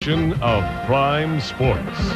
edition of Prime Sports.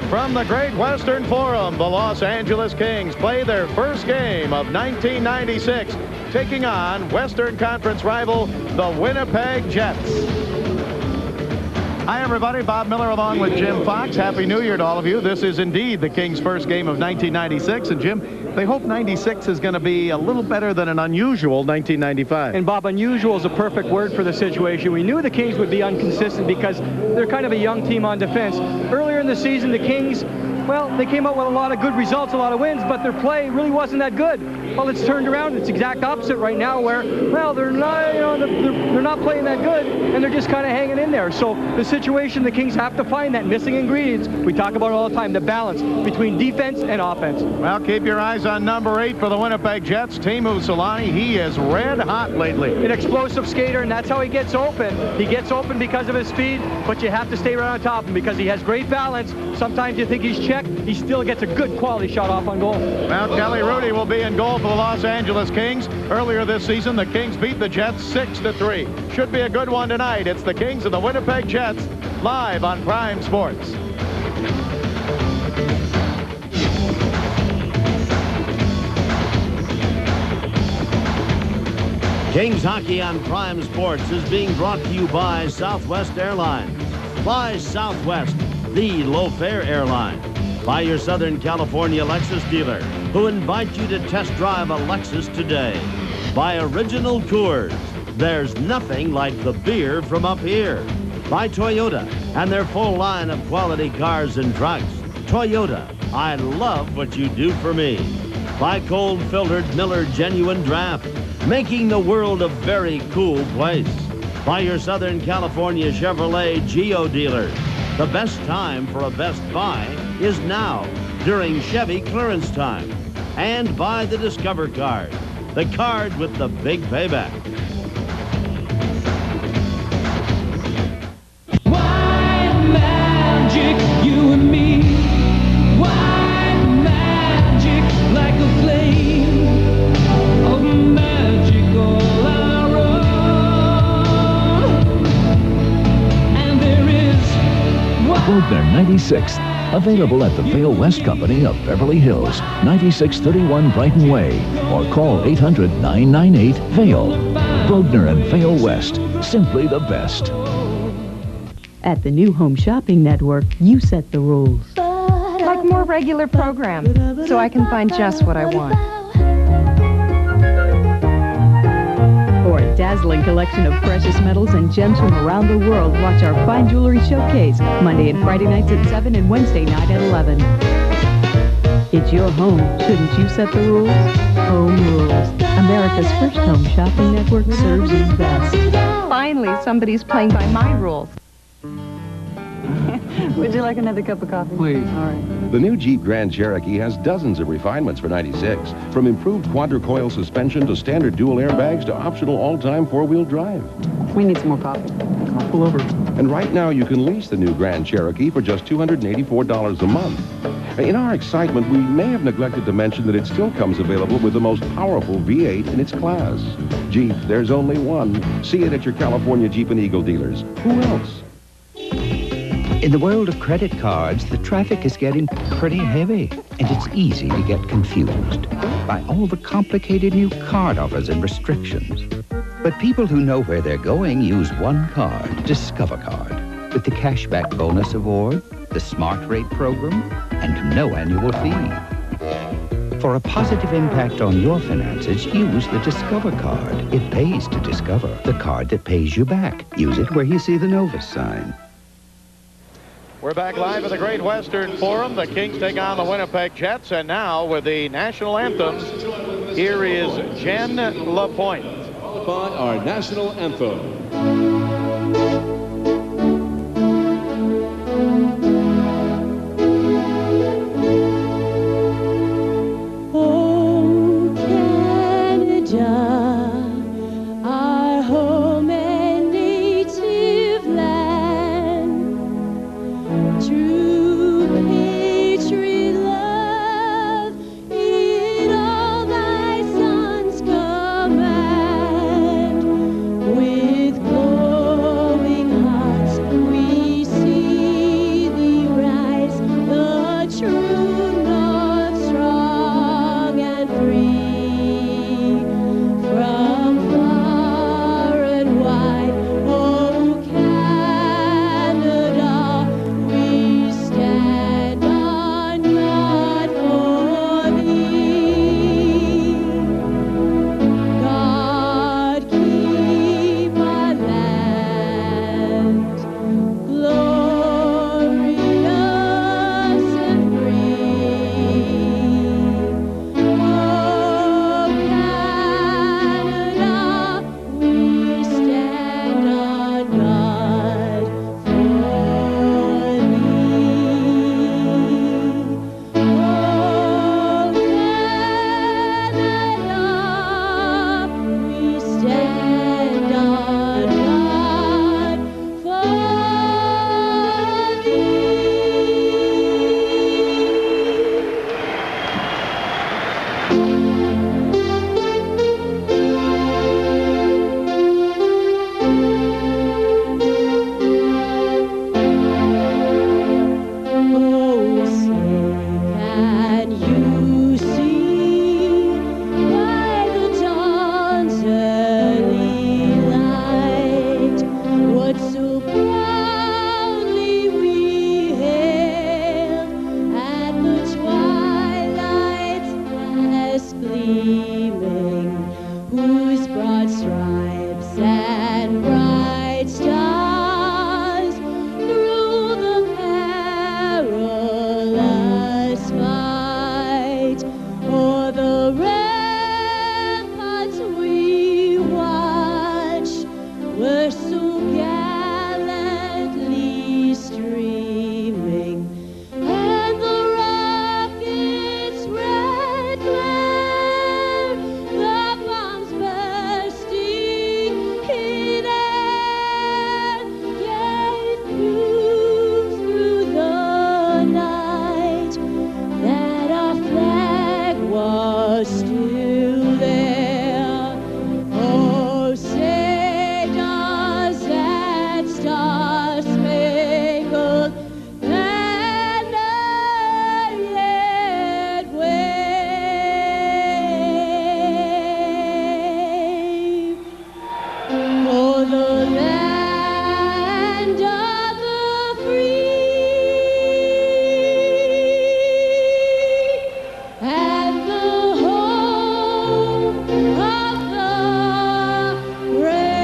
From the Great Western Forum, the Los Angeles Kings play their first game of 1996, taking on Western Conference rival, the Winnipeg Jets. Hi, everybody. Bob Miller along with Jim Fox. Happy New Year to all of you. This is indeed the Kings' first game of 1996. And, Jim, they hope 96 is going to be a little better than an unusual 1995. And, Bob, unusual is a perfect word for the situation. We knew the Kings would be inconsistent because they're kind of a young team on defense. Earlier in the season, the Kings, well, they came out with a lot of good results, a lot of wins, but their play really wasn't that good. Well, it's turned around. It's exact opposite right now where, well, they're not, they're not playing that good, and they're just kind of hanging in there. So the situation, the Kings have to find that missing ingredients. We talk about it all the time, the balance between defense and offense. Well, keep your eyes on number 8 for the Winnipeg Jets, Teemu Selanne. He is red hot lately. An explosive skater, and that's how he gets open. He gets open because of his speed, but you have to stay right on top of him because he has great balance. Sometimes you think he's checked. He still gets a good quality shot off on goal. Well, Kelly Rudy will be in goal for the Los Angeles Kings. Earlier this season, the Kings beat the Jets 6-3. Should be a good one tonight. It's the Kings and the Winnipeg Jets live on Prime Sports. Kings Hockey on Prime Sports is being brought to you by Southwest Airlines. Fly Southwest, the low-fare airline. By your Southern California Lexus dealer, who invite you to test drive a Lexus today. By Original Coors, there's nothing like the beer from up here. By Toyota and their full line of quality cars and trucks. Toyota, I love what you do for me. By cold filtered Miller Genuine Draft, making the world a very cool place. By your Southern California Chevrolet Geo dealers. The best time for a Best Buy is now, during Chevy clearance time. And by the Discover card, the card with the big payback. White magic, you and me. White magic, like a flame of magic all around. And there is Grosvenor 96th, available at the Vale West Company of Beverly Hills, 9631 Brighton Way, or call 800-998-VALE. Grosvenor and Vale West, simply the best. At the new Home Shopping Network, you set the rules. Like more regular programs, so I can find just what I want. For a dazzling collection of precious metals and gems from around the world, watch our fine jewelry showcase Monday and Friday nights at 7 and Wednesday night at 11. It's your home. Shouldn't you set the rules? Home Rules. America's first home shopping network serves you best. Finally, somebody's playing by my rules. Would you like another cup of coffee? Please. All right. The new Jeep Grand Cherokee has dozens of refinements for 96, from improved quadra-coil suspension to standard dual airbags to optional all-time four-wheel drive. We need some more coffee. I'll pull over. And right now, you can lease the new Grand Cherokee for just $284 a month. In our excitement, we may have neglected to mention that it still comes available with the most powerful V8 in its class. Jeep, there's only one. See it at your California Jeep and Eagle dealers. Who else? In the world of credit cards, the traffic is getting pretty heavy, and it's easy to get confused by all the complicated new card offers and restrictions. But people who know where they're going use one card, Discover Card, with the cashback bonus award, the Smart Rate program, and no annual fee. For a positive impact on your finances, use the Discover Card. It pays to discover, the card that pays you back. Use it where you see the Novus sign. We're back live at the Great Western Forum. The Kings take on the Winnipeg Jets. And now with the national anthem, here is Jen LaPointe. By our national anthem. True patriot love in all thy sons command. With glowing hearts we see thee rise, the true north, strong and free. From far and wide, oh Canada, we stand on guard for thee. God keep our land glorious and free. Oh Canada, we stand on guard for thee. Oh Canada, we stand on guard for Oh, say, can you see by the dawn's early light what so proudly we hailed at the twilight's last gleaming, whose broad stripes and bright stars through the perilous fight o'er the ramparts we watched were so gallantly streaming, and the rockets' red glare, the bombs bursting in air, gave proof through the night that our flag was still there. Oh, say does that star-spangled banner yet wave o'er the land of the free and the home of the brave.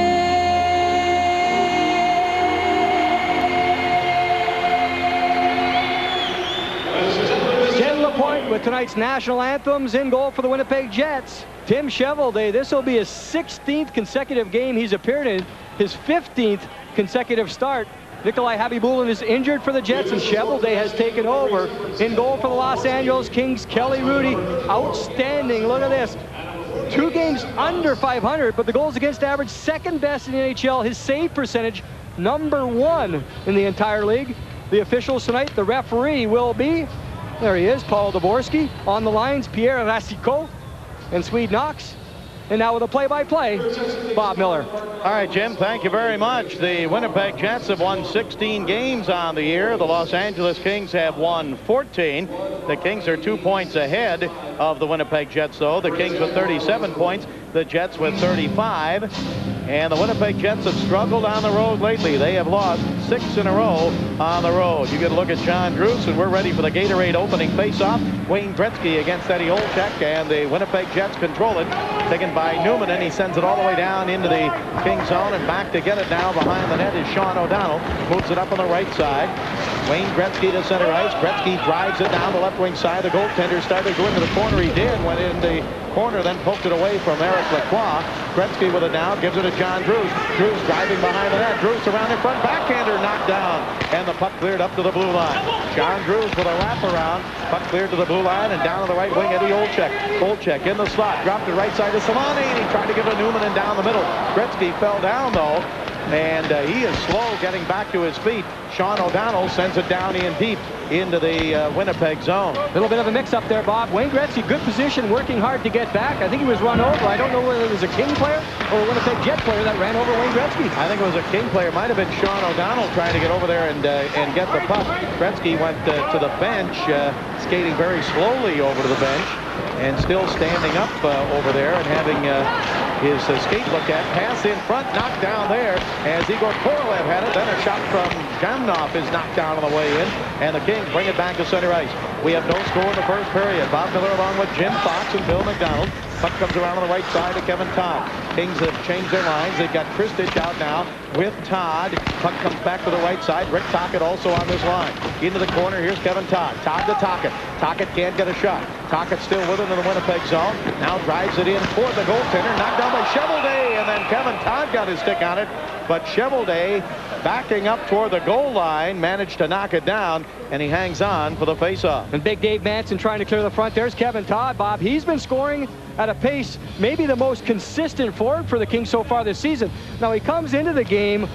Ken LaPointe with tonight's national anthems. In goal for the Winnipeg Jets, Tim Cheveldae. This will be his 16th consecutive game he's appeared in, his 15th consecutive start. Nikolai Habibulin is injured for the Jets, and Cheveldae has taken over. In goal for the Los Angeles Kings, Kelly Rudy. Outstanding. Look at this. 2 games under 500, but the goals against average second best in the NHL. His save percentage, #1 in the entire league. The officials tonight, the referee will be, there he is, Paul Dvorsky. On the lines, Pierre Racicot and Swede Knox. And now with a play-by-play, Bob Miller. All right, Jim, thank you very much. The Winnipeg Jets have won 16 games on the year. The Los Angeles Kings have won 14. The Kings are 2 points ahead of the Winnipeg Jets, though. The Kings with 37 points, the Jets with 35. And the Winnipeg Jets have struggled on the road lately. They have lost 6 in a row on the road. You get a look at John Druce, and we're ready for the Gatorade opening faceoff. Wayne Gretzky against Eddie Olczyk, and the Winnipeg Jets control it. Taken by Newman, and he sends it all the way down into the King zone, and back to get it now behind the net is Sean O'Donnell. Moves it up on the right side. Wayne Gretzky to center ice. Gretzky drives it down the left wing side. The goaltender started to go into the corner. He did. Went in the corner, then poked it away from Eric Lacroix. Gretzky with it now. Gives it to John Druce. Druce driving behind the net. Druce around in front. Backhander knocked down. And the puck cleared up to the blue line. John Druce with a wraparound. Puck cleared to the blue line and down to the right wing. Eddie Olczyk. Olczyk in the slot. Dropped it right side to Solani. And he tried to give it to Newman and down the middle. Gretzky fell down though. And he is slow getting back to his feet. Sean O'Donnell sends it down in deep into the Winnipeg zone. A little bit of a mix-up there, Bob. Wayne Gretzky, good position, working hard to get back. I think he was run over. I don't know whether it was a King player or a Winnipeg Jet player that ran over Wayne Gretzky. I think it was a King player. Might have been Sean O'Donnell trying to get over there and get the puck. Gretzky went to the bench, skating very slowly over to the bench, and still standing up over there and having his skate look at. Pass in front, knocked down there as Igor Korolev had it. Then a shot from Jamnov is knocked down on the way in, and the Kings bring it back to center ice. We have no score in the first period. Bob Miller along with Jim Fox and Bill McDonald. Puck comes around on the right side to Kevin Todd. Kings have changed their lines. They've got Kristich out now with Todd. Puck comes back to the right side. Rick Tocchet also on this line. Into the corner. Here's Kevin Todd. Todd to Tocchet. Tocchet can't get a shot. Tocchet still with him in the Winnipeg zone. Now drives it in toward the goaltender. Knocked down by Chevelday. And then Kevin Todd got his stick on it. But Chevelday, backing up toward the goal line, managed to knock it down, and he hangs on for the faceoff. And Big Dave Manson trying to clear the front. There's Kevin Todd, Bob. He's been scoring at a pace, maybe the most consistent forward for the Kings so far this season. Now he comes into the game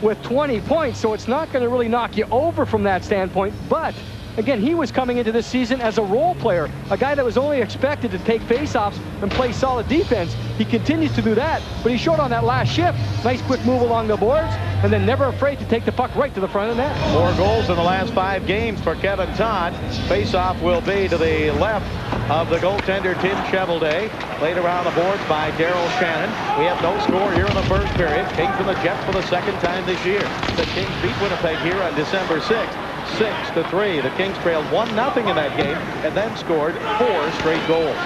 with 20 points, so it's not going to really knock you over from that standpoint. But again, he was coming into this season as a role player, a guy that was only expected to take faceoffs and play solid defense. He continues to do that, but he showed on that last shift. Nice quick move along the boards, and then never afraid to take the puck right to the front of the net. 4 goals in the last 5 games for Kevin Todd. Faceoff will be to the left of the goaltender, Tim Chevelday. Played around the boards by Darryl Shannon. We have no score here in the first period. Kings and the Jets for the second time this year. The Kings beat Winnipeg here on December 6th. 6-3. The Kings trailed 1-0 in that game and then scored 4 straight goals.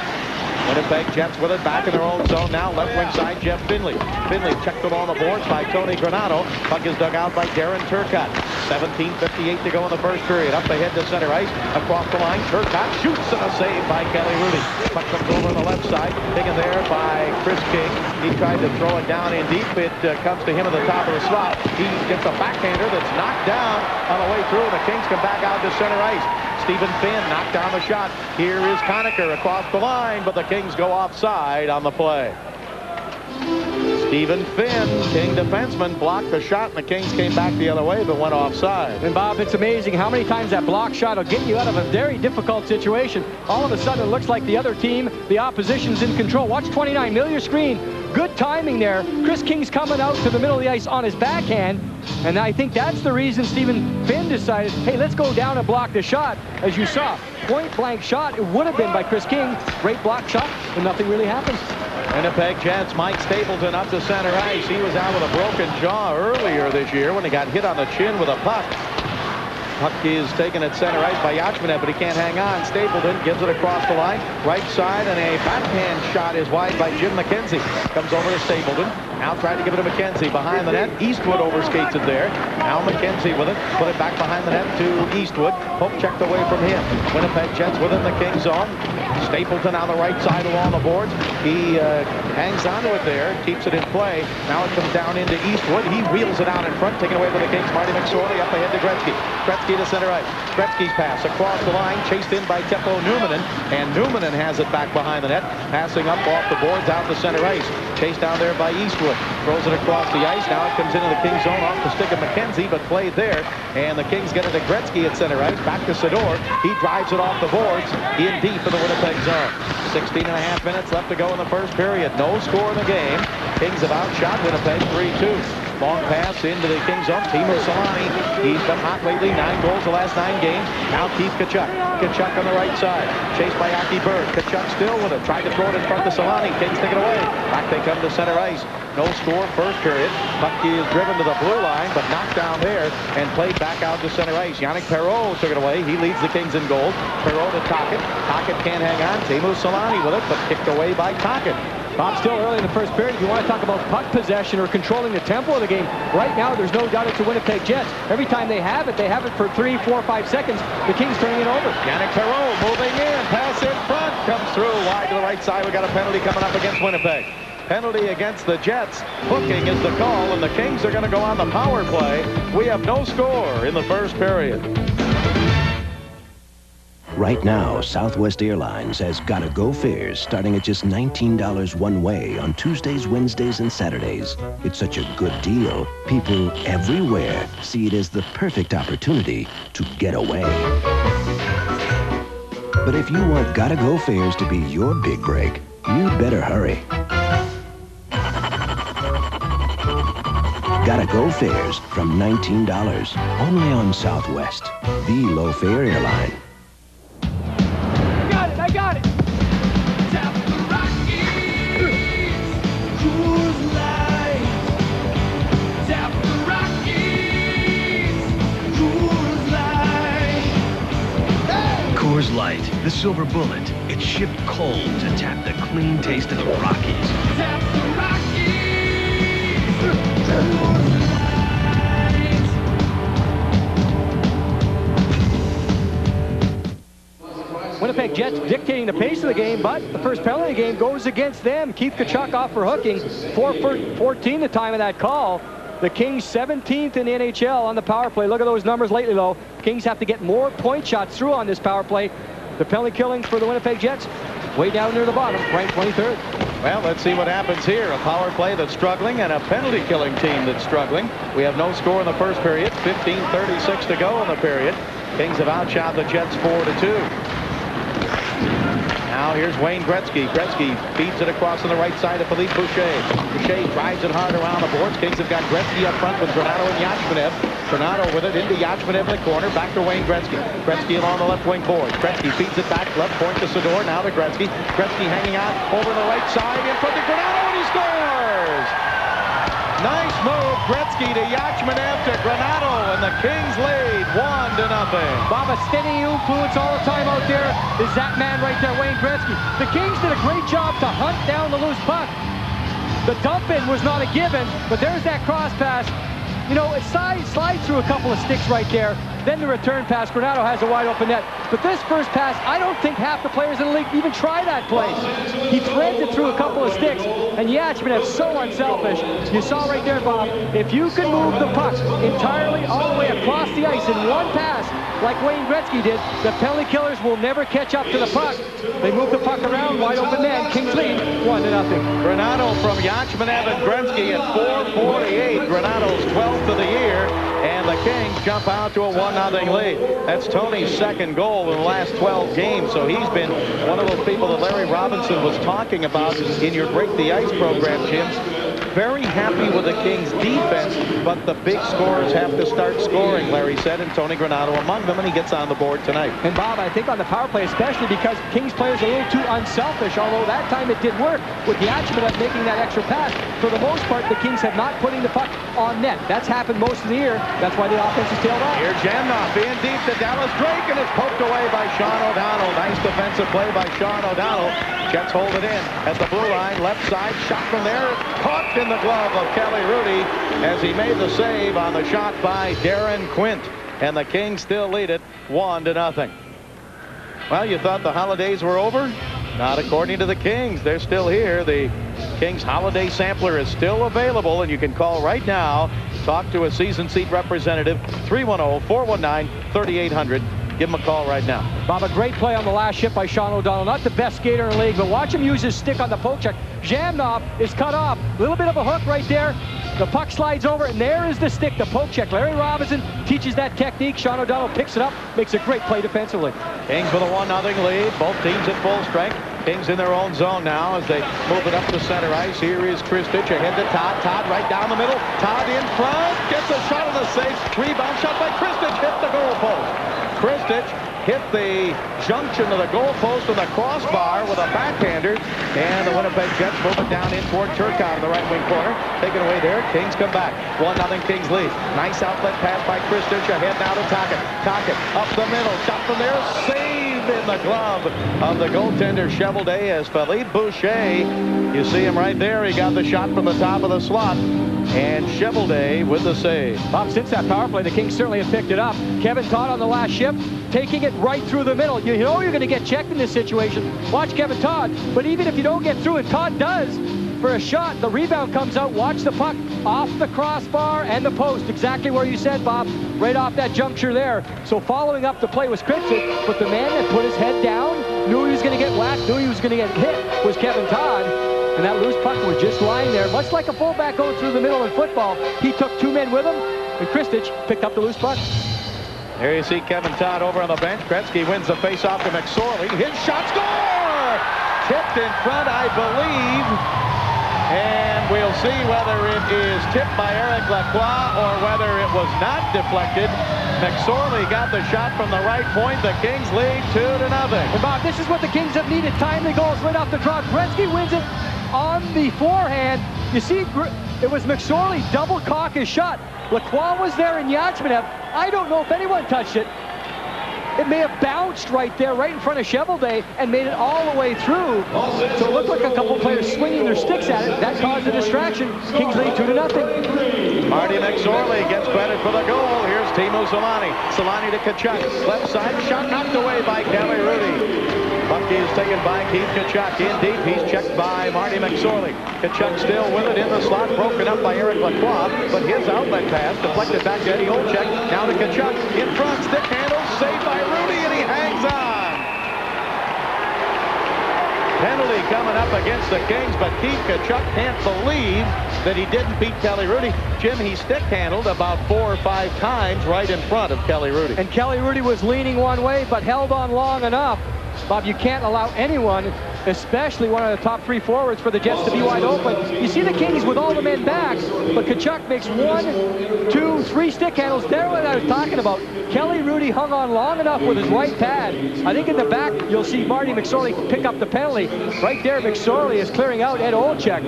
Winnipeg Jets with it back in their own zone now. Left wing side, Jeff Finley. Finley checked it on the boards by Tony Granato. Puck is dug out by Darren Turcotte. 17:58 to go in the first period. Up ahead to center ice. Across the line, Turcotte shoots and a save by Kelly Rudy. Puck comes over on the left side. Taken there by Chris King. He tried to throw it down in deep. It comes to him at the top of the slot. He gets a backhander that's knocked down on the way through. The Kings come back out to center ice. Stephen Finn knocked down the shot. Here is Conacher across the line, but the Kings go offside on the play. Stephen Finn, King defenseman, blocked the shot, and the Kings came back the other way, but went offside. And Bob, it's amazing how many times that block shot will get you out of a very difficult situation. All of a sudden, it looks like the other team, the opposition's in control. Watch 29, middle of your screen. Good timing there. Chris King's coming out to the middle of the ice on his backhand, and I think that's the reason Stephen Finn decided, hey, let's go down and block the shot. As you saw, point-blank shot, it would have been by Chris King. Great block shot, but nothing really happens. Winnipeg Jets, Mike Stapleton up to center ice. He was out with a broken jaw earlier this year when he got hit on the chin with a puck. Puck is taken at center ice by Yachmanev, but he can't hang on. Stapleton gives it across the line. Right side, and a backhand shot is wide by Jim McKenzie. Comes over to Stapleton. Now trying to give it to McKenzie. Behind the net, Eastwood overskates it there. Now McKenzie with it. Put it back behind the net to Eastwood. Poke checked away from him. Winnipeg Jets within the King zone. Stapleton on the right side along the boards. He hangs onto it there, keeps it in play. Now it comes down into Eastwood. He wheels it out in front, taken away by the Kings. Marty McSorley up ahead to Gretzky. Gretzky to center ice. Gretzky's pass across the line, chased in by Teppo Numanen, and Numanen has it back behind the net, passing up off the boards out to center ice. Chased down there by Eastwood. Throws it across the ice. Now it comes into the Kings zone off the stick of McKenzie, but played there. And the Kings get it to Gretzky at center ice. Back to Sador. He drives it off the boards in deep in the Winnipeg zone. 16.5 minutes left to go in the first period. No score in the game. Kings have outshot Winnipeg 3-2. Long pass into the Kings zone. Timo Solani. He's been hot lately. 9 goals the last 9 games. Now Keith Tkachuk. Tkachuk on the right side. Chased by Aki Berg. Tkachuk still with it. Tried to throw it in front of Solani. Kings take it away. Back they come to center ice. No score first period. Puck is driven to the blue line, but knocked down there and played back out to center ice. Yannick Perreault took it away. He leads the Kings in goals. Perreault to Tocchet. Tocchet can't hang on. Teemu Solani with it, but kicked away by Tocchet. Bob, still early in the first period. If you want to talk about puck possession or controlling the tempo of the game, right now there's no doubt it's the Winnipeg Jets. Every time they have it for 3, 4, 5 seconds. The Kings turning it over. Yannick Perreault moving in. Pass in front. Comes through wide to the right side. We got a penalty coming up against Winnipeg. Penalty against the Jets. Hooking is the call, and the Kings are going to go on the power play. We have no score in the first period. Right now, Southwest Airlines has Gotta Go fares starting at just $19 one way on Tuesdays, Wednesdays, and Saturdays. It's such a good deal, people everywhere see it as the perfect opportunity to get away. But if you want Gotta Go fares to be your big break, you'd better hurry. Gotta Go fares from $19, only on Southwest, the low-fare airline. I got it! Tap the Rockies, Coors Light. Tap the Rockies, Coors Light. Coors Light, the silver bullet. It's shipped cold to tap the clean taste of the Rockies. Tap the Rockies, Coors Light. Winnipeg Jets dictating the pace of the game, but the first penalty of the game goes against them. Keith Tkachuk off for hooking. 4-for-14 the time of that call. The Kings 17th in the NHL on the power play. Look at those numbers lately, though. Kings have to get more point shots through on this power play. The penalty killing for the Winnipeg Jets way down near the bottom, ranked 23rd. Well, let's see what happens here. A power play that's struggling and a penalty killing team that's struggling. We have no score in the first period. 15:36 to go in the period. Kings have outshot the Jets 4-2. Now here's Wayne Gretzky. Gretzky feeds it across on the right side of Philippe Boucher. Boucher drives it hard around the boards. Kings have got Gretzky up front with Granato and Yachmanev. Granato with it into Yachmanev in the corner. Back to Wayne Gretzky. Gretzky along the left wing board. Gretzky feeds it back left point to Sador. Now to Gretzky. Gretzky hanging out over the right side in front of Granato, and he scores! Nice move, Gretzky to Yachmanev to Granato, and the Kings lead 1-0. Bob, a steady influence all the time out there is that man right there, Wayne Gretzky. The Kings did a great job to hunt down the loose puck. The dump-in was not a given, but there's that cross pass. You know, it slides through a couple of sticks right there. Then the return pass, Granato has a wide open net. But this first pass, I don't think half the players in the league even try that play. He threads it through a couple of sticks, and Yachmanev's so unselfish. You saw right there, Bob, if you can move the puck entirely all the way across the ice in one pass, like Wayne Gretzky did, the penalty killers will never catch up to the puck. They move the puck around, wide open net, Kings lead 1-0. Granato from Yachmanev and Gretzky at 4:48. Granato's 12th of the year, and the Kings jump out to a 1-0 lead. That's Tony's second goal in the last 12 games, so he's been one of those people that Larry Robinson was talking about in your Break the Ice program, Jim. Very happy with the Kings' defense, but the big scorers have to start scoring, Larry said, and Tony Granato among them, and he gets on the board tonight. And Bob, I think on the power play, especially because Kings players are a little too unselfish, although that time it did work with Yachmanev making that extra pass. For the most part, the Kings have not putting the puck on net. That's happened most of the year. That's why the offense is tailed off. Here's Jamnoff being deep to Dallas Drake, and it's poked away by Sean O'Donnell. Nice defensive play by Sean O'Donnell. Jets hold it in at the blue line, left side, shot from there, caught in the glove of Kelly Rudy as he made the save on the shot by Darren Quint. And the Kings still lead it 1-0. Well, you thought the holidays were over? Not according to the Kings. They're still here. The Kings holiday sampler is still available, and you can call right now. Talk to a season seat representative, 310-419-3800. Give him a call right now. Bob, a great play on the last shift by Sean O'Donnell. Not the best skater in the league, but watch him use his stick on the poke check. Jamnoff is cut off. A little bit of a hook right there. The puck slides over, and there is the stick, the poke check. Larry Robinson teaches that technique. Sean O'Donnell picks it up, makes a great play defensively. Kings with a 1-0 lead. Both teams at full strength. Kings in their own zone now as they move it up to center ice. Here is Kristich ahead to Todd. Todd right down the middle. Todd in front. Gets a shot on the safe. Rebound shot by Kristich. Hit the goal post. Kristich hit the junction of the goalpost with a crossbar with a backhander, and the Winnipeg Jets move it down in toward Turcotte in the right wing corner. Taken away there. Kings come back. 1-0 Kings lead. Nice outlet pass by Kristich. Ahead now to Tocchet. Tocchet up the middle. Shot from there. Save in the glove of the goaltender Chevelday as Philippe Boucher. You see him right there. He got the shot from the top of the slot. And Chevelday with the save. Bob, since that power play, the Kings certainly have picked it up. Kevin Todd on the last shift, taking it right through the middle. You know you're going to get checked in this situation. Watch Kevin Todd. But even if you don't get through, and Todd does, for a shot. The rebound comes out. Watch the puck off the crossbar and the post. Exactly where you said, Bob. Right off that juncture there. So following up the play was Kripsic, but the man that put his head down, knew he was going to get whacked, knew he was going to get hit, was Kevin Todd. And that loose puck was just lying there. Much like a fullback going through the middle in football, he took two men with him, and Kristich picked up the loose puck. Here you see Kevin Todd over on the bench. Gretzky wins the face-off to McSorley. His shot, score! Tipped in front, I believe. And we'll see whether it is tipped by Eric Lacroix or whether it was not deflected. McSorley got the shot from the right point. The Kings lead 2-0. And Bob, this is what the Kings have needed. Timely goals right off the draw. Gretzky wins it on the forehand. You see, it was McSorley double cock his shot. Lacroix was there and Yachmanev. I don't know if anyone touched it. It may have bounced right there, right in front of Chevelday, and made it all the way through. So it looked like a couple players swinging their sticks at it. That caused a distraction. Kings lead 2-0. Marty McSorley gets credit for the goal. Here's Teemu Selanne. Selanne to Tkachuk. Left side, shot knocked away by Kelly Rudy. Puck is taken by Keith Tkachuk. In deep, he's checked by Marty McSorley. Tkachuk still with it in the slot, broken up by Eric Lacroix, but his outlet pass deflected back to Eddie Olczyk. Now to Tkachuk. In front, stick handle, saved by Rudy, and he hangs on. Penalty coming up against the Kings, but Keith Tkachuk can't believe that he didn't beat Kelly Rudy. Jim, he stick handled about 4 or 5 times right in front of Kelly Rudy. And Kelly Rudy was leaning one way, but held on long enough. Bob, you can't allow anyone, especially one of the top 3 forwards for the Jets, to be wide open. You see the Kings with all the men back, but Tkachuk makes 1, 2, 3 stick handles. There what I was talking about. Kelly Rudy hung on long enough with his right pad. I think in the back, you'll see Marty McSorley pick up the penalty. Right there, McSorley is clearing out Ed Olczyk.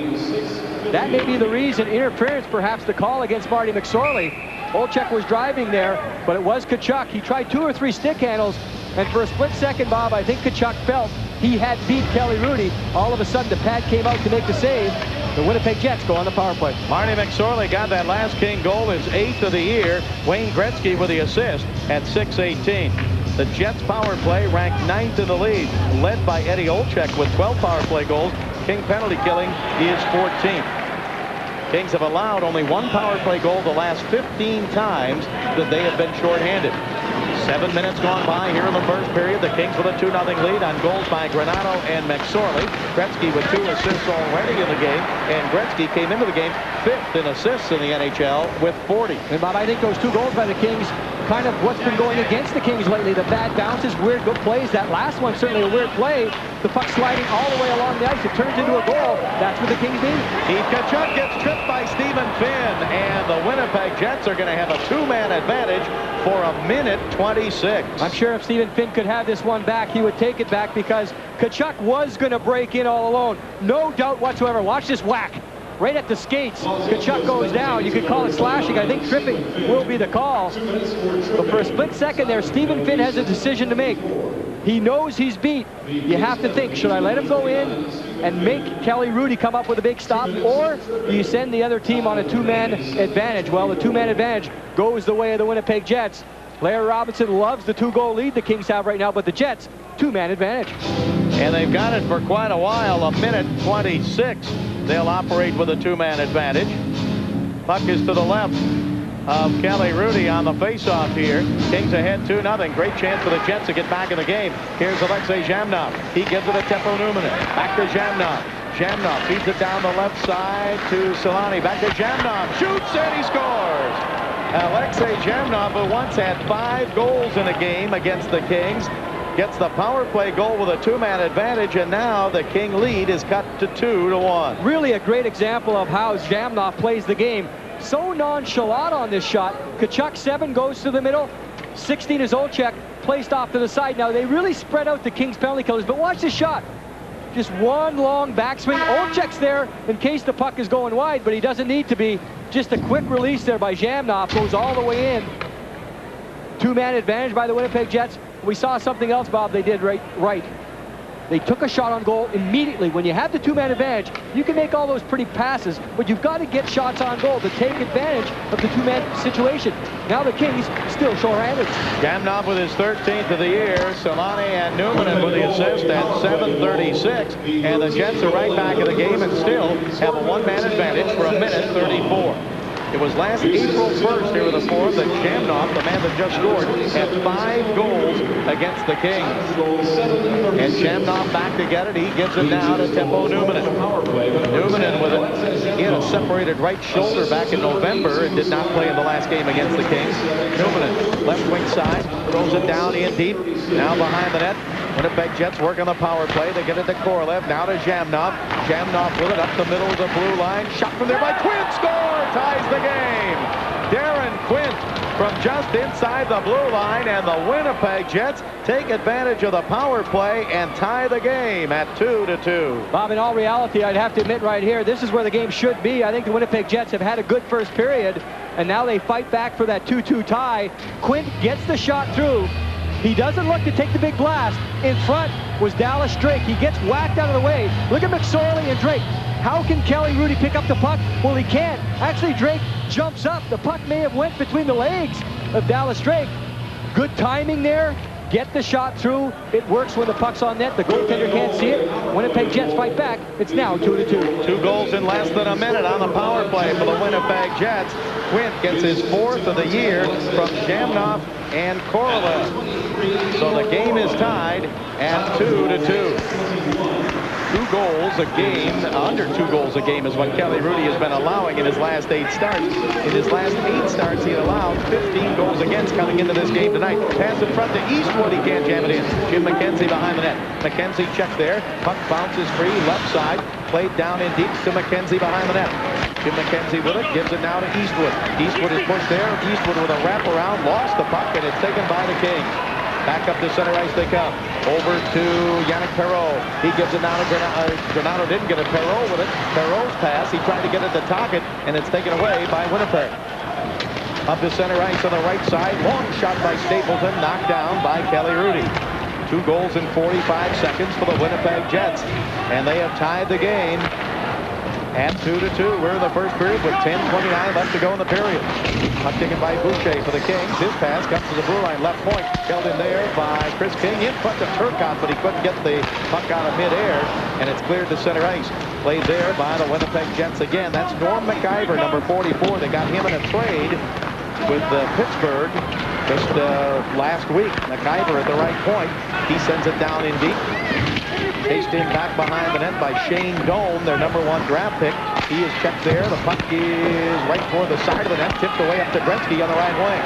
That may be the reason, interference perhaps, the call against Marty McSorley. Olczyk was driving there, but it was Tkachuk. He tried 2 or 3 stick handles, and for a split second, Bob, I think Tkachuk felt he had beat Kelly Rudy. All of a sudden, the pad came out to make the save. The Winnipeg Jets go on the power play. Marty McSorley got that last King goal, his 8th of the year. Wayne Gretzky with the assist at 6:18. The Jets power play ranked 9th in the league, led by Eddie Olczyk with 12 power play goals. King penalty killing is 14th. Kings have allowed only 1 power play goal the last 15 times that they have been shorthanded. 7 minutes gone by here in the first period. The Kings with a 2-0 lead on goals by Granato and McSorley. Gretzky with 2 assists already in the game, and Gretzky came into the game 5th in assists in the NHL with 40. And Bob, I think those 2 goals by the Kings, kind of what's been going against the Kings lately. The bad bounces, weird good plays. That last one, certainly a weird play. The puck sliding all the way along the ice. It turns into a goal. That's what the Kings need. Keith Tkachuk gets tripped by Stephen Finn, and the Winnipeg Jets are going to have a 2-man advantage for 1:26. I'm sure if Stephen Finn could have this one back, he would take it back, because Tkachuk was going to break in all alone. No doubt whatsoever. Watch this whack. Right at the skates. Tkachuk goes down. You could call it slashing. I think tripping will be the call. But for a split second there, Stephen Finn has a decision to make. He knows he's beat. You have to think, should I let him go in and make Kelly Rudy come up with a big stop, or do you send the other team on a 2-man advantage? Well, the 2-man advantage goes the way of the Winnipeg Jets. Larry Robinson loves the 2-goal lead the Kings have right now, but the Jets, 2-man advantage. And they've got it for quite a while, 1:26. They'll operate with a 2-man advantage. Puck is to the left of Kelly Rudy on the face-off here. Kings ahead 2-0. Great chance for the Jets to get back in the game. Here's Alexei Zhamnov. He gives it to Teppo Numminen. Back to Zhamnov. Zhamnov feeds it down the left side to Selanne. Back to Zhamnov. Shoots and he scores. Alexei Zhamnov, who once had 5 goals in a game against the Kings, gets the power play goal with a 2-man advantage, and now the King lead is cut to 2-1. Really a great example of how Zhamnov plays the game. So nonchalant on this shot. Tkachuk 7 goes to the middle. 16 is Olczyk, placed off to the side. Now they really spread out the Kings penalty killers, but watch this shot. Just one long backswing. Olczyk's there in case the puck is going wide, but he doesn't need to be. Just a quick release there by Zhamnov, goes all the way in. 2-man advantage by the Winnipeg Jets. We saw something else, Bob, they did right. They took a shot on goal immediately. When you have the two-man advantage, you can make all those pretty passes, but you've got to get shots on goal to take advantage of the two-man situation. Now the Kings still short-handed. Gamnov with his 13th of the year. Solani and Newman with the assist at 7:36. And the Jets are right back in the game and still have a one-man advantage for 1:34. It was last April 1st here in the fourth that Gamnov, the man that just scored, had 5 goals against the Kings. And Gamnov back to get it. He gives it now to Teppo Numminen. Numminen with it. He had a separated right shoulder back in November and did not play in the last game against the Kings. Numminen, left wing side, throws it down in deep. Now behind the net. Winnipeg Jets work on the power play. They get it to Korolev. Now to Gamnov. Gamnov with it up the middle of the blue line. Shot from there by Quint. Score! Ties the game. Darren Quint from just inside the blue line, and the Winnipeg Jets take advantage of the power play and tie the game at 2-2. Bob, in all reality, I'd have to admit right here, this is where the game should be. I think the Winnipeg Jets have had a good first period, and now they fight back for that 2-2 tie. Quint gets the shot through. He doesn't look to take the big blast. In front was Dallas Drake. He gets whacked out of the way. Look at McSorley and Drake. How can Kelly Hrudey pick up the puck? Well, he can't. Actually, Drake jumps up. The puck may have went between the legs of Dallas Drake. Good timing there. Get the shot through. It works when the puck's on net. The goaltender can't see it. Winnipeg Jets fight back. It's now 2-2. 2 goals in less than a minute on the power play for the Winnipeg Jets. Quint gets his 4th of the year from Gamnov and Korolev. So the game is tied at 2-2. 2 goals a game, under 2 goals a game is what Kelly Hrudey has been allowing in his last 8 starts. In his last 8 starts, he allowed 15 goals against coming into this game tonight. Pass in front to Eastwood, he can't jam it in. Jim McKenzie behind the net. McKenzie checks there, puck bounces free, left side, played down in deep to McKenzie behind the net. Jim McKenzie with it, gives it now to Eastwood. Eastwood is pushed there, Eastwood with a wraparound, lost the puck, and it's taken by the Kings. Back up to center ice they come. Over to Yannick Perreault. He gives it now to Granato. Didn't get it. Perreault with it. Perreault's pass. He tried to get it to Tocchet, and it's taken away by Winnipeg. Up to center ice on the right side. Long shot by Stapleton. Knocked down by Kelly Hrudey. 2 goals in 45 seconds for the Winnipeg Jets. And they have tied the game at 2-2. We're in the first period with 10:29 left to go in the period. Puck taken by Boucher for the Kings. His pass comes to the blue line, left point. Held in there by Chris King. In front to Turcotte, but he couldn't get the puck out of midair, and it's cleared to center ice. Played there by the Winnipeg Jets again. That's Norm McIver, number 44. They got him in a trade with Pittsburgh just last week. McIver at the right point. He sends it down in deep. Chased in back behind the net by Shane Doan, their number 1 draft pick. He is checked there. The puck is right toward the side of the net, tipped away up to Gretzky on the right wing.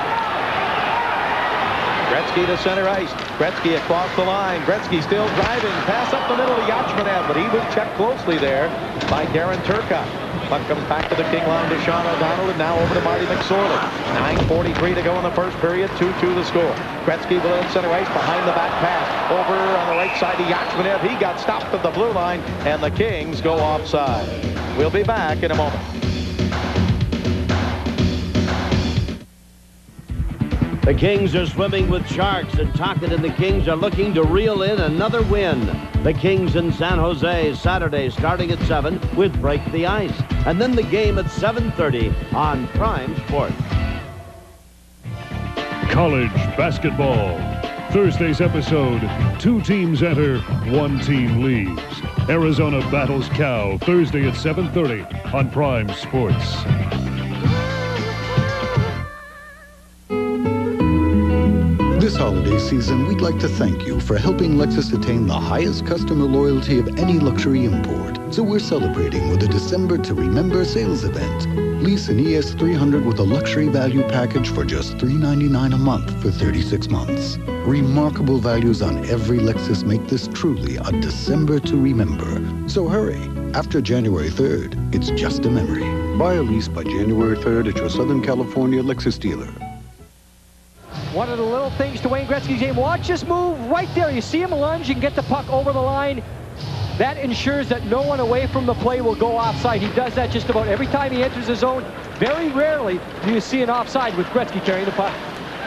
Gretzky to center ice. Gretzky across the line. Gretzky still driving. Pass up the middle to Yachmanev, but he was checked closely there by Darren Turcotte. Puck comes back to the King line to Sean O'Donnell, and now over to Marty McSorley. 9:43 to go in the first period. 2-2 the score. Gretzky below center ice behind the back pass. Over on the right side to Yachmanev. He got stopped at the blue line, and the Kings go offside. We'll be back in a moment. The Kings are swimming with sharks, and Tocchet and the Kings are looking to reel in another win. The Kings in San Jose, Saturday, starting at 7 with Break the Ice. And then the game at 7:30 on Prime Sports. College basketball. Thursday's episode, 2 teams enter, 1 team leaves. Arizona battles Cal, Thursday at 7:30 on Prime Sports. This holiday season, we'd like to thank you for helping Lexus attain the highest customer loyalty of any luxury import. So we're celebrating with a December to Remember sales event. Lease an ES300 with a luxury value package for just $399 a month for 36 months. Remarkable values on every Lexus make this truly a December to Remember. So hurry. After January 3rd, it's just a memory. Buy a lease by January 3rd at your Southern California Lexus dealer. One of the little things to Wayne Gretzky's game, watch this move right there. You see him lunge and get the puck over the line. That ensures that no one away from the play will go offside. He does that just about every time he enters the zone. Very rarely do you see an offside with Gretzky carrying the puck.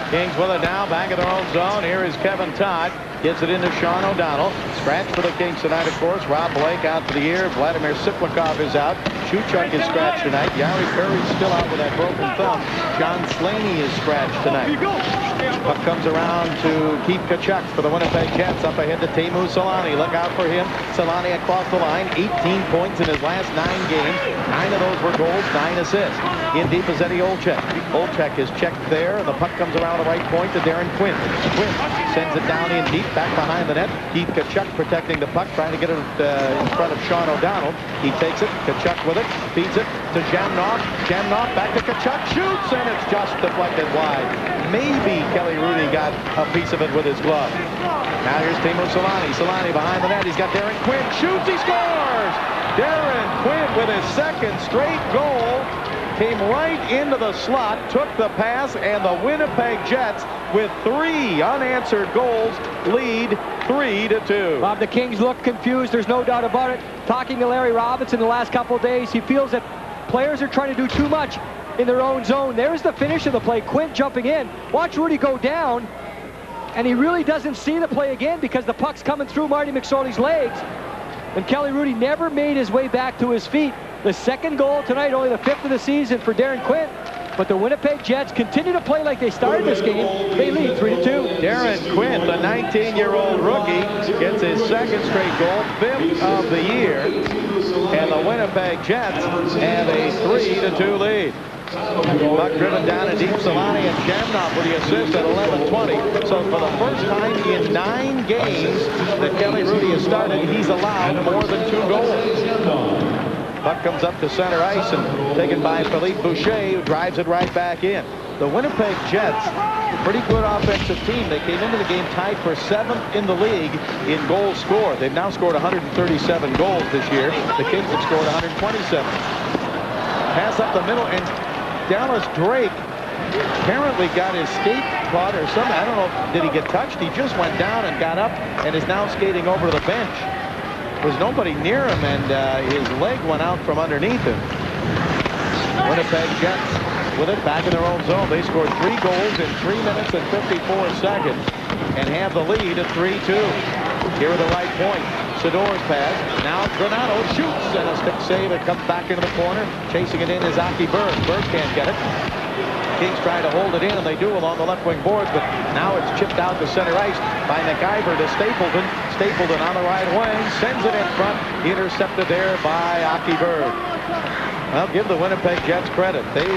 Kings with it now, back in their own zone. Here is Kevin Todd. Gets it into Sean O'Donnell. Scratch for the Kings tonight, of course. Rob Blake out for the year. Vladimir Siplikov is out. Shuchuk is scratched tonight. Yari Curry's still out with that broken thumb. John Slaney is scratched tonight. Puck comes around to Keith Tkachuk for the Winnipeg Jets. Up ahead to Teemu Selanne. Look out for him. Selanne across the line. 18 points in his last 9 games. 9 of those were goals, 9 assists. In deep is Eddie Olczyk. Olczyk is checked there, and the puck comes around the right point to Darren Quinn. Quinn sends it down in deep, back behind the net. Keith Tkachuk protecting the puck, trying to get it in front of Sean O'Donnell. He takes it. Tkachuk with it. Feeds it to Jamnov. Jamnov back to Tkachuk. Shoots, and it's just deflected wide. Maybe Kelly Rudy got a piece of it with his glove. Now here's Teemu Selanne. Selanne behind the net. He's got Darren Quinn. Shoots. He scores! Darren Quinn with his second straight goal. Came right into the slot, took the pass, and the Winnipeg Jets, with 3 unanswered goals, lead 3-2. Bob, the Kings look confused. There's no doubt about it. Talking to Larry Robinson the last couple of days, he feels that players are trying to do too much in their own zone. There's the finish of the play. Quinn jumping in. Watch Rudy go down, and he really doesn't see the play again because the puck's coming through Marty McSorley's legs. And Kelly Rudy never made his way back to his feet. The second goal tonight, only the 5th of the season for Darren Quinn. But the Winnipeg Jets continue to play like they started this game. They lead 3-2. Darren Quinn, the 19-year-old rookie, gets his second straight goal, 5th of the year. And the Winnipeg Jets have a 3-2 lead. Puck driven down in deep. Selanne and Jamnov with the assist at 11:20. So for the first time in 9 games that Kelly Rudy has started, he's allowed more than 2 goals. Puck comes up to center ice and taken by Philippe Boucher, who drives it right back in. The Winnipeg Jets, pretty good offensive team. They came into the game tied for 7th in the league in goals scored. They've now scored 137 goals this year. The Kings have scored 127. Pass up the middle, and Dallas Drake apparently got his skate caught or something. I don't know, did he get touched? He just went down and got up and is now skating over to the bench. There was nobody near him, and his leg went out from underneath him. Winnipeg Jets with it back in their own zone. They scored 3 goals in 3 minutes and 54 seconds and have the lead at 3-2. Here at the right point, Sador's pass. Now Granato shoots, and a stick save. It comes back into the corner. Chasing it in is Aki Berg. Berg can't get it. Kings try to hold it in, and they do along the left wing boards, but now it's chipped out to center ice by McIver to Stapleton. Stapleton on the right wing, sends it in front, intercepted there by Aki Berg. Well, give the Winnipeg Jets credit. They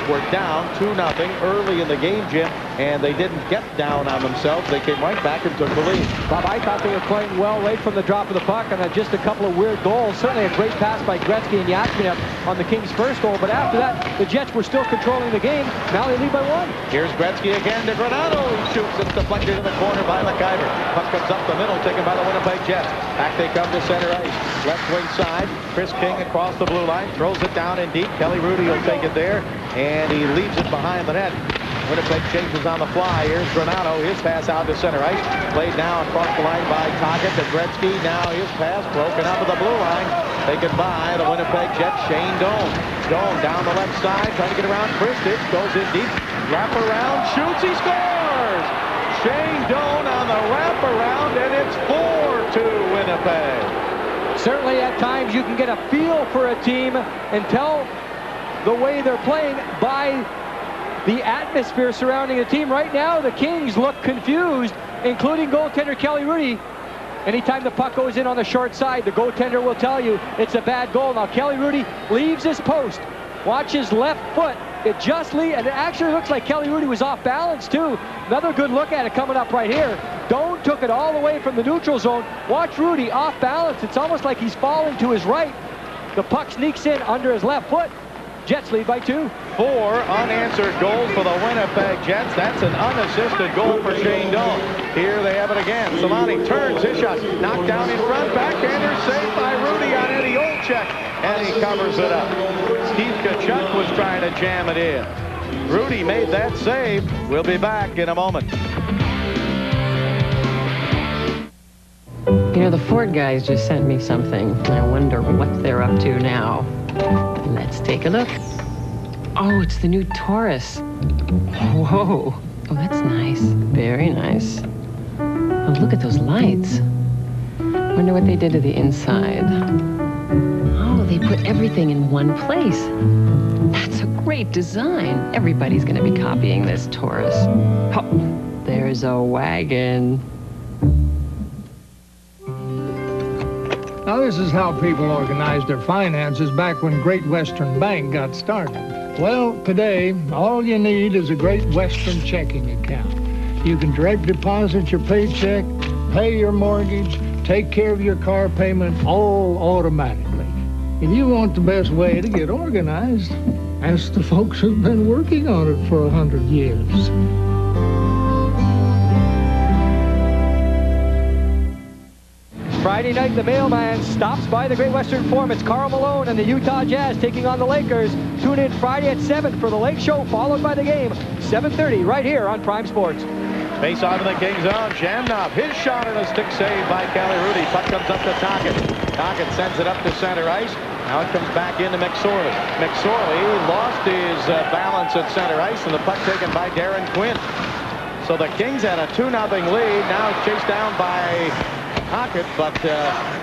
were down 2-0 early in the game, Jim, and they didn't get down on themselves. They came right back and took the lead. Bob, I thought they were playing well right from the drop of the puck, and just a couple of weird goals. Certainly a great pass by Gretzky and Yachminev on the Kings' first goal, but after that, the Jets were still controlling the game. Now they lead by 1. Here's Gretzky again to Granato. He shoots. It's deflected in the corner by McIver. Puck comes up the middle, taken by the Winnipeg Jets. Back they come to center ice. Left wing side. Chris King across the blue line. Throws it down in deep. Kelly Rudy will take it there, and he leaves it behind the net. Winnipeg changes on the fly. Here's Granato. His pass out to center ice. Played now across the line by Tocchet to Gretzky. Now his pass broken up at the blue line. Taken by the Winnipeg Jets, Shane Doan. Doan down the left side, trying to get around Kristich. Goes in deep. Wrap around. Shoots. He scores! Shane Doan on the wrap around, and it's 4-2 Winnipeg. Certainly at times you can get a feel for a team and tell the way they're playing by the atmosphere surrounding the team. Right now, the Kings look confused, including goaltender Kelly Rudy. Anytime the puck goes in on the short side, the goaltender will tell you it's a bad goal. Now, Kelly Rudy leaves his post. Watch his left foot. It just leaves, and it actually looks like Kelly Rudy was off balance, too. Another good look at it coming up right here. Doan took it all the way from the neutral zone. Watch Rudy off balance. It's almost like he's falling to his right. The puck sneaks in under his left foot. Jets lead by 2. 4 unanswered goals for the Winnipeg Jets. That's an unassisted goal for Shane Doan. Here they have it again. Selanne turns his shot. Knocked down in front. Backhander saved by Rudy on Eddie Olczyk. And he covers it up. Keith Tkachuk was trying to jam it in. Rudy made that save. We'll be back in a moment. You know, the Ford guys just sent me something. I wonder what they're up to now. Let's take a look. Oh, it's the new Taurus. Whoa. Oh, that's nice. Very nice. Oh, look at those lights. Wonder what they did to the inside. Oh, they put everything in one place. That's a great design. Everybody's going to be copying this, Taurus. Oh, there's a wagon. Now, this is how people organized their finances back when Great Western Bank got started. Well, today, all you need is a Great Western checking account. You can direct deposit your paycheck, pay your mortgage, take care of your car payment, all automatically. If you want the best way to get organized, ask the folks who've been working on it for 100 years. Friday night, the mailman stops by the Great Western Forum. It's Karl Malone and the Utah Jazz taking on the Lakers. Tune in Friday at 7 for the Lake Show, followed by the game, 7:30, right here on Prime Sports. Face off in the Kings zone. Jamnov, his shot and a stick save by Cali Rudy. Puck comes up to Tocchet. Tocchet sends it up to center ice. Now it comes back into McSorley. McSorley lost his balance at center ice, and the puck taken by Darren Quinn. So the Kings had a 2-0 lead. Now it's chased down by Tocchet, but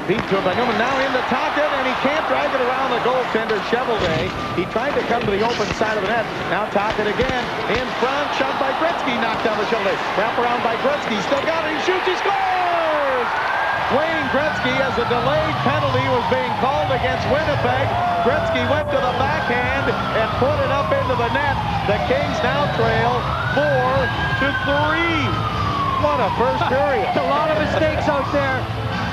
beat to him by Newman. Now into Tocchet, and he can't drag it around the goaltender, Chevelday. He tried to come to the open side of the net. Now Tocchet again, in front, shot by Gretzky, knocked down the Chevelday. Wrap around by Gretzky, still got it, he shoots, he scores! Wayne Gretzky, as a delayed penalty was being called against Winnipeg. Gretzky went to the backhand and put it up into the net. The Kings now trail 4-3. What a first period. A lot of mistakes out there.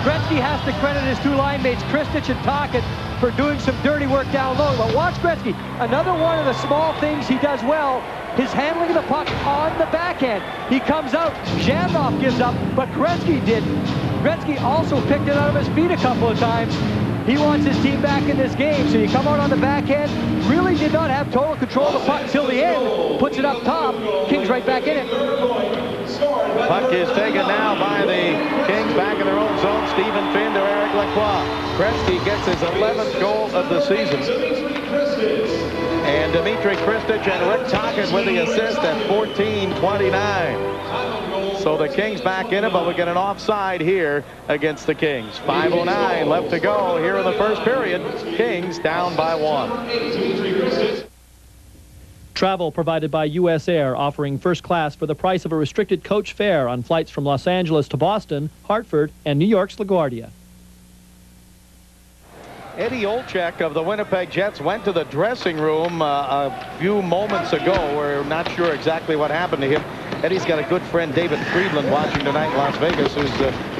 Gretzky has to credit his two line mates, Kristich and Tocchet, for doing some dirty work down low. But watch Gretzky. Another one of the small things he does well, his handling of the puck on the backhand. He comes out, Jamnov gives up, but Gretzky didn't. Gretzky also picked it out of his feet a couple of times. He wants his team back in this game, so you come out on the backhand, really did not have total control of the puck until the end, puts it up top, Kings right back in it. Puck is taken now by the Kings back in their own zone. Stephen Finn to Eric Lacroix. Gretzky gets his 11th goal of the season. And Dmitry Kristich and Rick Tocchet with the assist at 14:29. So the Kings back in it, but we get an offside here against the Kings. 5:09 left to go here in the first period. Kings down by 1. Travel provided by U.S. Air, offering first class for the price of a restricted coach fare on flights from Los Angeles to Boston, Hartford, and New York's LaGuardia. Eddie Olczyk of the Winnipeg Jets went to the dressing room a few moments ago. We're not sure exactly what happened to him. Eddie's got a good friend, David Friedland, watching tonight in Las Vegas, whose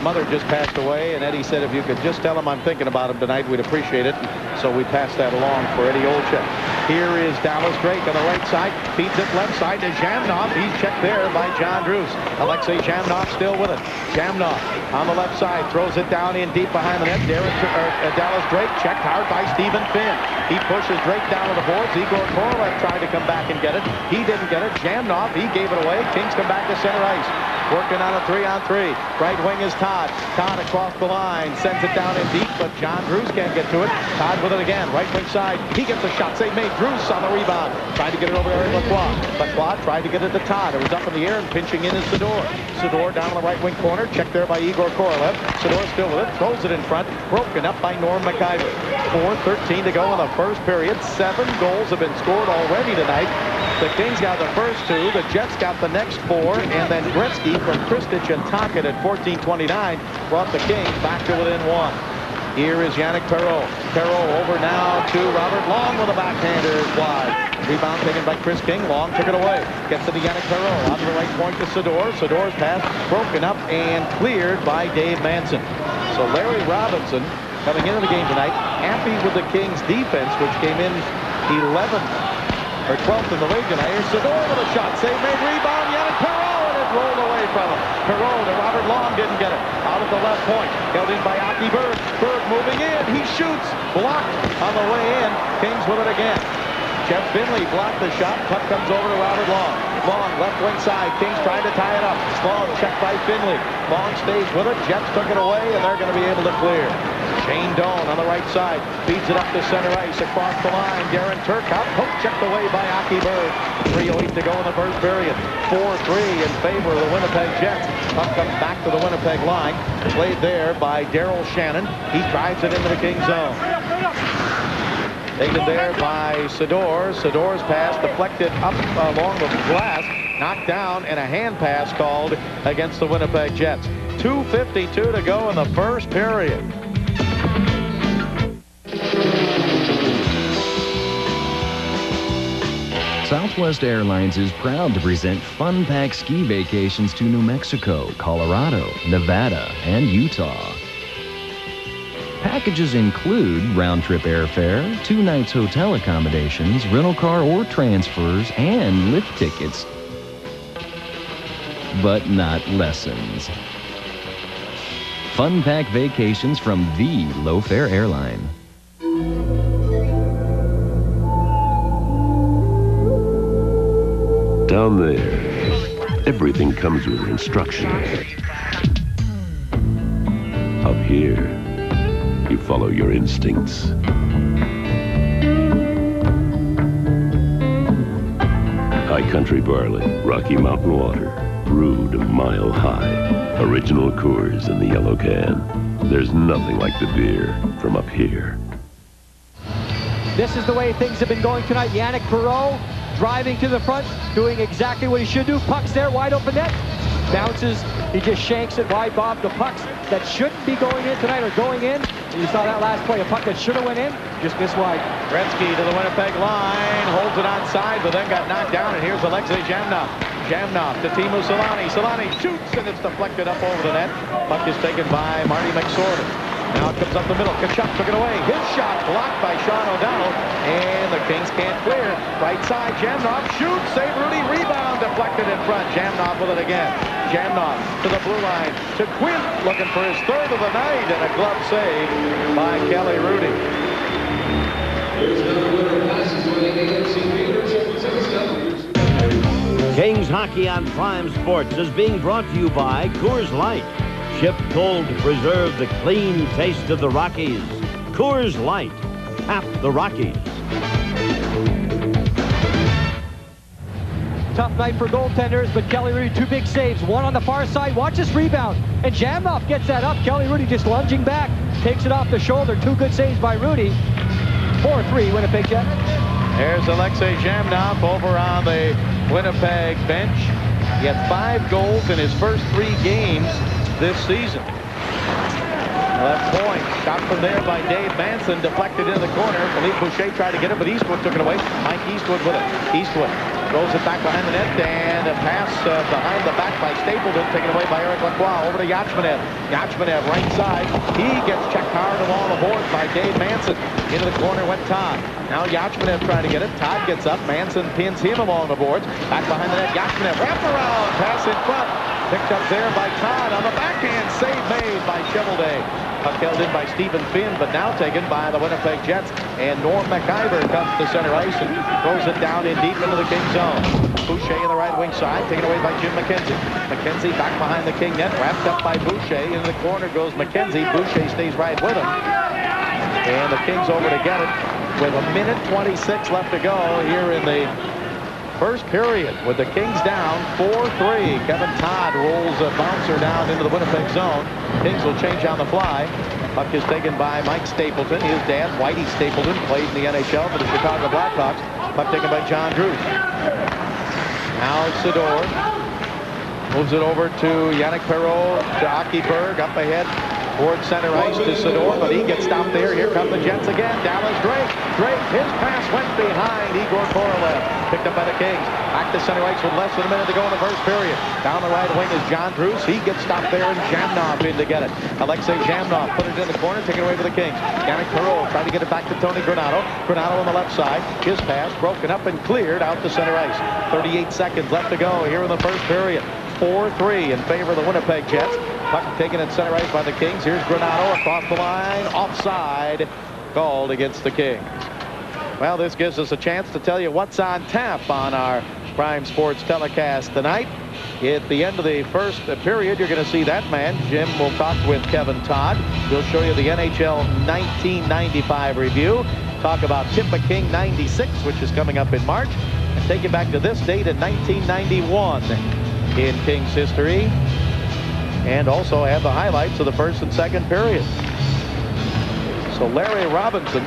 mother just passed away. And Eddie said if you could just tell him I'm thinking about him tonight, we'd appreciate it. So we passed that along for Eddie Olczyk. Here is Dallas Drake on the right side. Feeds it left side to Jamnov. He's checked there by John Druce. Alexei Jamnov still with it. Jamnov on the left side. Throws it down in deep behind the net. Dallas Drake checked hard by Stephen Finn. He pushes Drake down to the boards. Igor Korolev tried to come back and get it. He didn't get it. Jamnov, he gave it away. Kings come back to center ice. Working on a 3-on-3. Right wing is Todd. Todd across the line. Sends it down in deep, but John Druce can't get to it. Todd with it again. Right wing side. He gets a shot. Save made. Druce on the rebound. Tried to get it over to Eric Lacroix. Lacroix tried to get it to Todd. It was up in the air and pinching in is Sador. Sador down on the right wing corner. Checked there by Igor Korolev. Sador still with it. Throws it in front. Broken up by Norm McIver. 4:13 to go in the first period. 7 goals have been scored already tonight. The Kings got the first 2. The Jets got the next 4. And then Gretzky from Kristich and Tocchet at 14:29 brought the Kings back to within 1. Here is Yannick Perreault. Perreault over now to Robert Long with a backhander wide. Rebound taken by Chris King. Long took it away. Gets to the Yannick Perreault. On the right point to Sador. Sador's pass broken up and cleared by Dave Manson. So Larry Robinson coming into the game tonight, happy with the Kings defense, which came in 11th or 12th in the league tonight. Here's Sador with a shot. Save made, rebound. Yannick Perreault, and it rolled away from him. Perreault to Robert Long, didn't get it. Out at the left point. Held in by Aki Berg. Berg moving in. He shoots. Blocked on the way in. Kings with it again. Jeff Finley blocked the shot. Puck comes over to Robert Long. Long, left wing side. Kings trying to tie it up. Long checked by Finley. Long stays with it. Jets took it away, and they're going to be able to clear. Shane Doan on the right side. Feeds it up to center ice. Across the line. Darren Turcotte. Poke checked away by Aki Berg. 3:08 to go in the first period. 4-3 in favor of the Winnipeg Jets. Puck comes back to the Winnipeg line. Played there by Daryl Shannon. He drives it into the King zone. Taken there by Sador. Sador's pass deflected up along the glass. Knocked down, and a hand pass called against the Winnipeg Jets. 2:52 to go in the first period. Southwest Airlines is proud to present Fun Pack ski vacations to New Mexico, Colorado, Nevada, and Utah. Packages include round-trip airfare, 2 nights hotel accommodations, rental car or transfers, and lift tickets. But not lessons. Fun Pack vacations from the low-fare airline. Down there, everything comes with instructions. Up here, you follow your instincts. High country barley, Rocky Mountain water, brewed a mile high. Original Coors in the yellow can. There's nothing like the beer from up here. This is the way things have been going tonight. Yannick Perreault driving to the front, doing exactly what he should do. Puck's there, wide open net. Bounces, he just shanks it wide. Bob, the pucks that shouldn't be going in tonight are going in. And you saw that last play, a puck that should have went in, just missed wide. Gretzky to the Winnipeg line, holds it onside, but then got knocked down, and here's Alexei Jamnov. Jamnov to Teemu Selanne. Selanne shoots, and it's deflected up over the net. Puck is taken by Marty McSorley. Now it comes up the middle. Kachuk took it away. His shot blocked by Sean O'Donnell, and the Kings can't clear. Right side, Jamnov shoots. Save Rudy. Rebound deflected in front. Jamnov with it again. Jamnov to the blue line to Quinn, looking for his third of the night, and a glove save by Kelly Rudy. Kings hockey on Prime Sports is being brought to you by Coors Light. Shipped cold to preserve the clean taste of the Rockies. Coors Light. Tap the Rockies. Tough night for goaltenders, but Kelly Rudy, 2 big saves. One on the far side. Watch this rebound. And Jamnov gets that up. Kelly Rudy just lunging back. Takes it off the shoulder. 2 good saves by Rudy. 4-3 Winnipeg Jets. There's Alexei Jamnov over on the Winnipeg bench. He had 5 goals in his first 3 games this season. Left point, shot from there by Dave Manson, deflected into the corner. Philippe Boucher tried to get it, but Eastwood took it away. Mike Eastwood with it. Eastwood throws it back behind the net, and a pass behind the back by Stapleton, taken away by Eric Lacroix. Over to Yachmanev. Yachmanev right side. He gets checked hard along the boards by Dave Manson. Into the corner went Todd. Now Yachmanev trying to get it. Todd gets up. Manson pins him along the boards. Back behind the net. Yachmanev wrapped around. Pass in front. Picked up there by Todd on the backhand. Save made by Chevelday. Puck held in by Stephen Finn, but now taken by the Winnipeg Jets. And Norm McIver comes to center ice and throws it down in deep into the King zone. Boucher in the right wing side, taken away by Jim McKenzie. McKenzie back behind the King net, wrapped up by Boucher. Into the corner goes McKenzie. Boucher stays right with him. And the Kings over to get it with 1:26 left to go here in the first period, with the Kings down 4-3. Kevin Todd rolls a bouncer down into the Winnipeg zone. Kings will change on the fly. Puck is taken by Mike Stapleton. His dad, Whitey Stapleton, played in the NHL for the Chicago Blackhawks. Puck taken by John Drews. Now Sador moves it over to Yannick Perreault, to Aki Berg, up ahead towards center ice to Sador, but he gets stopped there. Here come the Jets again. Dallas Drake. Drake, his pass went behind Igor Korolev. Picked up by the Kings. Back to center ice with less than a minute to go in the first period. Down the right wing is John Drews. He gets stopped there, and Jamnov in to get it. Alexei Jamnov put it in the corner, taken away for the Kings. Yannick Perreault trying to get it back to Tony Granato. Granato on the left side. His pass broken up and cleared out to center ice. 38 seconds left to go here in the first period. 4-3 in favor of the Winnipeg Jets. Puck taken at center ice by the Kings. Here's Granato across the line. Offside called against the Kings. Well, this gives us a chance to tell you what's on tap on our Prime Sports telecast tonight. At the end of the first period, you're going to see that man. Jim will talk with Kevin Todd. He'll show you the NHL 1995 review. Talk about Tippa King 96, which is coming up in March. And take you back to this date in 1991 in Kings history. And also have the highlights of the first and second period. So Larry Robinson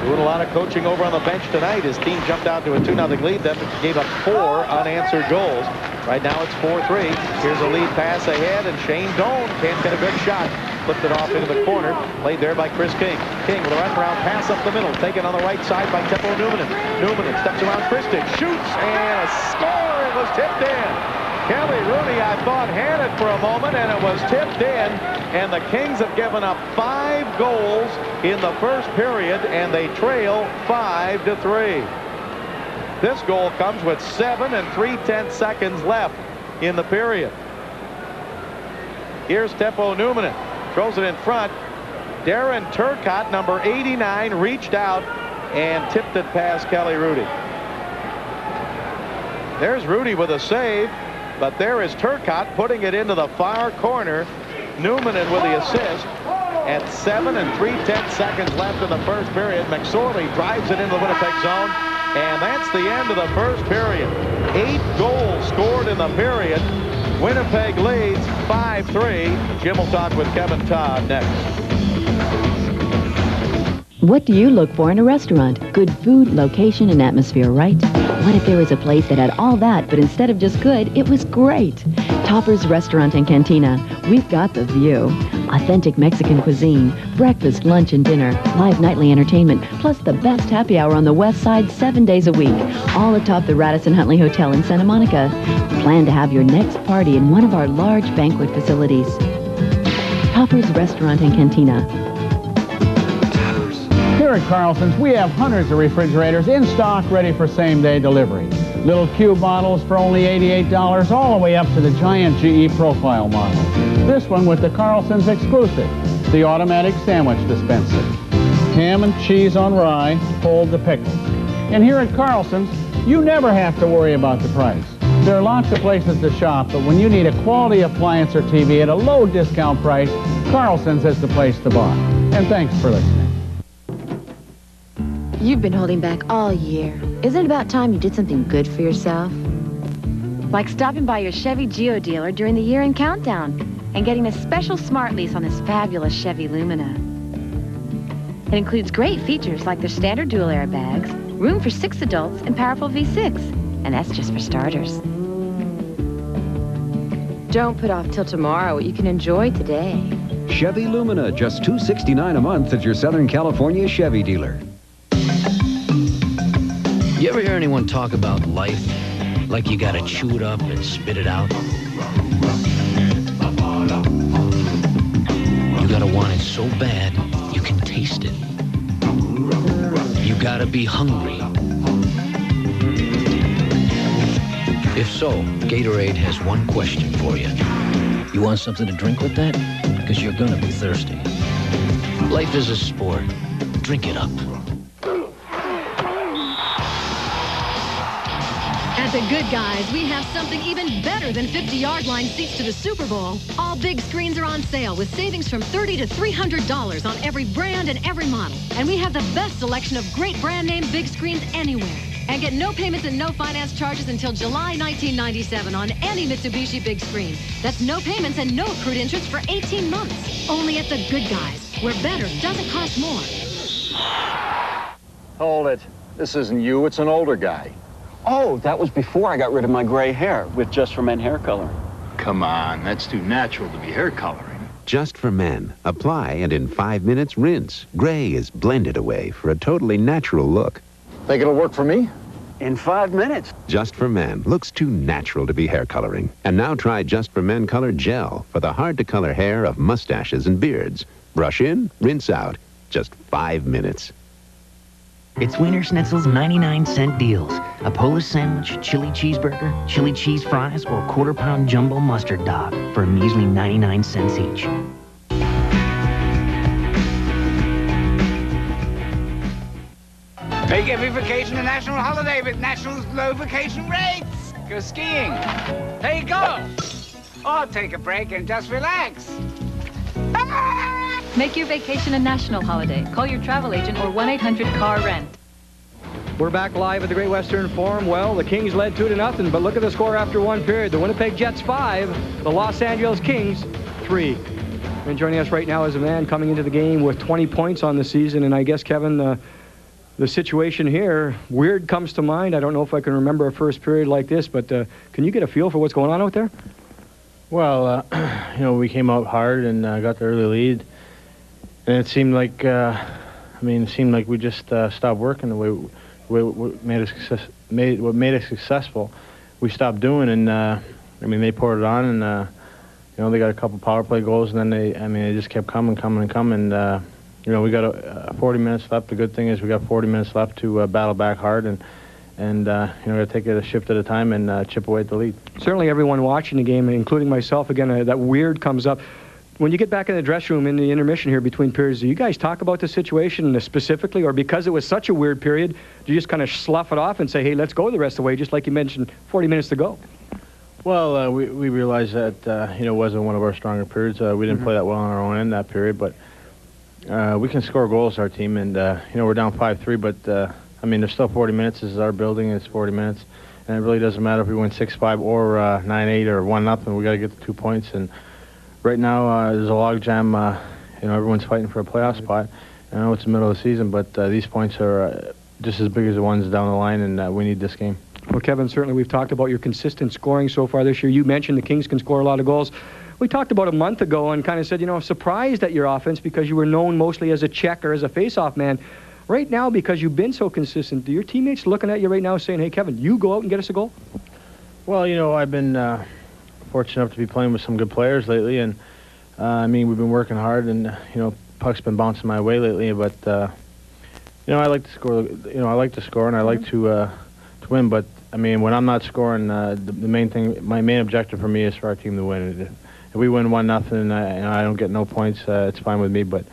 doing a lot of coaching over on the bench tonight. His team jumped out to a 2-0 lead, then gave up 4 unanswered goals. Right now it's 4-3. Here's a lead pass ahead, and Shane Doan can't get a good shot. Flipped it off into the corner. Played there by Chris King. King with a wraparound pass up the middle. Taken on the right side by Teppo Numminen. Numminen steps around Christic. Shoots, and a score. It was tipped in. Kelly Rooney, I thought, had it for a moment, and it was tipped in. And the Kings have given up 5 goals in the first period, and they trail 5-3. This goal comes with 7 3/10 seconds left in the period. Here's Teppo Numminen. Throws it in front. Darren Turcotte, number 89, reached out and tipped it past Kelly Rudy. There's Rudy with a save, but there is Turcotte putting it into the far corner. Numminen with the assist. At 7 3/10 seconds left in the first period, McSorley drives it into the Winnipeg zone, and that's the end of the first period. 8 goals scored in the period. Winnipeg leads 5-3. Jim will talk with Kevin Todd next. What do you look for in a restaurant? Good food, location, and atmosphere, right? What if there was a place that had all that, but instead of just good, it was great? Topper's Restaurant and Cantina. We've got the view. Authentic Mexican cuisine, breakfast, lunch, and dinner, live nightly entertainment, plus the best happy hour on the west side 7 days a week, all atop the Radisson Huntley Hotel in Santa Monica. Plan to have your next party in one of our large banquet facilities. Topper's Restaurant and Cantina. Here at Carlson's, we have hundreds of refrigerators in stock ready for same-day delivery. Little cube models for only $88, all the way up to the giant GE profile model. This one with the Carlson's exclusive, the automatic sandwich dispenser. Ham and cheese on rye, hold the pickles. And here at Carlson's, you never have to worry about the price. There are lots of places to shop, but when you need a quality appliance or TV at a low discount price, Carlson's is the place to buy. And thanks for listening. You've been holding back all year. Isn't it about time you did something good for yourself? Like stopping by your Chevy Geo dealer during the year-end countdown and getting a special smart lease on this fabulous Chevy Lumina. It includes great features like their standard dual airbags, room for 6 adults, and powerful V6. And that's just for starters. Don't put off till tomorrow what you can enjoy today. Chevy Lumina, just $269 a month at your Southern California Chevy dealer. You ever hear anyone talk about life like you gotta chew it up and spit it out? You gotta want it so bad you can taste it. You gotta be hungry. If so, Gatorade has one question for you. You want something to drink with that? Because you're gonna be thirsty. Life is a sport. Drink it up. At the Good Guys, we have something even better than 50-yard line seats to the Super Bowl. All big screens are on sale with savings from $30 to $300 on every brand and every model. And we have the best selection of great brand name big screens anywhere. And get no payments and no finance charges until July 1997 on any Mitsubishi big screen. That's no payments and no accrued interest for 18 months. Only at the Good Guys, where better doesn't cost more. Hold it. This isn't you, it's an older guy. Oh, that was before I got rid of my gray hair with Just for Men hair coloring. Come on, that's too natural to be hair coloring. Just for Men. Apply and in 5 minutes rinse. Gray is blended away for a totally natural look. Think it'll work for me? In 5 minutes. Just for Men looks too natural to be hair coloring. And now try Just for Men Color Gel for the hard-to-color hair of mustaches and beards. Brush in, rinse out. Just 5 minutes. It's Wiener Schnitzel's 99-cent deals. A Polish sandwich, chili cheeseburger, chili cheese fries, or quarter-pound jumbo mustard dog for a measly 99 cents each. Make every vacation a national holiday with National's low vacation rates. Go skiing. Hey, go! Or take a break and just relax. Make your vacation a national holiday. Call your travel agent or 1-800-CAR-RENT. We're back live at the Great Western Forum. Well, the Kings led 2-0, but look at the score after one period. The Winnipeg Jets 5, the Los Angeles Kings 3. And joining us right now is a man coming into the game with 20 points on the season. And I guess, Kevin, the situation here, weird comes to mind. I don't know if I can remember a first period like this, but can you get a feel for what's going on out there? Well, we came out hard and got the early lead. And it seemed like, we just stopped working the way what made us successful. We stopped doing, and they poured it on, and they got a couple power play goals, and then they just kept coming. We got 40 minutes left. The good thing is we got 40 minutes left to battle back hard, and got to take it a shift at a time and chip away at the lead. Certainly, everyone watching the game, including myself, again, that weird comes up. When you get back in the dressing room in the intermission here between periods, do you guys talk about the situation specifically, or because it was such a weird period, do you just kind of slough it off and say, hey, let's go the rest of the way, just like you mentioned, 40 minutes to go? Well, we realized that, it wasn't one of our stronger periods. We didn't play that well on our own end that period, but we can score goals, our team, and, we're down 5-3, but, there's still 40 minutes. This is our building, and it's 40 minutes, and it really doesn't matter if we win 6-5 or 9-8 or 1-0. We got to get the 2 points, and right now, there's a logjam. Everyone's fighting for a playoff spot. I know it's the middle of the season, but these points are just as big as the ones down the line, and we need this game. Well, Kevin, certainly we've talked about your consistent scoring so far this year. You mentioned the Kings can score a lot of goals. We talked about a month ago and kind of said, surprised at your offense because you were known mostly as a checker, as a face-off man. Right now, because you've been so consistent, do your teammates looking at you right now saying, hey, Kevin, you go out and get us a goal? Well, I've been fortunate enough to be playing with some good players lately, and we've been working hard, and puck's been bouncing my way lately, but I like to score. I like to score, and I like to win. But when I'm not scoring, the main thing, my main objective for me is for our team to win. If we win 1-0, and I don't get no points, it's fine with me. But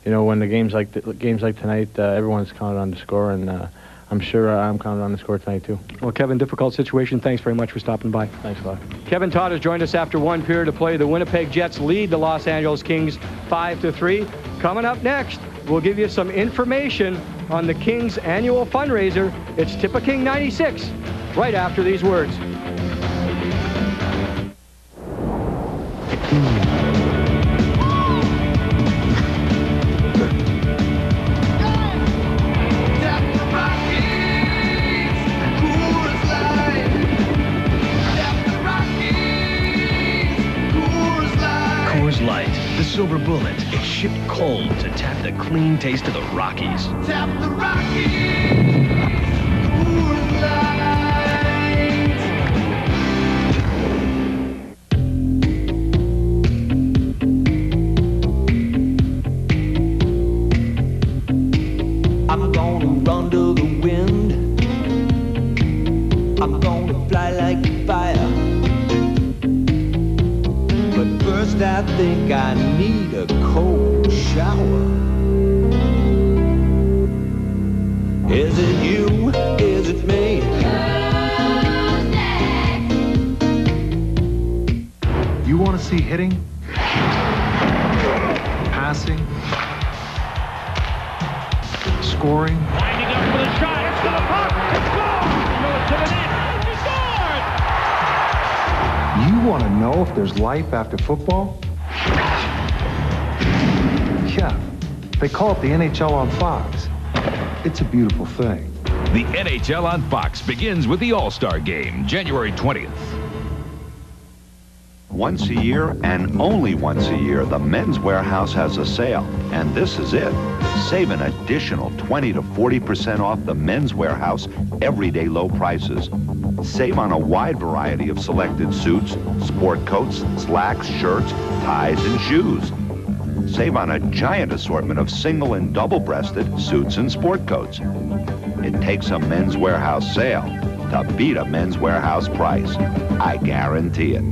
when the games like tonight, everyone's counted on to score, and I'm sure I'm counting on the score tonight, too. Well, Kevin, difficult situation. Thanks very much for stopping by. Thanks a lot. Kevin Todd has joined us after one period to play. The Winnipeg Jets lead the Los Angeles Kings 5-3. Coming up next, we'll give you some information on the Kings' annual fundraiser. It's Tip a King 96, right after these words. The silver bullet. It's shipped cold to tap the clean taste of the Rockies. Tap the Rockies! Coors Light! I'm gonna run to the wind. I'm gonna fly like fire. First, I think I need a cold shower. Is it you? Is it me? You want to see hitting, passing, scoring? Winding up with a shot. It's to the puck. It's gone. Throw it to the net. You want to know if there's life after football? Yeah, they call it the NHL on Fox. It's a beautiful thing. The NHL on Fox begins with the All-Star Game, January 20th. Once a year, and only once a year, the Men's Warehouse has a sale. And this is it. Save an additional 20 to 40% off the Men's Warehouse everyday low prices. Save on a wide variety of selected suits, sport coats, slacks, shirts, ties, and shoes. Save on a giant assortment of single and double-breasted suits and sport coats. It takes a Men's Warehouse sale to beat a Men's Warehouse price. I guarantee it.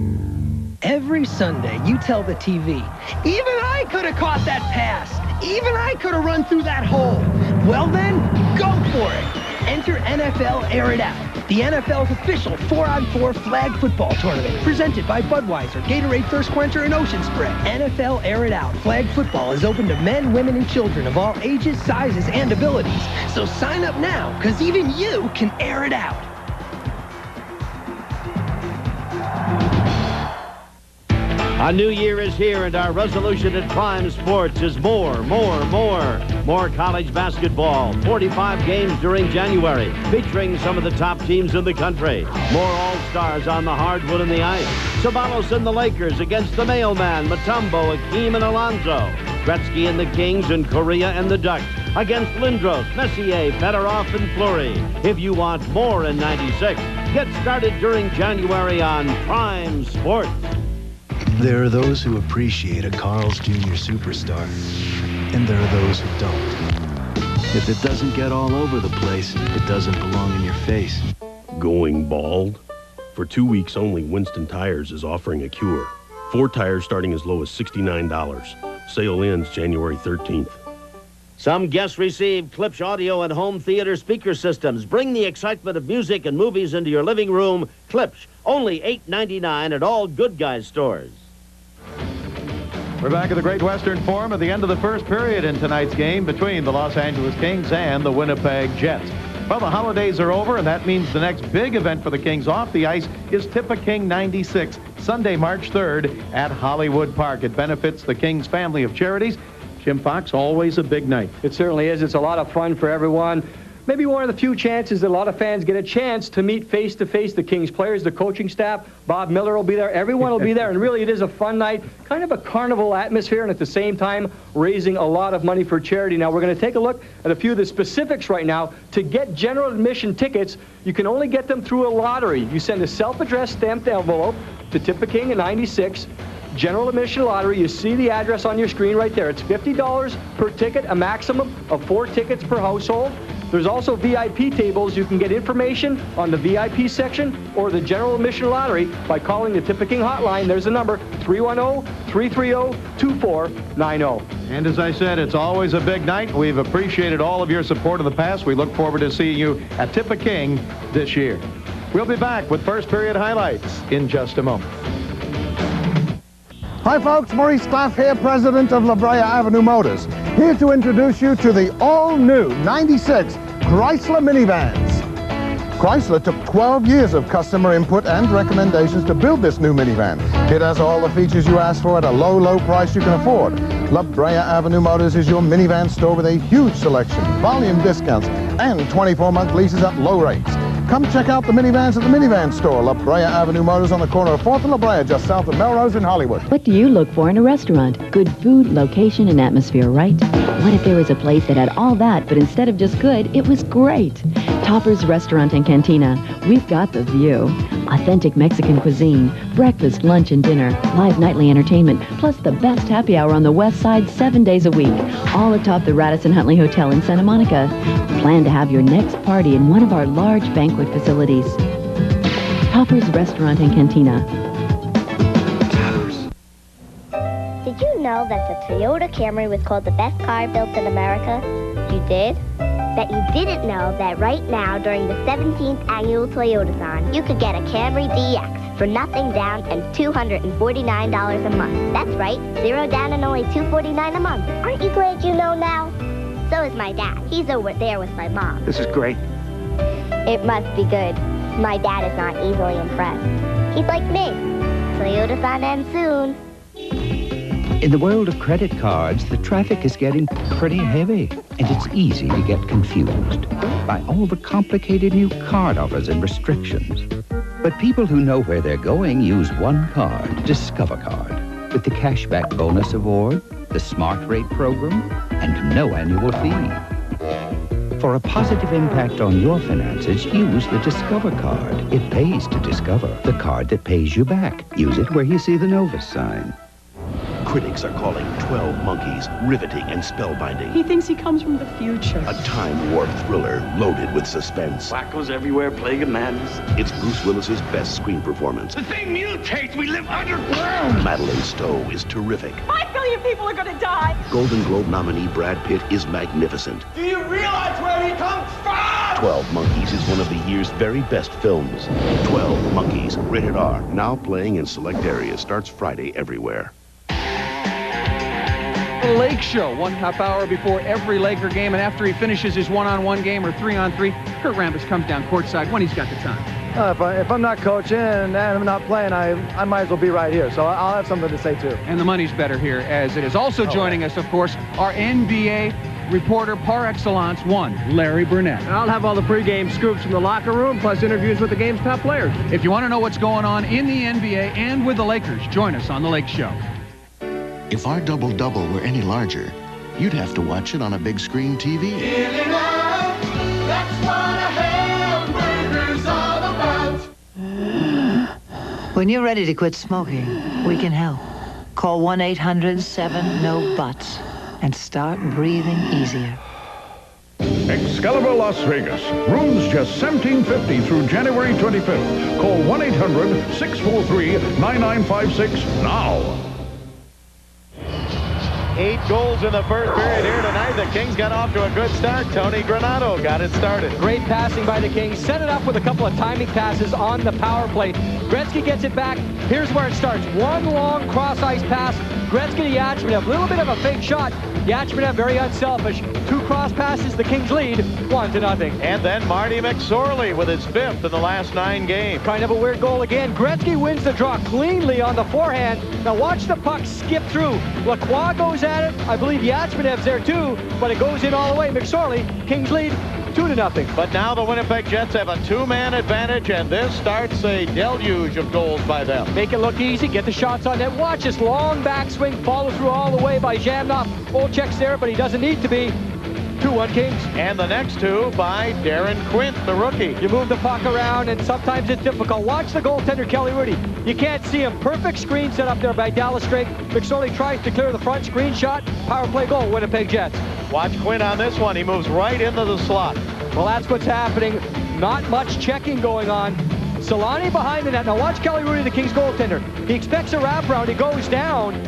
Every Sunday, you tell the TV, even I could have caught that pass. Even I could have run through that hole. Well then, go for it. Enter NFL Air It Out, the NFL's official 4-on-4 flag football tournament, presented by Budweiser, Gatorade Thirst Quencher, and Ocean Spray. NFL Air It Out flag football is open to men, women, and children of all ages, sizes, and abilities. So sign up now, because even you can air it out. A new year is here, and our resolution at Prime Sports is more college basketball. 45 games during January, featuring some of the top teams in the country. More all-stars on the hardwood and the ice. Sabalos and the Lakers against the Mailman, Mutombo, Akeem, and Alonzo. Gretzky and the Kings, and Korea and the Ducks against Lindros, Messier, Fedorov, and Fleury. If you want more in 96, get started during January on Prime Sports. There are those who appreciate a Carl's Jr. superstar, and there are those who don't. If it doesn't get all over the place, it doesn't belong in your face. Going bald? For 2 weeks only, Winston Tires is offering a cure. 4 tires starting as low as $69. Sale ends January 13th. Some guests received Klipsch audio and home theater speaker systems. Bring the excitement of music and movies into your living room. Klipsch, only $8.99 at all Good Guys stores. We're back at the Great Western Forum at the end of the first period in tonight's game between the Los Angeles Kings and the Winnipeg Jets. Well, the holidays are over, and that means the next big event for the Kings off the ice is Tippecanoe 96, Sunday, March 3rd at Hollywood Park. It benefits the Kings family of charities. Jim Fox, always a big night. It certainly is. It's a lot of fun for everyone. Maybe one of the few chances that a lot of fans get a chance to meet face-to-face the Kings players, the coaching staff. Bob Miller will be there. Everyone will be there. And really, it is a fun night, kind of a carnival atmosphere, and at the same time, raising a lot of money for charity. Now, we're going to take a look at a few of the specifics right now. To get general admission tickets, you can only get them through a lottery. You send a self-addressed stamped envelope to Tippecanoe 96. General admission lottery. You see the address on your screen right there. It's $50 per ticket, a maximum of 4 tickets per household. There's also VIP tables. You can get information on the VIP section or the general admission lottery by calling the Tippecanoe hotline. There's the number, 310-330-2490. And as I said, it's always a big night. We've appreciated all of your support in the past. We look forward to seeing you at Tippecanoe this year. We'll be back with first period highlights in just a moment. Hi folks, Maurice Claff here, president of La Brea Avenue Motors, here to introduce you to the all-new 96 Chrysler minivans. Chrysler took 12 years of customer input and recommendations to build this new minivan. It has all the features you asked for at a low, low price you can afford. La Brea Avenue Motors is your minivan store with a huge selection, volume discounts, and 24-month leases at low rates. Come check out the minivans at the minivan store, La Brea Avenue Motors on the corner of 4th and La Brea, just south of Melrose in Hollywood. What do you look for in a restaurant? Good food, location, and atmosphere, right? What if there was a place that had all that, but instead of just good, it was great? Topper's Restaurant and Cantina. We've got the view. Authentic Mexican cuisine, breakfast, lunch, and dinner, live nightly entertainment, plus the best happy hour on the west side 7 days a week, all atop the Radisson Huntley Hotel in Santa Monica. Plan to have your next party in one of our large banquet facilities. Topper's Restaurant and Cantina. Did you know that the Toyota Camry was called the best car built in America? You did? Bet you didn't know that right now, during the 17th annual Toyotathon, you could get a Camry DX for nothing down and $249 a month. That's right, 0 down and only $249 a month. Aren't you glad you know now? So is my dad. He's over there with my mom. This is great. It must be good. My dad is not easily impressed. He's like me. Toyotathon ends soon. In the world of credit cards, the traffic is getting pretty heavy, and it's easy to get confused by all the complicated new card offers and restrictions. But people who know where they're going use one card, Discover Card, with the Cashback Bonus Award, the Smart Rate Program, and no annual fee. For a positive impact on your finances, use the Discover Card. It pays to discover, the card that pays you back. Use it where you see the Novus sign. Critics are calling 12 Monkeys riveting and spellbinding. He thinks he comes from the future. A time-warped thriller loaded with suspense. Wackos everywhere, plague of madness. It's Bruce Willis's best screen performance. The thing mutates. We live underground. Madeleine Stowe is terrific. 5 billion people are going to die. Golden Globe nominee Brad Pitt is magnificent. Do you realize where he comes from? 12 Monkeys is one of the year's very best films. 12 Monkeys, rated R, now playing in select areas, starts Friday everywhere. The Lake Show, 1/2 hour before every Laker game, and after he finishes his one-on-one game or 3-on-3, Kurt Rambis comes down courtside when he's got the time. If I'm not coaching and I'm not playing, I might as well be right here. So I'll have something to say, too. And the money's better here, as it is. Also joining us, of course, our NBA reporter par excellence, Larry Burnett. And I'll have all the pregame scoops from the locker room, plus interviews with the game's top players. If you want to know what's going on in the NBA and with the Lakers, join us on The Lake Show. If our double-double were any larger, you'd have to watch it on a big screen TV. That's what a hamburger's all about. When you're ready to quit smoking, we can help. Call 1-800-7-NO-BUTTS and start breathing easier. Excalibur Las Vegas. Rooms just $17.50 through January 25th. Call 1-800-643-9956 now. 8 goals in the first period here tonight. The Kings got off to a good start. Tony Granato got it started. Great passing by the Kings. Set it up with a couple of timing passes on the power play. Gretzky gets it back. Here's where it starts. One long cross-ice pass. Gretzky to Yachmanev. A little bit of a fake shot. Yachmanev very unselfish. 2 cross passes. The Kings lead 1-0. And then Marty McSorley with his 5th in the last 9 games. Kind of a weird goal again. Gretzky wins the draw cleanly on the forehand. Now watch the puck skip through. Lacroix goes at it. I believe Yachmanev's there too, but it goes in all the way. McSorley, Kings lead 2-0. But now the Winnipeg Jets have a 2-man advantage, and this starts a deluge of goals by them. Make it look easy. Get the shots on net. Watch this long backswing. Follow through all the way by Zhamnov. Olczyk's there, but he doesn't need to be. 2-1 Kings. And the next 2 by Darren Quint, the rookie. You move the puck around, and sometimes it's difficult. Watch the goaltender, Kelly Rudy. You can't see him. Perfect screen set up there by Dallas Drake. McSorley tries to clear the front. Screen shot. Power play goal, Winnipeg Jets. Watch Quint on this one. He moves right into the slot. Well, that's what's happening. Not much checking going on. Solani behind the net. Now watch Kelly Rudy, the Kings goaltender. He expects a wraparound. He goes down,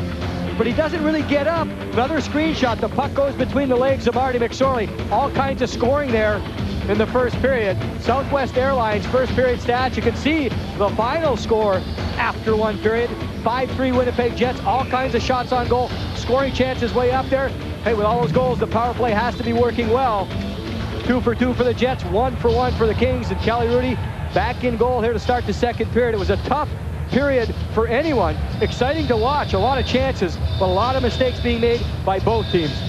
but he doesn't really get up. Another screenshot. The puck goes between the legs of Marty McSorley. All kinds of scoring there in the first period. Southwest Airlines first period stats. You can see the final score after 1 period. 5-3 Winnipeg Jets. All kinds of shots on goal. Scoring chances way up there. Hey, with all those goals, the power play has to be working well. 2 for 2 for the Jets. 1 for 1 for the Kings. And Kelly Rudy back in goal here to start the second period. It was a tough period for anyone. Exciting to watch. A lot of chances, but a lot of mistakes being made by both teams.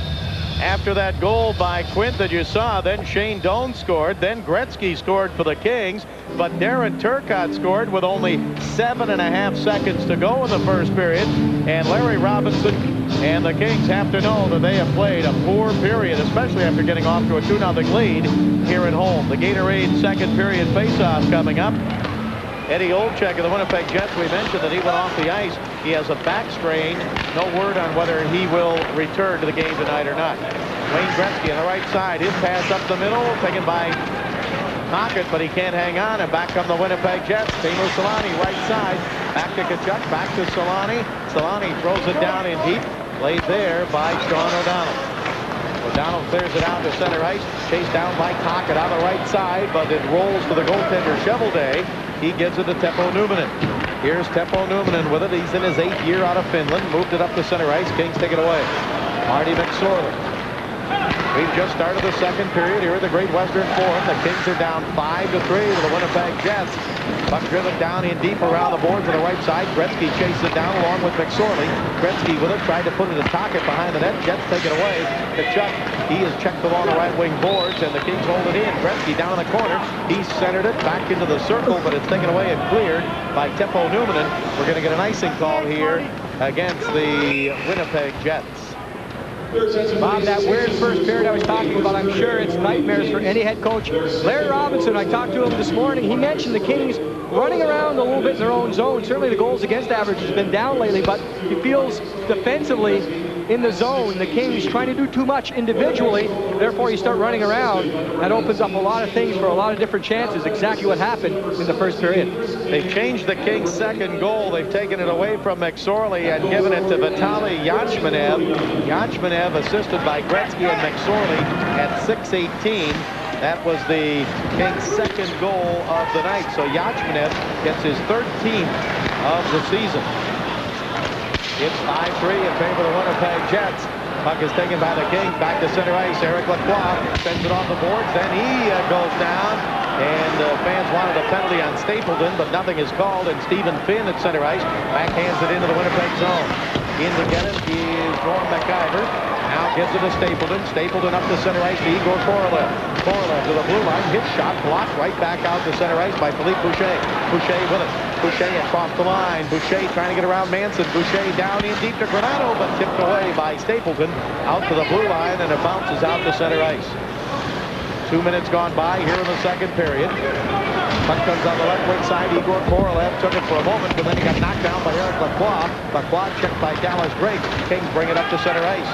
After that goal by Quint that you saw, then Shane Doan scored, then Gretzky scored for the Kings, but Darren Turcotte scored with only 7.5 seconds to go in the first period, and Larry Robinson and the Kings have to know that they have played a poor period, especially after getting off to a 2-0 lead here at home. The Gatorade second period faceoff coming up. Eddie Olczyk of the Winnipeg Jets, we mentioned that he went off the ice. He has a back strain. No word on whether he will return to the game tonight or not. Wayne Gretzky on the right side. His pass up the middle, taken by Knockett, but he can't hang on. And back come the Winnipeg Jets. Teemu Selanne, right side. Back to Tkachuk, back to Selanne. Selanne throws it down in deep. Played there by Sean O'Donnell. O'Donnell clears it out to center ice. Chased down by Knockett on the right side, but it rolls to the goaltender, Chevelday. He gives it to Teppo Numminen. Here's Teppo Numminen with it. He's in his 8th year out of Finland. Moved it up to center ice. Kings take it away. Marty McSorley. We've just started the second period here at the Great Western Forum. The Kings are down 5-3 to the Winnipeg Jets. Puck driven down in deep around the boards to the right side. Gretzky chases it down along with McSorley. Gretzky with it, tried to put it to Tocchet behind the net. Jets take it away. Tkachuk, he has checked along the right wing boards, and the Kings hold it in. Gretzky down in the corner. He centered it back into the circle, but it's taken away and cleared by Teppo Numminen. We're going to get an icing call here against the Winnipeg Jets. Bob, that weird first period I was talking about, I'm sure it's nightmares for any head coach. Larry Robinson, I talked to him this morning. He mentioned the Kings running around a little bit in their own zone. Certainly the goals against average has been down lately, but he feels defensively in the zone, the Kings trying to do too much individually. Therefore, you start running around. That opens up a lot of things for a lot of different chances. Exactly what happened in the first period. They've changed the Kings' second goal. They've taken it away from McSorley and given it to Vitaly Yachmanev. Yachmanev assisted by Gretzky and McSorley at 6:18. That was the Kings' second goal of the night. So Yachmanev gets his 13th of the season. It's 5-3 in favor of the Winnipeg Jets. Puck is taken by the Kings. Back to center ice. Eric Lacroix sends it off the boards. Then he goes down. And fans wanted a penalty on Stapleton, but nothing is called. And Stephen Finn at center ice backhands it into the Winnipeg zone. In to get it is Norm McIver. Now gives it to Stapleton. Stapleton up to center ice to Igor Korolev. Korolev to the blue line. Hit shot blocked right back out to center ice by Philippe Boucher. Boucher with it. Boucher across the line. Boucher trying to get around Manson. Boucher down in deep to Granato, but tipped away by Stapleton. Out to the blue line, and it bounces out to center ice. 2 minutes gone by here in the second period. Puck comes on the left wing side. Igor Korolev took it for a moment, but then he got knocked down by Eric Lacroix. Lacroix checked by Dallas Drake. Kings bring it up to center ice.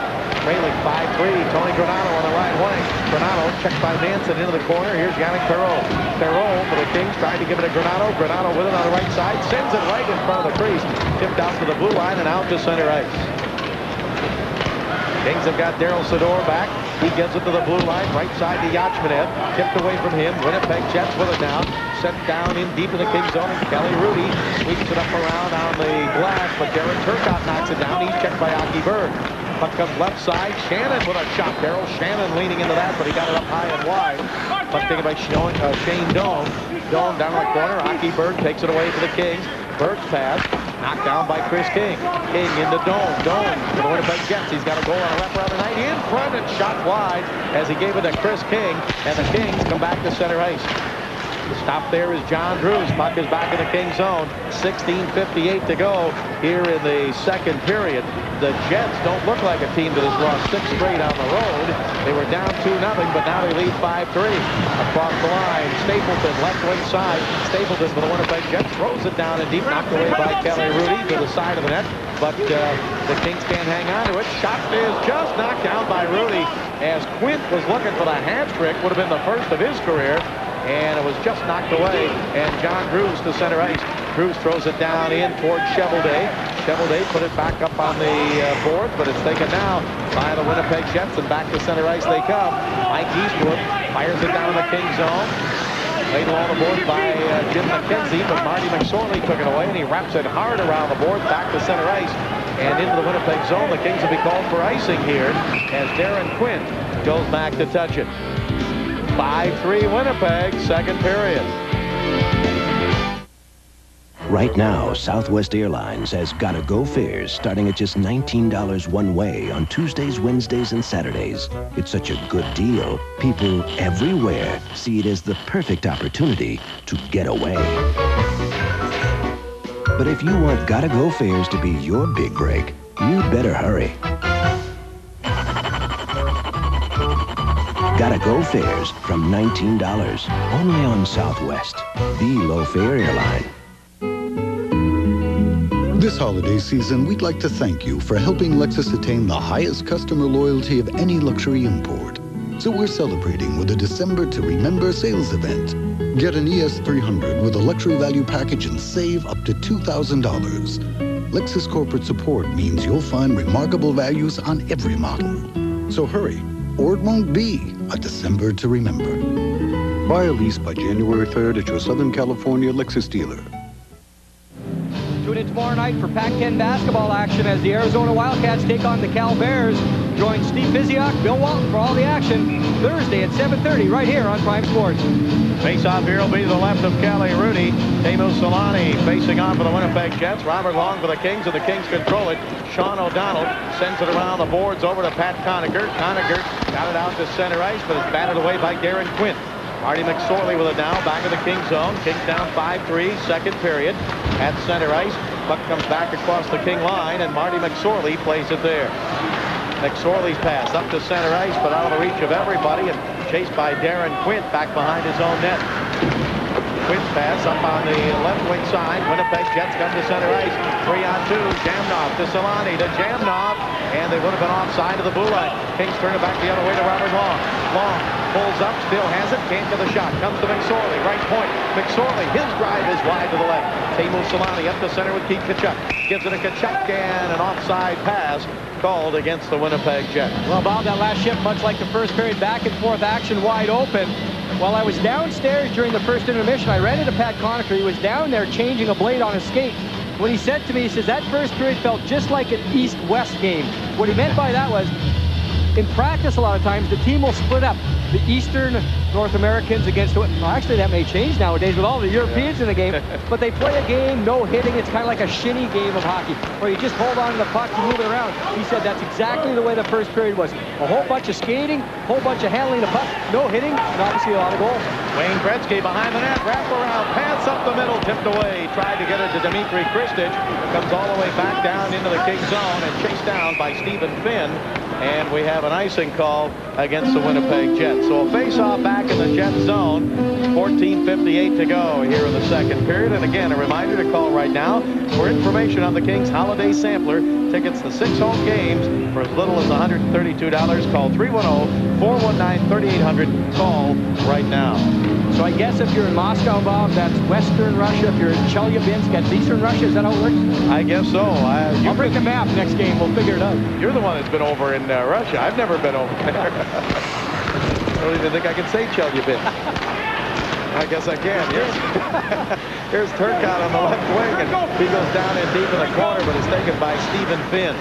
Trailing 5-3. Tony Granato on the right wing. Granato checked by Manson into the corner. Here's Yannick Perreault. Perreault for the Kings trying to give it to Granato. Granato with it on the right side. Sends it right in front of the crease. Tipped out to the blue line and out to center ice. Kings have got Daryl Sador back. He gives it to the blue line, right side to Yachmanev. Tipped away from him. Winnipeg Jets with it now. Sent down in deep in the Kings zone. Kelly Rudy sweeps it up around on the glass, but Darren Turcotte knocks it down. He's checked by Aki Berg. Puck comes left side. Shannon with a shot. Daryl Shannon leaning into that, but he got it up high and wide. Puck taken by Shane Doan. Doan down in the corner. Aki Berg takes it away for the Kings. Berg's pass. Knocked down by Chris King. King into Doan. Doan for the Winnipeg Jets. He's got a goal on a wraparound night in front and shot wide as he gave it to Chris King. And the Kings come back to center ice. The stop there is John Drews. Puck is back in the Kings zone. 16:58 to go here in the second period. The Jets don't look like a team that has lost 6 straight on the road. They were down 2-0, but now they lead 5-3. Across the line, Stapleton, left wing side. Stapleton for the Winnipeg Jets throws it down and deep, knocked away by Kelly Rudy to the side of the net. But the Kings can't hang on to it. Shot is just knocked down by Rudy as Quint was looking for the hat trick. Would have been the first of his career. And it was just knocked away. And John Drews to center ice. Drews throws it down in towards Chevelday. Chevelday put it back up on the boards, but it's taken now by the Winnipeg Jets, and back to center ice they come. Mike Eastwood fires it down in the Kings zone. Laid along the board by Jim McKenzie, but Marty McSorley took it away, and he wraps it hard around the board, back to center ice. And into the Winnipeg zone, the Kings will be called for icing here as Darren Quint goes back to touch it. 5-3 Winnipeg, second period. Right now, Southwest Airlines has Gotta-Go fares starting at just $19 one way on Tuesdays, Wednesdays, and Saturdays. It's such a good deal, people everywhere see it as the perfect opportunity to get away. But if you want Gotta-Go fares to be your big break, you'd better hurry. Gotta-Go fares from $19, only on Southwest, the low-fare airline. This holiday season, we'd like to thank you for helping Lexus attain the highest customer loyalty of any luxury import. So we're celebrating with a December to Remember sales event. Get an ES300 with a luxury value package and save up to $2,000. Lexus corporate support means you'll find remarkable values on every model. So hurry, or it won't be a December to remember. Buy a lease by January 3rd at your Southern California Lexus dealer. Tune in tomorrow night for Pac-10 basketball action as the Arizona Wildcats take on the Cal Bears. Join Steve Biziak, Bill Walton for all the action Thursday at 7:30 right here on Prime Sports. Face-off here will be to the left of Kelly Rudy. Teemu Solani facing on for the Winnipeg Jets. Robert Long for the Kings, and the Kings control it. Sean O'Donnell sends it around the boards over to Pat Conacher. Conacher got it out to center ice, but it's batted away by Darren Quint. Marty McSorley with it now, back in the Kings zone. Kings down 5-3, second period at center ice. Puck comes back across the King line, and Marty McSorley plays it there. McSorley's pass up to center ice, but out of the reach of everybody, and chased by Darren Quint back behind his own net. Quint's pass up on the left wing side. Winnipeg Jets come to center ice. 3-on-2. Jamnov to Solani to Jamnov, and they would have been offside of the blue line. Kings turn it back the other way to Robert Long. Long pulls up, still has it, can't get the shot. Comes to McSorley, right point. McSorley, his drive is wide to the left. Teemu Solani up to center with Keith Tkachuk. Gives it to Tkachuk, and an offside pass called against the Winnipeg Jets. Well, Bob, that last shift, much like the first period, back and forth action wide open. While I was downstairs during the first intermission, I ran into Pat Conacher. He was down there changing a blade on his skate. What he said to me, he says, that first period felt just like an East-West game. What he meant by that was, in practice, a lot of times, the team will split up. The Eastern North Americans against the... Well, actually, that may change nowadays with all the Europeans in the game. But they play a game, no hitting. It's kind of like a shinny game of hockey, where you just hold on to the puck and move it around. He said that's exactly the way the first period was. A whole bunch of skating, a whole bunch of handling the puck, no hitting, and obviously a lot of goals. Wayne Gretzky behind the net, wrap around, pass up the middle, tipped away. Tried to get it to Dmitri Kristich. Comes all the way back down into the King zone and chased down by Stephen Finn. And we have an icing call against the Winnipeg Jets. So a face-off back in the Jet zone. 14:58 to go here in the second period. And again, a reminder to call right now for information on the Kings Holiday Sampler. Tickets to 6 home games for as little as $132. Call 310-419-3800. Call right now. So I guess if you're in Moscow, Bob, that's Western Russia. If you're in Chelyabinsk, that's Eastern Russia. Is that how it works? I guess so. I'll bring a map next game. We'll figure it out. You're the one that's been over in Russia. I've never been over there. I don't even think I can say Chelyabinsk. I guess I can. Here's Turcotte on the left wing, and he goes down in deep in the corner, but it's taken by Stephen Finn.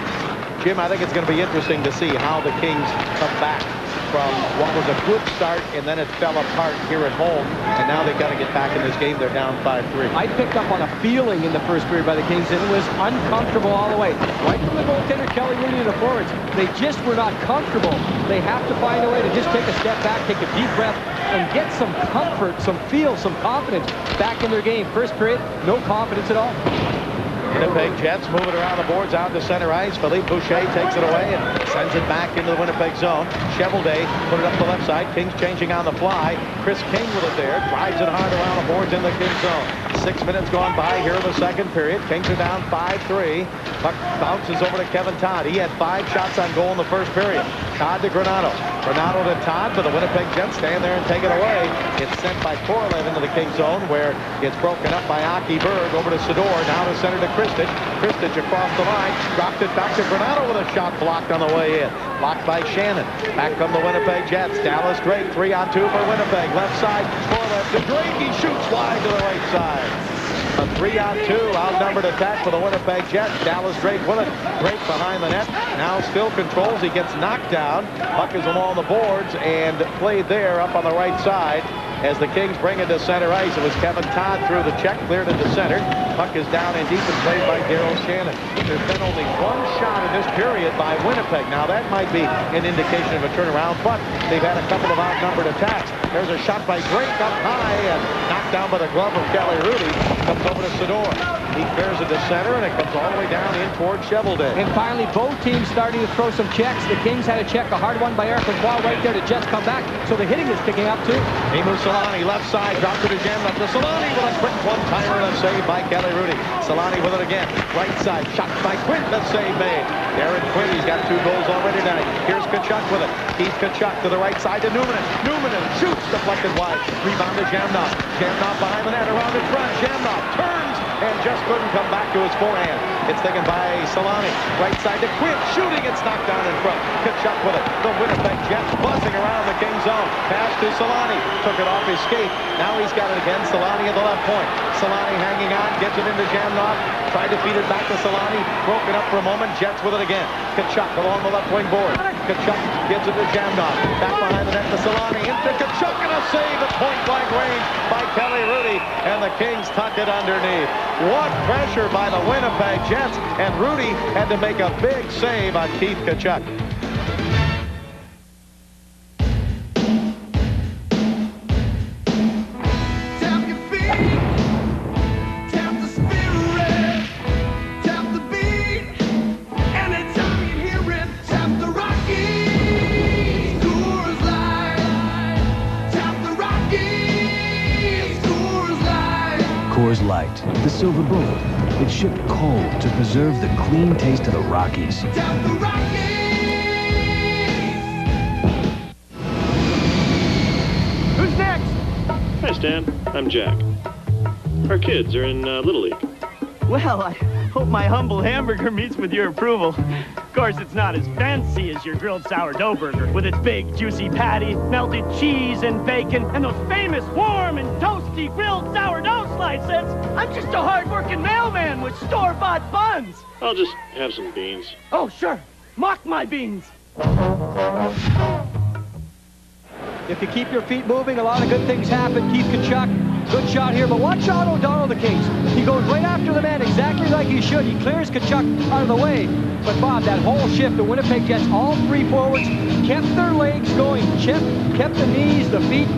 Jim, I think it's going to be interesting to see how the Kings come back from what was a good start, and then it fell apart here at home, and now they've got to get back in this game. They're down 5-3. I picked up on a feeling in the first period by the Kings, and it was uncomfortable all the way. Right from the goaltender, Kelly Rudy, to the forwards. They just were not comfortable. They have to find a way to just take a step back, take a deep breath, and get some comfort, some feel, some confidence back in their game. First period, no confidence at all. Winnipeg Jets moving around the boards out to center ice. Philippe Boucher takes it away and sends it back into the Winnipeg zone. Cheveldae put it up the left side. Kings changing on the fly. Chris King with it there. Drives it hard around the boards in the King zone. 6 minutes gone by here in the second period. Kings are down 5-3. Puck bounces over to Kevin Todd. He had 5 shots on goal in the first period. Todd to Granato. Granato to Todd, but the Winnipeg Jets stand there and take it away. It's sent by Korolev into the King zone, where it's broken up by Aki Berg over to Sador. Now to center to Kristich. Kristich across the line. Dropped it back to Granato with a shot blocked on the way in. Blocked by Shannon. Back come the Winnipeg Jets. Dallas Drake, 3-on-2 for Winnipeg. Left side, Korolev to Drake. He shoots wide to the right side. A 3-on-2 outnumbered attack for the Winnipeg Jets. Dallas Drake with it. Drake behind the net. Now still controls. He gets knocked down. Puck is along the boards and played there up on the right side. As the Kings bring it to center ice, it was Kevin Todd through the check, cleared into center. Puck is down and deep and played by Daryl Shannon. There's been only 1 shot in this period by Winnipeg. Now that might be an indication of a turnaround, but they've had a couple of outnumbered attacks. There's a shot by Drake up high and knocked down by the glove of Kelly Rudy. Comes over to Sador. He clears it to center, and it comes all the way down in towards Cheveldae. And finally, both teams starting to throw some checks. The Kings had a check, a hard one by Eric Lacroix right there. The Jets come back, so the hitting is picking up too. Emu Solani, left side, drops it again, left to Solani with a quick one-timer, and a save by Kelly Rudy. Solani with it again, right side, shot by Quinn, the save made. Darren Quinn, he's got 2 goals already tonight. Here's Tkachuk with it. Keith Tkachuk to the right side to Numanen. Numanen shoots, deflected wide. Rebound to Jamnov. Jamnov behind the net, around in front. Jamnov turns and just couldn't come back to his forehand. It's taken by Solani. Right side to Quinn, shooting, it's knocked down in front. Tkachuk with it. The Winnipeg Jets buzzing around the King zone. Pass to Solani. Took it off his skate. Now he's got it again. Solani at the left point. Solani hanging on, gets it into Jamnov. Tried to feed it back to Solani. Broken up for a moment. Jets with it again. Tkachuk along the left wing board. Tkachuk gives it to Jamnov. Back behind the net to Solani. Into Tkachuk, and a save at point-blank range by Kelly Rudy. And the Kings tuck it underneath. What pressure by the Winnipeg Jets. And Rudy had to make a big save on Keith Tkachuk. Coors Light, the silver bullet. It's shipped cold to preserve the clean taste of the Rockies. Who's next? Hi, Stan. I'm Jack. Our kids are in Little League. Well, I hope my humble hamburger meets with your approval. course, it's not as fancy as your grilled sourdough burger with its big, juicy patty, melted cheese and bacon, and those famous warm and toasty grilled sourdough slices. I'm just a hard-working mailman with store-bought buns. I'll just have some beans. Oh, sure. Mock my beans. If you keep your feet moving, a lot of good things happen. Keith Tkachuk, good shot here, but watch out O'Donnell, the Kings. He goes right after the man exactly like he should. He clears Tkachuk out of the way. But Bob, that whole shift, the Winnipeg Jets, all three forwards kept their legs going, kept the knees, the feet,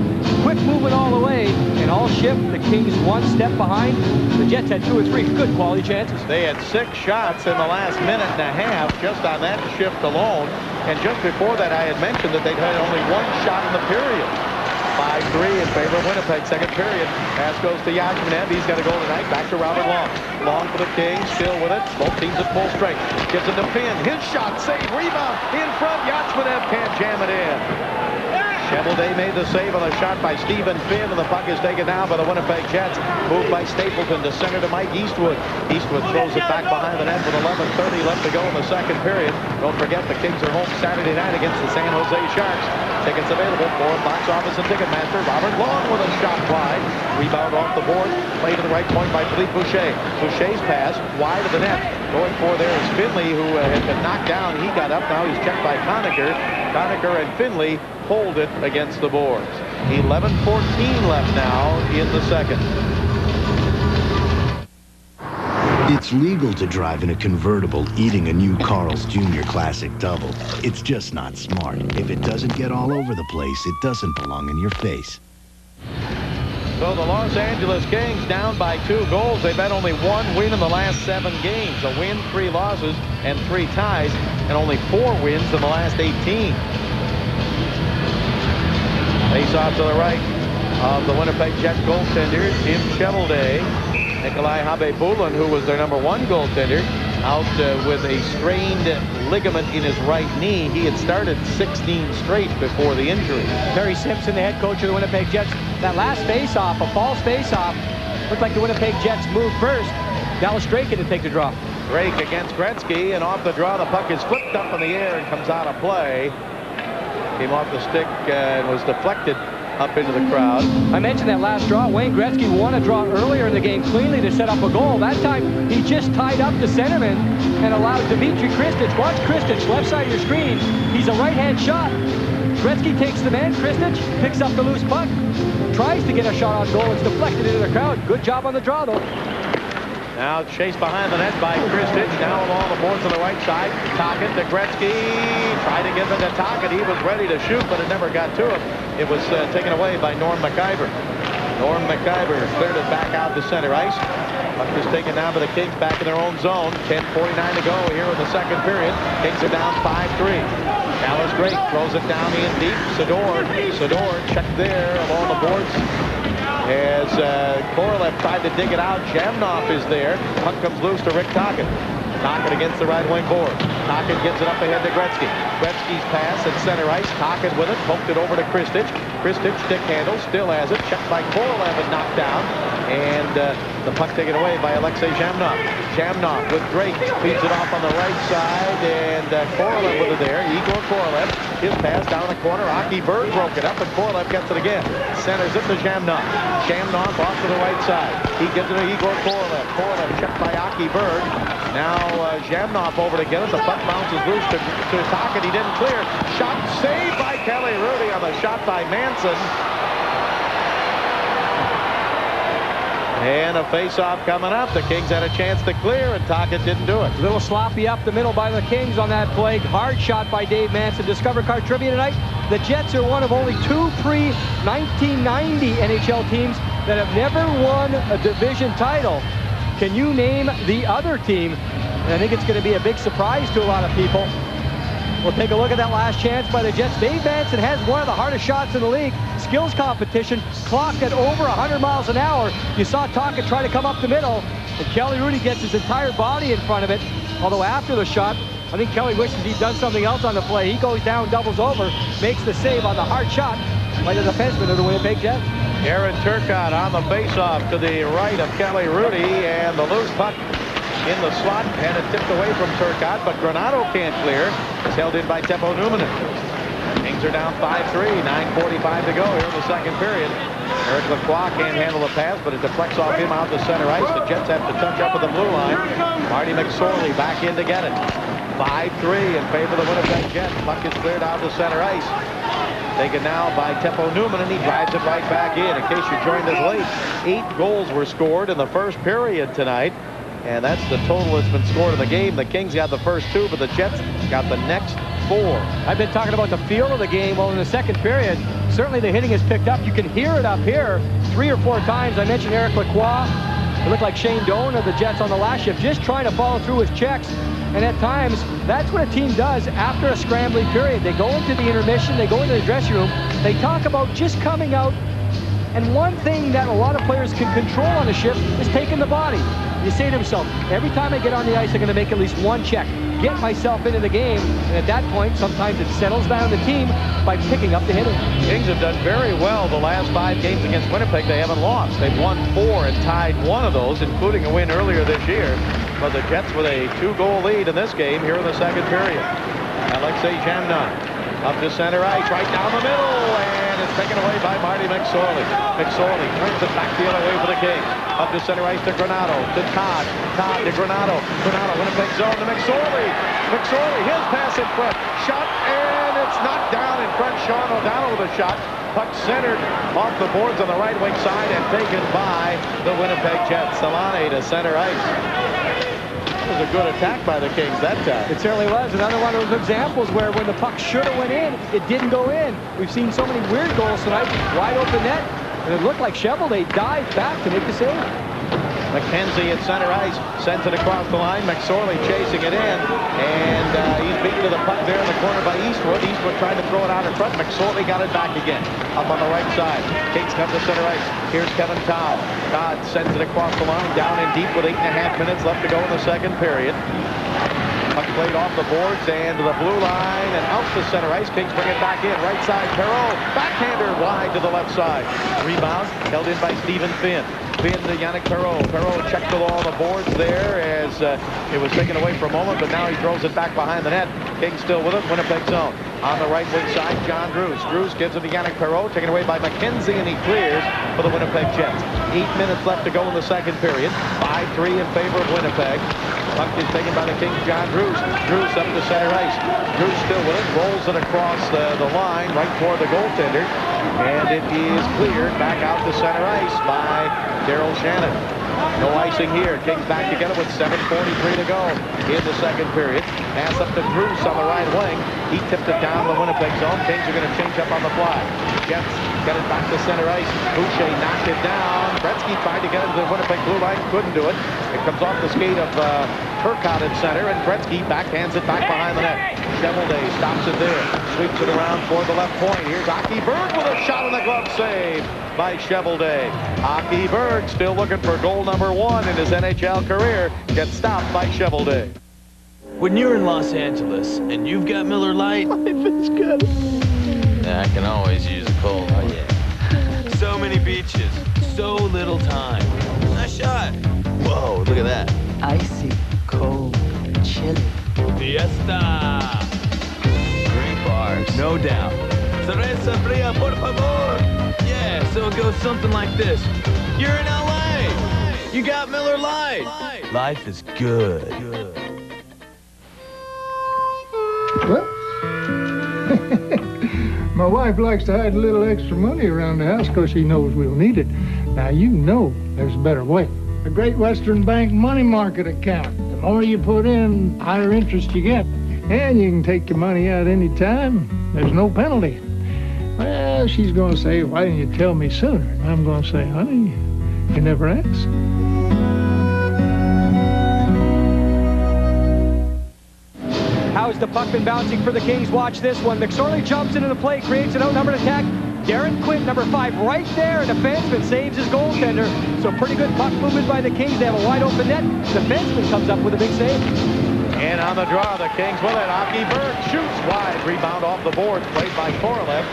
quick movement all the way. And all shift, the Kings one step behind. The Jets had 2 or 3 good quality chances. They had 6 shots in the last minute and a half just on that shift alone. And just before that, I had mentioned that they'd had only 1 shot in the period. 5-3 in favor of Winnipeg, second period. Pass goes to Yachmanev. He's got to go tonight. Back to Robert Long. Long for the Kings, still with it. Both teams at full strength. Gives it to Finn. His shot, save, rebound, in front. Yachmanev can't jam it in. Cheveldae made the save on a shot by Stephen Finn, and the puck is taken down by the Winnipeg Jets. Moved by Stapleton to center to Mike Eastwood. Eastwood throws it back behind the net with 11:30 left to go in the second period. Don't forget, the Kings are home Saturday night against the San Jose Sharks. Tickets available for box office and Ticketmaster. Robert Long with a shot wide. Rebound off the board. Play to the right point by Philippe Boucher. Boucher's pass wide of the net. Going for there is Finley, who had been knocked down. He got up. Now he's checked by Conacher. Conacher and Finley hold it against the boards. 11:14 left now in the second. It's legal to drive in a convertible eating a new Carl's Jr. Classic Double. It's just not smart. If it doesn't get all over the place, it doesn't belong in your face. So the Los Angeles Kings down by 2 goals. They've had only 1 win in the last 7 games. A win, 3 losses, and 3 ties, and only 4 wins in the last 18. Face off to the right of the Winnipeg Jet goaltender, Jim Cheveldae. Nikolai Habebulin, who was their #1 goaltender, out with a strained ligament in his right knee. He had started 16 straight before the injury. Terry Simpson, the head coach of the Winnipeg Jets, that last face-off, a false face-off, looked like the Winnipeg Jets moved first. Dallas Drake to take the draw. Drake against Gretzky, and off the draw, the puck is flipped up in the air and comes out of play. Came off the stick and was deflected up into the crowd. I mentioned that last draw. Wayne Gretzky won a draw earlier in the game cleanly to set up a goal. That time, he just tied up the centerman and allowed Dmitry Kristich. Watch Kristich, left side of your screen. He's a right-hand shot. Gretzky takes the man. Kristich picks up the loose puck, tries to get a shot on goal. It's deflected into the crowd. Good job on the draw, though. Now chased behind the net by Kristich. Now along the boards on the right side. Tocchet to Gretzky. Tried to give it to Tocchet. He was ready to shoot, but it never got to him. It was taken away by Norm McIver. Norm McIver cleared it back out to center ice. Puck is taken down by the Kings back in their own zone. 10:49 to go here in the second period. Kings are down 5-3. Dallas Drake throws it down in deep. Sador checked there along the boards. As Korolev tried to dig it out, Jamnov is there. Puck comes loose to Rick Tocchet. Tocchet against the right wing board. Tocchet gives it up ahead to Gretzky. Gretzky's pass at center ice. Tocchet with it, poked it over to Kristich. Kristich stick handle, still has it. Checked by Korolev and knocked down. And the puck taken away by Alexei Jamnov. Jamnov with Drake, feeds it off on the right side, and Korolev with it there. Igor Korolev, his pass down the corner. Aki Berg broke it up, and Korolev gets it again. Centers it to Jamnov. Jamnov off to the right side. He gives it to Igor Korolev. Korolev checked by Aki Berg. Now Jamnov over to get it. The puck bounces loose to Tocchet. He didn't clear. Shot saved by Kelly Rudy on the shot by Manson. And a face-off coming up. The Kings had a chance to clear, and Tocchet didn't do it. A little sloppy up the middle by the Kings on that play. Hard shot by Dave Manson. Discover Card Trivia tonight. The Jets are one of only 2 pre-1990 NHL teams that have never won a division title. Can you name the other team? And I think it's going to be a big surprise to a lot of people. We'll take a look at that last chance by the Jets. Dave Manson has one of the hardest shots in the league. Skills competition, clocked at over 100 miles an hour. You saw Tocchet try to come up the middle, and Kelly Rudy gets his entire body in front of it. Although after the shot, I think Kelly wishes he'd done something else on the play. He goes down, doubles over, makes the save on the hard shot by the defenseman of the Winnipeg Jets. Aaron Turcotte on the faceoff to the right of Kelly Rudy, and the loose puck in the slot, and it tipped away from Turcotte, but Granato can't clear. It's held in by Teppo Numminen. Kings are down 5-3, 9:45 to go here in the second period. Eric Lacroix can't handle the pass, but it deflects off him out to center ice. The Jets have to touch up with the blue line. Marty McSorley back in to get it. 5-3 in favor of the Winnipeg Jets. Puck is cleared out to center ice. Taken now by Teppo Numminen, and he drives it right back in. In case you joined us late, 8 goals were scored in the first period tonight. And that's the total that's been scored in the game. The Kings got the first 2, but the Jets got the next 4. I've been talking about the feel of the game. Well, in the second period, certainly the hitting has picked up. You can hear it up here 3 or 4 times. I mentioned Eric Lacroix. It looked like Shane Doan of the Jets on the last shift, just trying to follow through his checks. And at times, that's what a team does after a scrambling period. They go into the intermission, they go into the dressing room, they talk about just coming out. And one thing that a lot of players can control on a shift is taking the body. You say to himself, every time I get on the ice, I'm going to make at least 1 check, get myself into the game, and at that point, sometimes it settles down the team by picking up the hitting. Kings have done very well the last 5 games against Winnipeg. They haven't lost. They've won 4 and tied 1 of those, including a win earlier this year. But the Jets with a 2-goal lead in this game here in the second period. Alexei Jamnon up to center ice, right down the middle, and it's taken away by Marty McSorley. McSorley turns it back the other way for the Kings. Up to center ice to Granato, to Todd. Todd to Granato. Granato, Winnipeg zone to McSorley. McSorley, his pass in front. Shot, and it's knocked down in front. Sean O'Donnell with a shot. Puck centered off the boards on the right wing side and taken by the Winnipeg Jets. Solane to center ice. That was a good attack by the Kings that time. It certainly was. Another one of those examples where when the puck should have went in, it didn't go in. We've seen so many weird goals tonight. Wide open net. And it looked like Cheveldae dived back to make the save. McKenzie at center ice sends it across the line. McSorley chasing it in, and he's beaten to the puck there in the corner by Eastwood. Eastwood trying to throw it out in front. McSorley got it back again up on the right side. Kings come to center ice. Here's Kevin Todd. Todd sends it across the line, down and deep with 8.5 minutes left to go in the second period. Puck played off the boards and to the blue line and out to center ice. Kings bring it back in. Right side, Perreault. Backhander wide to the left side. Rebound held in by Stephen Finn. Finn to Yannick Perreault. Perreault checked with all the boards there as it was taken away for a moment, but now he throws it back behind the net. Kings still with it. Winnipeg zone. On the right wing side, John Drews. Drews gives it to Yannick Perreault, taken away by McKenzie, and he clears for the Winnipeg Jets. 8 minutes left to go in the second period. 5-3 in favor of Winnipeg. Puck is taken by the Kings, John Drews. Drews up to center ice. Drews still with it, rolls it across the line right toward the goaltender, and it is cleared back out to center ice by Daryl Shannon. No icing here. Kings back together with 7:43 to go in the second period. Pass up to Drews on the right wing. He tipped it down the Winnipeg zone. Kings are going to change up on the fly. Jets get it back to center ice. Boucher knocked it down. Gretzky tried to get it to the Winnipeg blue line. Couldn't do it. It comes off the skate of Turcotte at center, and Gretzky backhands it back behind the net. Cheveldae stops it there. Sweeps it around toward the left point. Here's Aki Berg with a shot on the glove save by Cheveldae. Aki Berg still looking for goal number 1 in his NHL career. Gets stopped by Cheveldae. When you're in Los Angeles and you've got Miller Lite, life is good. Yeah, I can always use a cold. Oh, yeah. So many beaches, so little time. Nice shot. Whoa, look at that. Icy, cold, chilly. Fiesta. Great bars, no doubt. Cerveza fría, por favor. Yeah, so it goes something like this. You're in LA. You got Miller Lite. Life is good. Well, my wife likes to hide a little extra money around the house because she knows we'll need it. Now, you know there's a better way. A Great Western Bank money market account. The more you put in, the higher interest you get. And you can take your money out any time. There's no penalty. Well, she's going to say, why didn't you tell me sooner? And I'm going to say, honey, you never asked. How's the puck been bouncing for the Kings? Watch this one. McSorley jumps into the play, creates an outnumbered attack. Darren Quinn, number 5, right there. The defenseman saves his goaltender. So pretty good puck movement by the Kings. They have a wide open net. The defenseman comes up with a big save. And on the draw, the Kings with it. Aki Berg shoots wide. Rebound off the boards. Played by Korolev.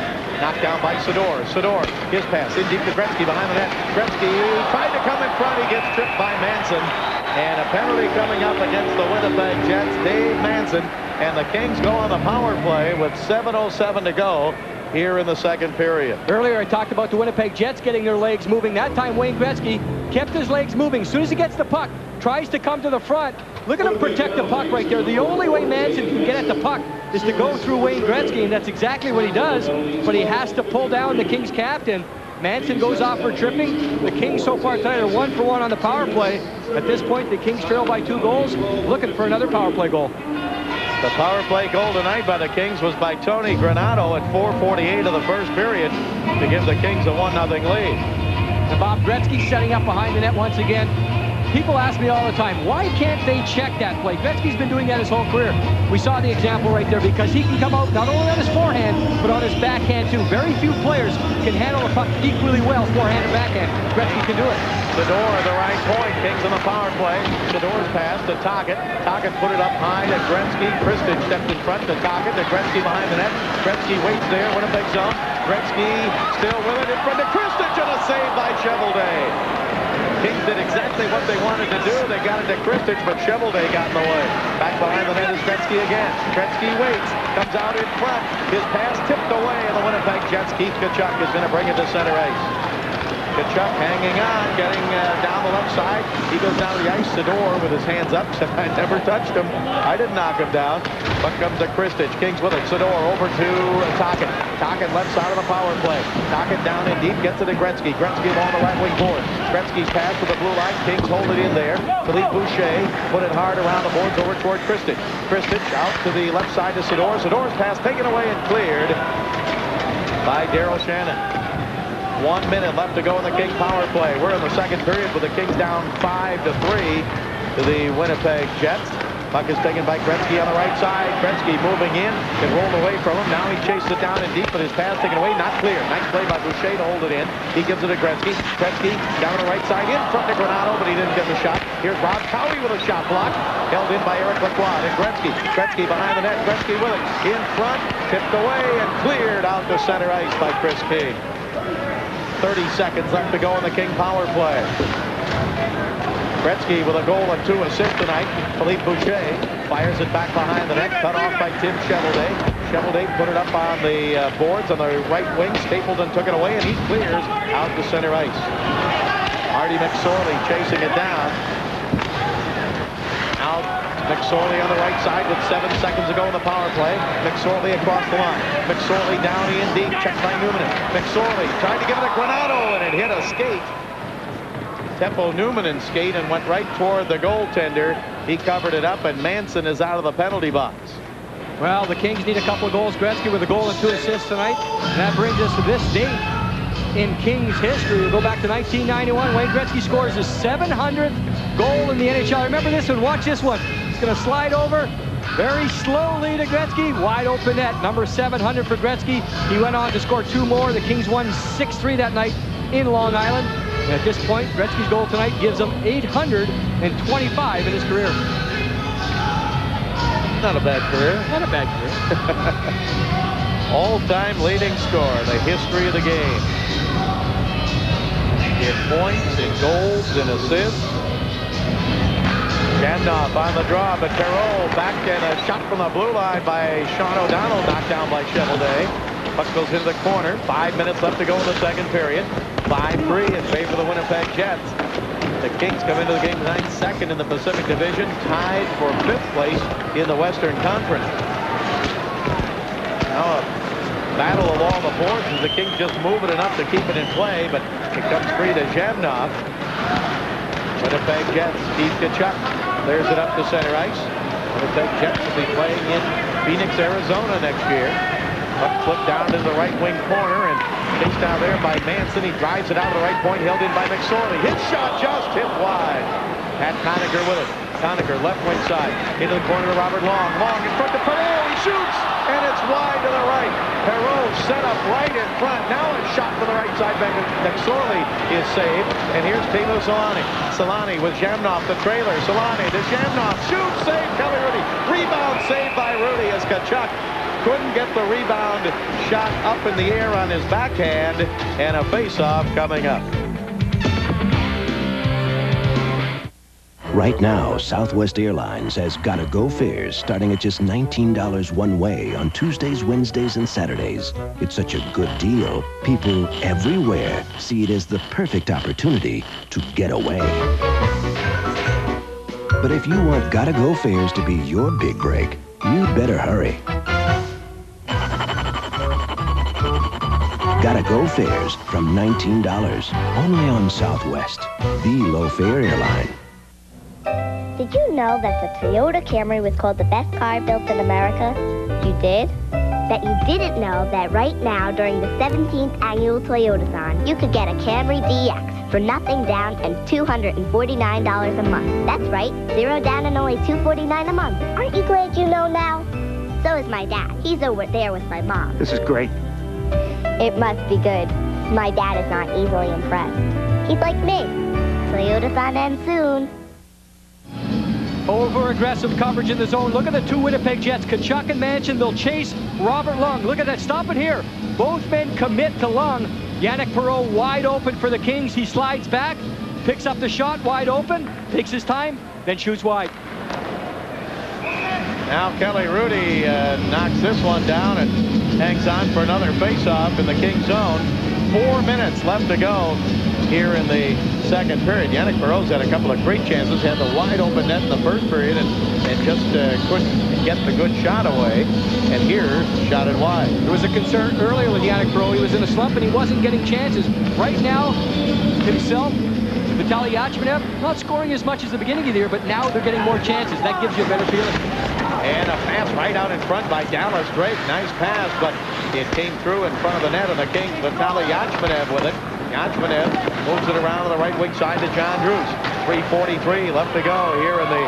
Knocked down by Sador. Sador, his pass. In deep to Gretzky behind the net. Gretzky tried to come in front. He gets tripped by Manson. And a penalty coming up against the Winnipeg Jets. Dave Manson. And the Kings go on the power play with 7:07 to go here in the second period. Earlier I talked about the Winnipeg Jets getting their legs moving. That time Wayne Gretzky kept his legs moving. As soon as he gets the puck, tries to come to the front. Look at him protect the puck right there. The only way Manson can get at the puck is to go through Wayne Gretzky, and that's exactly what he does. But he has to pull down the Kings captain. Manson goes off for tripping. The Kings so far tonight are 1 for 1 on the power play. At this point, the Kings trail by 2 goals, looking for another power play goal. The power play goal tonight by the Kings was by Tony Granato at 4:48 of the first period to give the Kings a 1-0 lead. And Bob Gretzky setting up behind the net once again. People ask me all the time, why can't they check that play? Gretzky's been doing that his whole career. We saw the example right there because he can come out not only on his forehand, but on his backhand too. Very few players can handle a puck equally well, forehand and backhand. Gretzky can do it. Sador at the right point. Kings on the power play. Sador's pass to Tocchet. Tocchet put it up high to Gretzky. Kristic stepped in front to Tocchet. To Gretzky behind the net. Gretzky waits there. Winnipeg zone. Gretzky still with it in front of Kristic, and a save by Cheveldae. Kings did exactly what they wanted to do. They got it to Kristic, but Cheveldae got in the way. Back behind the net is Gretzky again. Gretzky waits, comes out in front. His pass tipped away, and the Winnipeg Jets. Keith Tkachuk is going to bring it to center ice. Tkachuk hanging on, getting down the left side. He goes down the ice. Sador with his hands up said, I never touched him. I didn't knock him down. Puck comes to Kristic. Kings with it. Sador over to Tocchet. Tocchet left side of the power play. Tocchet down in deep, gets it to Gretzky. Gretzky along the right wing board. Gretzky's pass to the blue line. Kings hold it in there. Philippe Boucher put it hard around the boards over toward Kristic. Kristic out to the left side to Sador. Sador's pass taken away and cleared by Daryl Shannon. 1 minute left to go in the King power play. We're in the second period with the Kings down 5-3 to the Winnipeg Jets. Puck is taken by Gretzky on the right side. Gretzky moving in. It rolled away from him. Now he chases it down in deep, but his pass taken away. Not clear. Nice play by Boucher to hold it in. He gives it to Gretzky. Gretzky down the right side in front of Granato, but he didn't get the shot. Here's Rob Cowie with a shot block. Held in by Eric Lacroix. And Gretzky. Gretzky behind the net. Gretzky with it. In front. Tipped away and cleared out to center ice by Chris King. 30 seconds left to go in the King power play. Gretzky with a goal and 2 assists tonight. Philippe Boucher fires it back behind the net. Cut off by Tim Cheveldae. Cheveldae put it up on the boards on the right wing. Stapleton took it away, and he clears out to center ice. Marty McSorley chasing it down. Now McSorley on the right side with 7 seconds to go in the power play. McSorley across the line. McSorley down in deep. Checked by Newman. McSorley tried to give it to Granato, and it hit a skate. Tempo Newman skate and went right toward the goaltender. He covered it up, and Manson is out of the penalty box. Well, the Kings need a couple of goals. Gretzky with a goal and 2 assists tonight. And that brings us to this date in Kings history. We'll go back to 1991. Wayne Gretzky scores his 700th goal in the NHL. Remember this one. Watch this one. It's going to slide over very slowly to Gretzky. Wide open net. Number 700 for Gretzky. He went on to score 2 more. The Kings won 6-3 that night in Long Island. And at this point, Gretzky's goal tonight gives him 825 in his career. Not a bad career. Not a bad career. All-time leading scorer in the history of the game. In points, in goals, in assists. Jandoff on the draw, but Perreault back and a shot from the blue line by Sean O'Donnell, knocked down by Cheveldae. Puck goes into the corner. 5 minutes left to go in the second period. 5-3 in favor of the Winnipeg Jets. The Kings come into the game tonight second in the Pacific Division, tied for 5th place in the Western Conference. Now a battle along the boards as the Kings just move it enough to keep it in play, but it comes free to Jamnov. Winnipeg Jets, Keith Tkachuk clears it up to center ice. Winnipeg Jets will be playing in Phoenix, Arizona next year. Puck flipped down to the right wing corner and chased down there by Manson. He drives it out of the right point, held in by McSorley. His shot just hit wide. Pat Conacher with it. Conacher left wing side into the corner to Robert Long. Long in front to Perreault. He shoots, and it's wide to the right. Perreault set up right in front. Now a shot from the right side. McSorley is saved. And here's Teemu Selanne. Selanne with Jamnov, the trailer. Selanne to Jamnov. Shoot, save, Kelly Rudy. Rebound saved by Rudy as Tkachuk couldn't get the rebound shot up in the air on his backhand. And a face-off coming up. Right now, Southwest Airlines has Gotta Go fares starting at just $19 one way on Tuesdays, Wednesdays, and Saturdays. It's such a good deal, people everywhere see it as the perfect opportunity to get away. But if you want Gotta Go fares to be your big break, you'd better hurry. Gotta Go fares from $19, only on Southwest, the low-fare airline. Did you know that the Toyota Camry was called the best car built in America? You did? Bet you didn't know that right now, during the 17th annual Toyotathon, you could get a Camry DX for nothing down and $249 a month. That's right, 0 down and only $249 a month. Aren't you glad you know now? So is my dad. He's over there with my mom. This is great. It must be good. My dad is not easily impressed. He's like me. Toyotathon ends soon. Over-aggressive coverage in the zone. Look at the two Winnipeg Jets. Tkachuk and Manson. They'll chase Robert Lung. Look at that. Stop it here. Both men commit to Lung. Yannick Perreault wide open for the Kings. He slides back, picks up the shot wide open, takes his time, then shoots wide. Now Kelly Rudy knocks this one down and hangs on for another face-off in the Kings zone. 4 minutes left to go here in the second period. Yannick Perreault's had a couple of great chances, had the wide open net in the first period and just couldn't get the good shot away. And here, shot it wide. There was a concern earlier with Yannick Perreault. He was in a slump and he wasn't getting chances. Right now, himself, Vitaly Yachmanev, not scoring as much as the beginning of the year, but now they're getting more chances. That gives you a better feeling. And a pass right out in front by Dallas Drake. Nice pass, but it came through in front of the net, and the Kings, Vitaly Yachmanev with it. Yachmanev moves it around on the right wing side to John Druce. 3:43 left to go here in the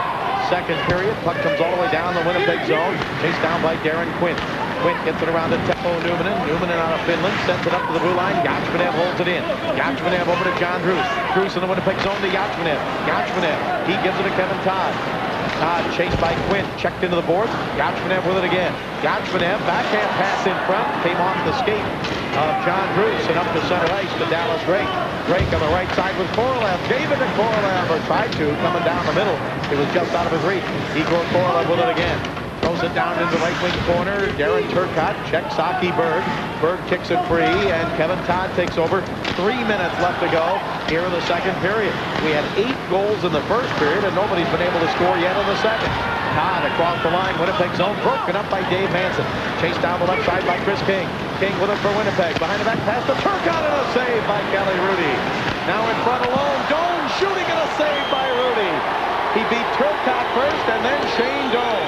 second period. Puck comes all the way down the Winnipeg zone. Chased down by Darren Quinn. Quinn gets it around to Teppo Numminen. Numminen out of Finland. Sends it up to the blue line. Yachmanev holds it in. Yachmanev over to John Druce. Druce in the Winnipeg zone to Yachmanev. Yachmanev. He gives it to Kevin Todd. Todd chased by Quinn. Checked into the boards. Yachmanev with it again. Yachmanev, backhand pass in front. Came off the skate of John Druce and up to center ice to Dallas Drake. Drake on the right side with Korolev. Gave it to Korolev, or tried to, coming down the middle. It was just out of his reach. Igor Korolev with it again. Throws it down into the right wing corner. Darren Turcotte checks Saki Berg. Berg kicks it free, and Kevin Todd takes over. 3 minutes left to go here in the second period. We had 8 goals in the first period, and nobody's been able to score yet in the second. Todd across the line. Winnipeg zone broken up by Dave Manson. Chased down the left side by Chris King. King with it for Winnipeg. Behind the back pass to Turcotte, and a save by Kelly Rudy. Now in front alone. Doan shooting, and a save by Rudy. He beat Turcotte first, and then Shane Doan.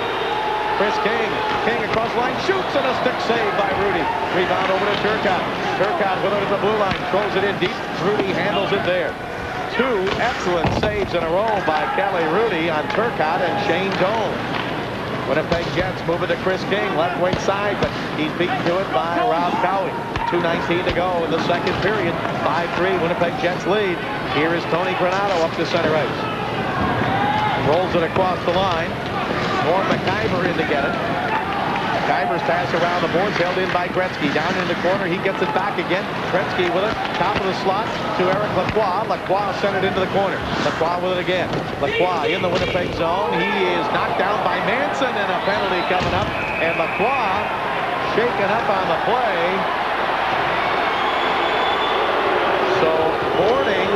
Chris King. King across the line, shoots, and a stick save by Rudy. Rebound over to Turcotte. Turcotte with it at the blue line, throws it in deep. Rudy handles it there. 2 excellent saves in a row by Kelly Rudy on Turcotte and Shane Doan. Winnipeg Jets moving to Chris King, left wing side, but he's beaten to it by Rob Cowie. 2:19 to go in the second period. 5-3, Winnipeg Jets lead. Here is Tony Granato up to center ice. Rolls it across the line. Norm McIver in to get it. McIver's pass around the boards, held in by Gretzky. Down in the corner, he gets it back again. Gretzky with it, top of the slot to Eric Lacroix. Lacroix sent it into the corner. Lacroix with it again. Lacroix in the Winnipeg zone. He is knocked down by Manson, and a penalty coming up. And Lacroix shaken up on the play. So boarding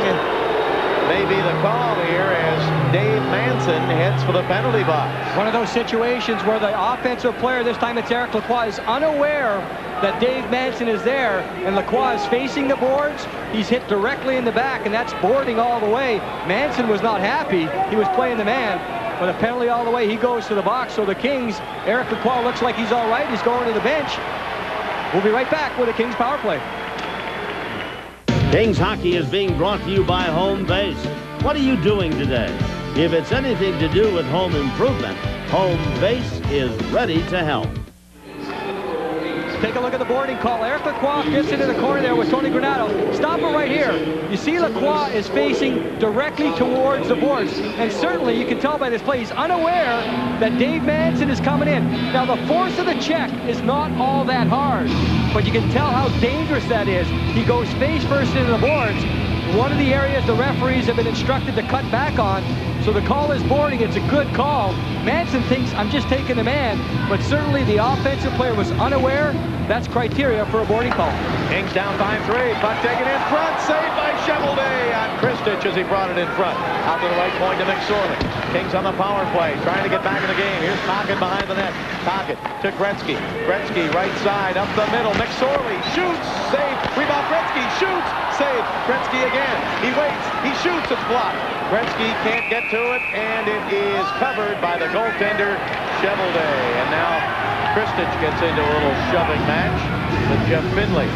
may be the call here as Dave Manson heads for the penalty box. One of those situations where the offensive player, this time it's Eric Lacroix, is unaware that Dave Manson is there, and Lacroix is facing the boards. He's hit directly in the back, and that's boarding all the way. Manson was not happy. He was playing the man, but a penalty all the way. He goes to the box. So the Kings, Eric Lacroix looks like he's all right. He's going to the bench. We'll be right back with the Kings power play. Kings hockey is being brought to you by Home Base. What are you doing today? If it's anything to do with home improvement, Home Base is ready to help. Take a look at the boarding call. Eric Lacroix gets into the corner there with Tony Granato. Stop it right here. You see Lacroix is facing directly towards the boards. And certainly you can tell by this play, he's unaware that Dave Manson is coming in. Now the force of the check is not all that hard, but you can tell how dangerous that is. He goes face first into the boards. One of the areas the referees have been instructed to cut back on. So the call is boarding. It's a good call. Manson thinks, I'm just taking the man, but certainly the offensive player was unaware. That's criteria for a boarding call. Kings down 5-3. Puck taken in front. Saved by Chevelday on Kristich as he brought it in front. Out to the right point to McSorley. Kings on the power play, trying to get back in the game. Here's Tocchet behind the net. Tocchet to Gretzky. Gretzky right side, up the middle. McSorley shoots. Save. Rebound Gretzky. Shoots. Save. Gretzky again. He waits. He shoots. It's blocked. Gretzky can't get to it, and it is covered by the goaltender, Chevelday. And now Kristich gets into a little shoving match with Jeff Finley.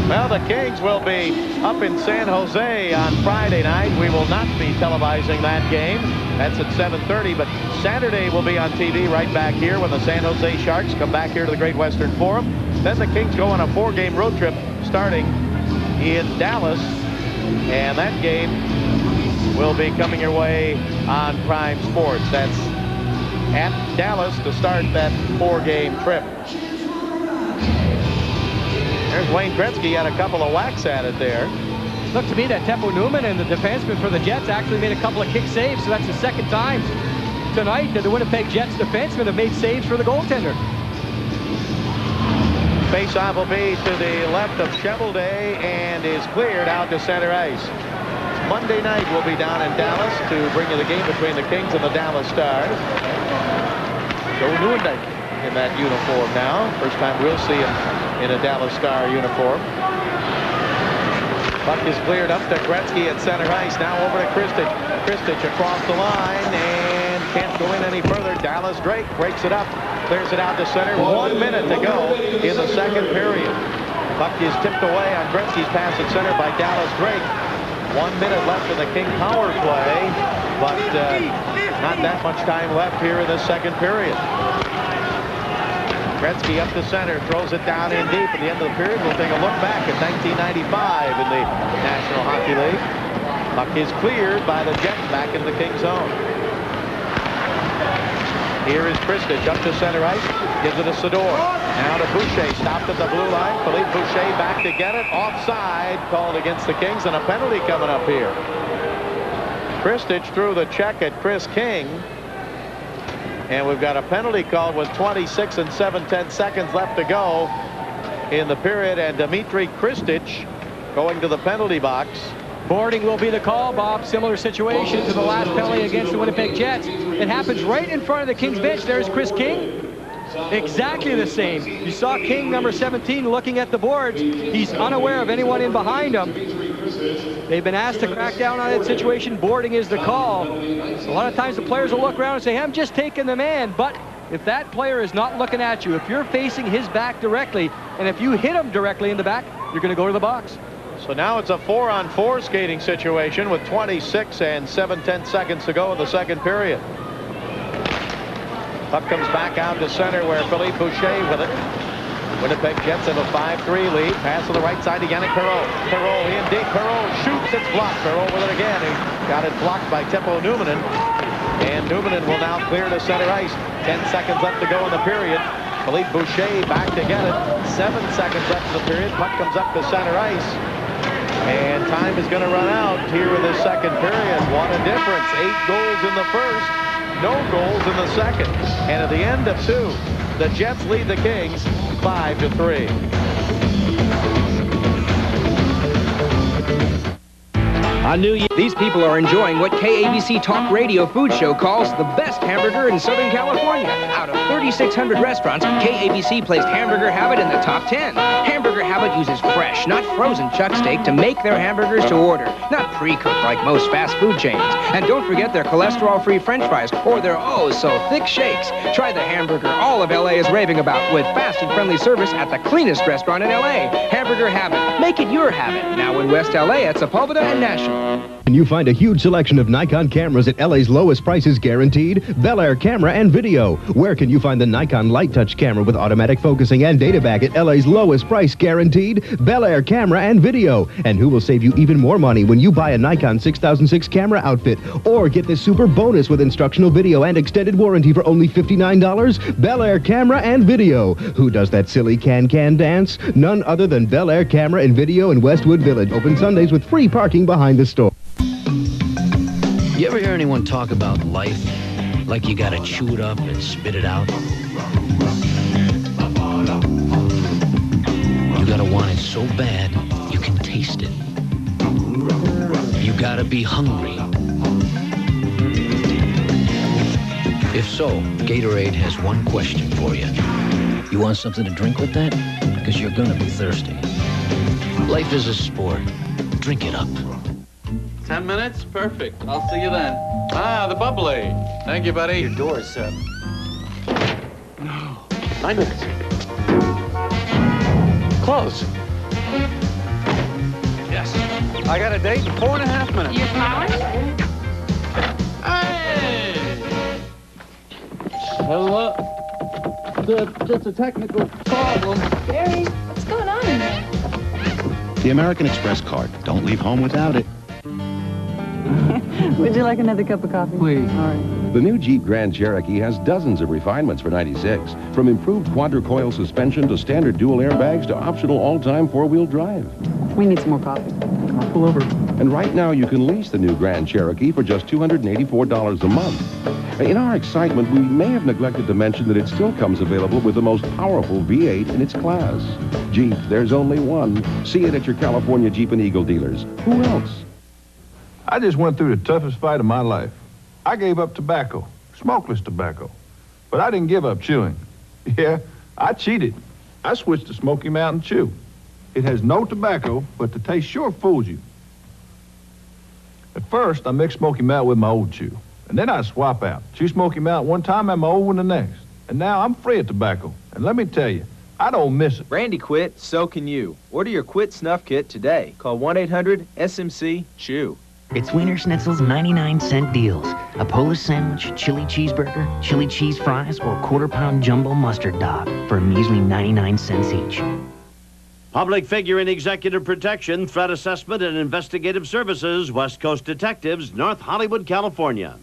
Well, the Kings will be up in San Jose on Friday night. We will not be televising that game. That's at 7:30, but Saturday will be on TV right back here when the San Jose Sharks come back here to the Great Western Forum. Then the Kings go on a 4-game road trip starting in Dallas, and that game will be coming your way on Prime Sports. That's at Dallas to start that 4-game trip. There's Wayne Gretzky, had a couple of whacks at it there. Looked to me that Teppo Newman and the defenseman for the Jets actually made a couple of kick saves, so that's the second time tonight that the Winnipeg Jets defensemen have made saves for the goaltender. Face-off will be to the left of Chevelday and is cleared out to center ice. Monday night we'll be down in Dallas to bring you the game between the Kings and the Dallas Stars. Joe Nieuwendyk in that uniform now. First time we'll see him in a Dallas Star uniform. Puck is cleared up to Gretzky at center ice. Now over to Kristich. Kristich across the line and can't go in any further. Dallas Drake breaks it up. Clears it out to center. 1 minute to go in the second period. Puck is tipped away on Gretzky's pass at center by Dallas Drake. 1 minute left in the King power play, but not that much time left here in the second period. Gretzky up to center, throws it down in deep. At the end of the period, we'll take a look back at 1995 in the National Hockey League. Puck is cleared by the Jets back in the King zone. Here is Kristich up to center ice, gives it to Sador. Now to Boucher, stopped at the blue line. Philippe Boucher back to get it. Offside called against the Kings, and a penalty coming up here. Kristich threw the check at Chris King, and we've got a penalty called with 26 and 7/10 seconds left to go in the period, and Dmitry Kristich going to the penalty box. Boarding will be the call, Bob. Similar situation to the last penalty against the Winnipeg Jets. It happens right in front of the Kings bench. There's Chris King. Exactly the same. You saw King, number 17, looking at the boards. He's unaware of anyone in behind him. They've been asked to crack down on that situation. Boarding is the call. A lot of times the players will look around and say, hey, I'm just taking the man. But if that player is not looking at you, if you're facing his back directly, and if you hit him directly in the back, you're going to go to the box. So now it's a 4-on-4 skating situation with 26 and 7/10 seconds to go in the second period. Puck comes back out to center where Philippe Boucher with it. Winnipeg Jets have a 5-3 lead. Pass to the right side to Yannick Perreault. Perreault in deep. Perreault shoots. It's blocked. Perreault with it again. He got it blocked by Teppo Numminen. And Numminen will now clear to center ice. 10 seconds left to go in the period. Philippe Boucher back to get it. 7 seconds left in the period. Puck comes up to center ice. And time is going to run out here in the second period. What a difference. 8 goals in the first. No goals in the second. And at the end of 2, the Jets lead the Kings 5-3. On New Year, these people are enjoying what KABC Talk Radio food show calls the best hamburger in Southern California. Out of 3,600 restaurants, KABC placed Hamburger Habit in the top 10. Hamburger Habit uses fresh, not frozen chuck steak to make their hamburgers to order, not pre-cooked like most fast food chains. And don't forget their cholesterol-free French fries or their oh-so-thick shakes. Try the hamburger all of LA is raving about with fast and friendly service at the cleanest restaurant in LA. Hamburger Habit. Make it your habit. Now in West LA at Sepulveda and National. And you find a huge selection of Nikon cameras at LA's lowest prices guaranteed? Bel Air Camera and Video. Where can you find the Nikon Light Touch camera with automatic focusing and data back at LA's lowest price guaranteed? Bel Air Camera and Video. And who will save you even more money when you buy a Nikon 6006 camera outfit or get this super bonus with instructional video and extended warranty for only $59? Bel Air Camera and Video. Who does that silly can-can dance? None other than Bel Air Camera and Video in Westwood Village. Open Sundays with free parking behind the store. You ever hear anyone talk about life like you gotta chew it up and spit it out? You gotta want it so bad you can taste it. You gotta be hungry. If so, Gatorade has one question for you. You want something to drink with that? Because you're gonna be thirsty. Life is a sport. Drink it up. 10 minutes? Perfect. I'll see you then. Ah, the bubbly. Thank you, buddy. Your door is set. No. 9 minutes. Close. Yes. I got a date in 4.5 minutes. You're smiling? Hey! Hello. Just a technical problem. Barry, what's going on in there? The American Express card. Don't leave home without it. Would you like another cup of coffee? Please. All right. The new Jeep Grand Cherokee has dozens of refinements for '96, from improved quadra-coil suspension to standard dual airbags to optional all-time four-wheel drive. We need some more coffee. I'll pull over. And right now you can lease the new Grand Cherokee for just $284 a month. In our excitement, we may have neglected to mention that it still comes available with the most powerful V8 in its class. Jeep, there's only one. See it at your California Jeep and Eagle dealers. Who else? I just went through the toughest fight of my life. I gave up tobacco, smokeless tobacco. But I didn't give up chewing. Yeah, I cheated. I switched to Smoky Mountain Chew. It has no tobacco, but the taste sure fools you. At first, I mixed Smoky Mountain with my old chew. And then I swap out. Chew Smoky Mountain one time and my old one the next. And now I'm free of tobacco. And let me tell you, I don't miss it. Randy quit, so can you. Order your Quit Snuff Kit today. Call 1-800-SMC-CHEW. It's Wiener Schnitzel's 99-cent deals. A Polish sandwich, chili cheeseburger, chili cheese fries, or quarter-pound jumbo mustard dog for a measly 99 cents each. Public figure in executive protection, threat assessment, and investigative services, West Coast Detectives, North Hollywood, California.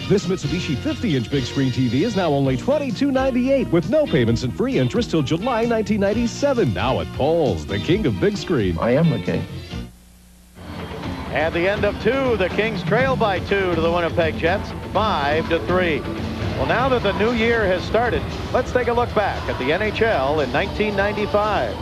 This Mitsubishi 50-inch big screen TV is now only $22.98 with no payments and free interest till July 1997. Now at Paul's, the king of big screen. I am the king. At the end of 2, the Kings trail by 2 to the Winnipeg Jets, 5-3. Well, now that the new year has started, let's take a look back at the NHL in 1995.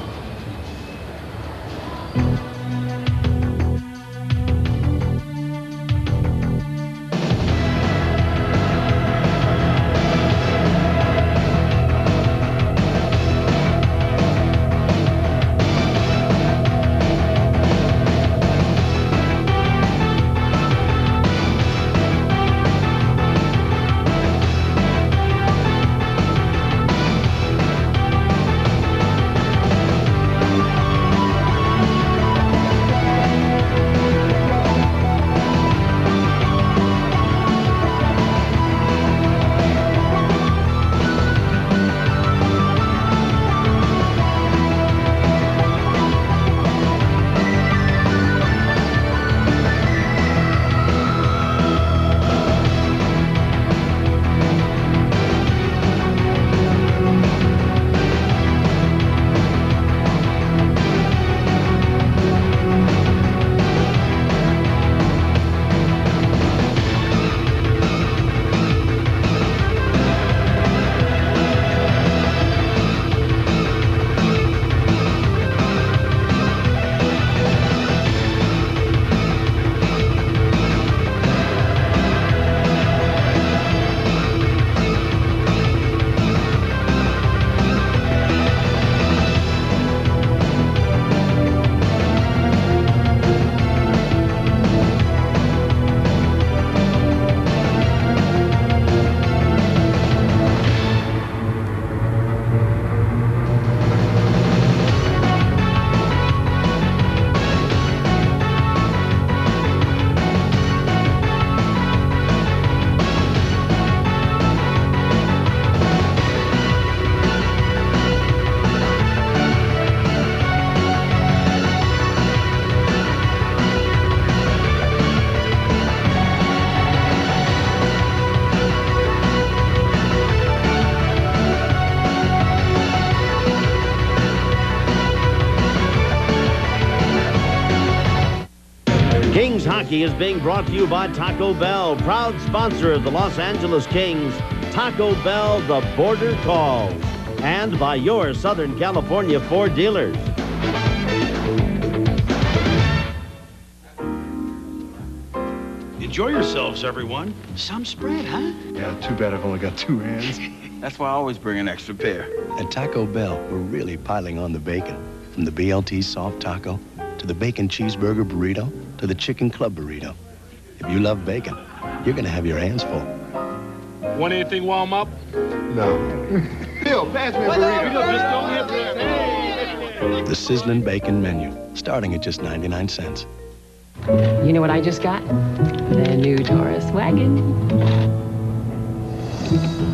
Cherokee is being brought to you by Taco Bell, proud sponsor of the Los Angeles Kings. Taco Bell, the border calls. And by your Southern California Ford dealers. Enjoy yourselves, everyone. Some spread, huh? Yeah, too bad I've only got 2 hands. That's why I always bring an extra pair. At Taco Bell, we're really piling on the bacon. From the BLT soft taco, to the bacon cheeseburger burrito, to the chicken club burrito. If you love bacon, you're gonna have your hands full. Want anything warm up? No. Bill, pass me a burrito. The sizzling bacon menu, starting at just 99 cents. You know what I just got? The new Taurus wagon.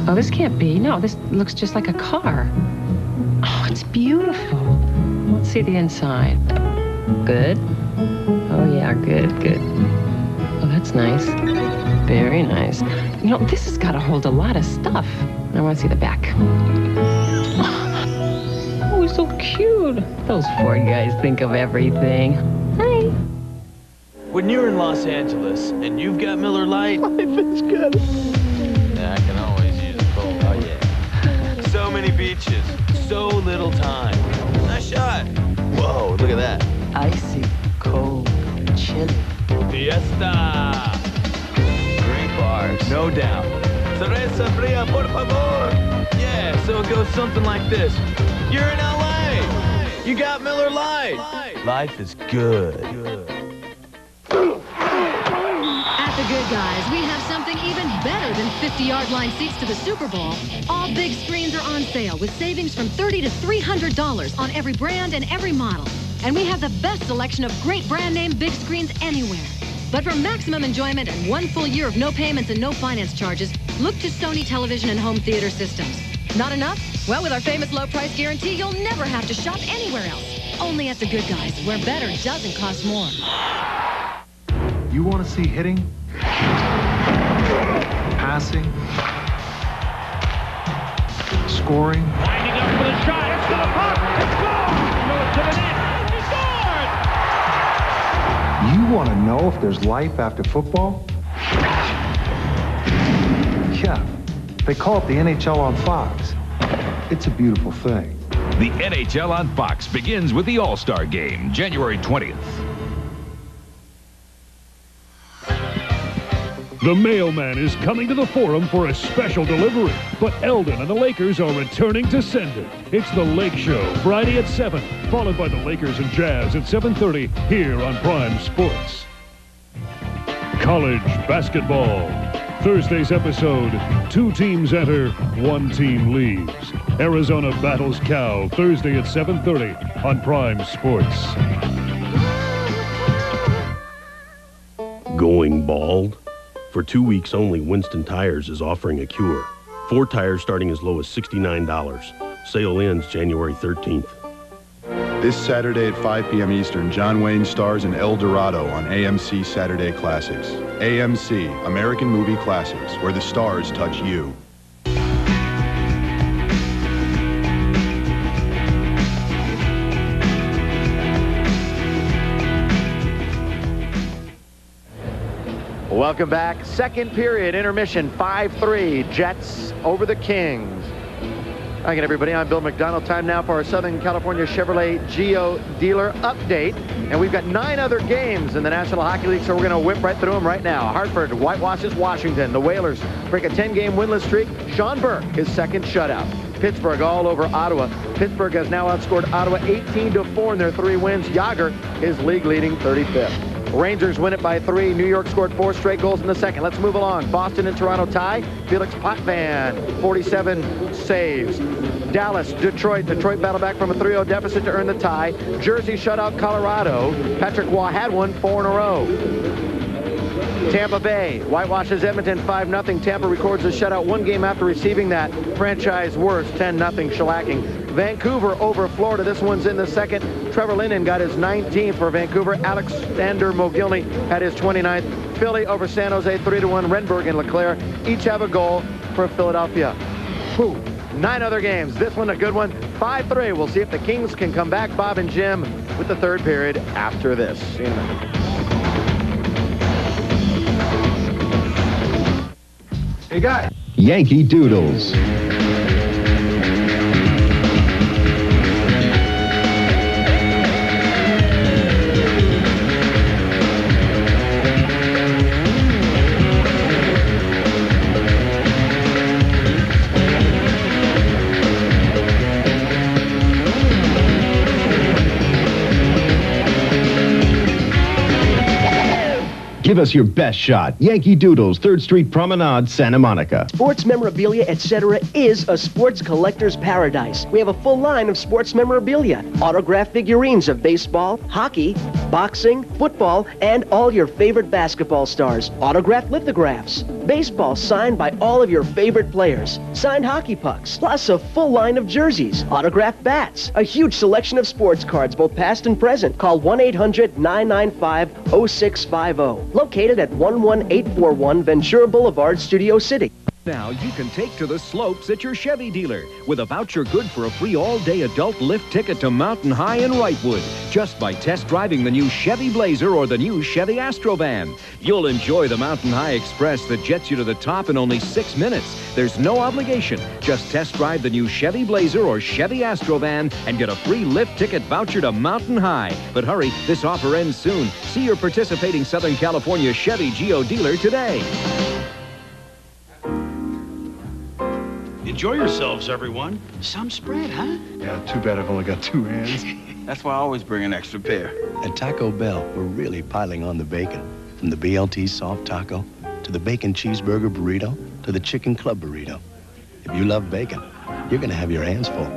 Oh, this can't be. No, this looks just like a car. Oh, it's beautiful. Let's see the inside. Good. Oh, yeah, good. Oh, that's nice. Very nice. You know, this has got to hold a lot of stuff. I want to see the back. Oh, he's so cute. Those Ford guys think of everything. Hi. When you're in Los Angeles and you've got Miller Lite, life is good. Yeah, I can always use a cold. Oh, yeah. So many beaches, so little time. Nice shot. Whoa, look at that. Icy, cold, chilly. Fiesta. Great bars, no doubt. Cerveza fría, por favor. Yeah, so it goes something like this. You're in LA. You got Miller Lite. Life is good. At the Good Guys, we have something even better than 50-yard line seats to the Super Bowl. All big screens are on sale with savings from $30 to $300 on every brand and every model. And we have the best selection of great brand name big screens anywhere. But for maximum enjoyment and 1 full year of no payments and no finance charges, look to Sony Television and Home Theater Systems. Not enough? Well, with our famous low price guarantee, you'll never have to shop anywhere else. Only at the Good Guys, where better doesn't cost more. You want to see hitting? Passing? Scoring? Winding up for the shot. It's to the puck. It's gone. Goes to the net. He scored. You want to know if there's life after football? Yeah. They call it the NHL on Fox. It's a beautiful thing. The NHL on Fox begins with the All-Star Game, January 20th. The mailman is coming to the Forum for a special delivery, but Eldon and the Lakers are returning to send it. It's the Lake Show, Friday at 7, followed by the Lakers and Jazz at 7:30 here on Prime Sports. College basketball. Thursday's episode, 2 teams enter, 1 team leaves. Arizona battles Cal, Thursday at 7:30 on Prime Sports. Going bald? For 2 weeks only, Winston Tires is offering a cure. 4 tires starting as low as $69. Sale ends January 13th. This Saturday at 5 p.m. Eastern, John Wayne stars in El Dorado on AMC Saturday Classics. AMC, American Movie Classics, where the stars touch you. Welcome back. Second period, intermission, 5-3. Jets over the Kings. Again, everybody, I'm Bill McDonald. Time now for our Southern California Chevrolet Geo Dealer Update. And we've got 9 other games in the National Hockey League, so we're going to whip right through them right now. Hartford whitewashes Washington. The Whalers break a 10-game winless streak. Sean Burke, his second shutout. Pittsburgh all over Ottawa. Pittsburgh has now outscored Ottawa 18-4 in their 3 wins. Yager is league-leading 35th. Rangers win it by 3. New York scored 4 straight goals in the second. Let's move along. Boston and Toronto tie. Felix Potvin, 47 saves. Dallas, Detroit. Detroit battled back from a 3-0 deficit to earn the tie. Jersey shut out Colorado. Patrick Waugh had one 4 in a row. Tampa Bay whitewashes Edmonton 5-0. Tampa records a shutout 1 game after receiving that franchise worst 10-0 shellacking. Vancouver over Florida. This one's in the second. Trevor Linden got his 19th for Vancouver. Alexander Mogilny had his 29th. Philly over San Jose 3-1. Renberg and LeClaire each have a goal for Philadelphia. Whew. 9 other games. This one a good one. 5-3. We'll see if the Kings can come back. Bob and Jim with the third period after this. See you in a minute. Hey, guy. Yankee Doodles. Give us your best shot. Yankee Doodles, 3rd Street Promenade, Santa Monica. Sports memorabilia, etc. is a sports collector's paradise. We have a full line of sports memorabilia. Autographed figurines of baseball, hockey, boxing, football, and all your favorite basketball stars. Autographed lithographs. Baseball signed by all of your favorite players. Signed hockey pucks. Plus a full line of jerseys. Autographed bats. A huge selection of sports cards, both past and present. Call 1-800-995-0650. Located at 11841 Ventura Boulevard, Studio City. Now you can take to the slopes at your Chevy dealer with a voucher good for a free all-day adult lift ticket to Mountain High in Wrightwood just by test driving the new Chevy Blazer or the new Chevy Astrovan. You'll enjoy the Mountain High Express that jets you to the top in only 6 minutes. There's no obligation. Just test drive the new Chevy Blazer or Chevy Astrovan and get a free lift ticket voucher to Mountain High. But hurry, this offer ends soon. See your participating Southern California Chevy Geo dealer today. Enjoy yourselves, everyone. Some spread, huh? Yeah, too bad I've only got 2 hands. That's why I always bring an extra pair. At Taco Bell, we're really piling on the bacon. From the BLT soft taco, to the bacon cheeseburger burrito, to the chicken club burrito. If you love bacon, you're gonna have your hands full.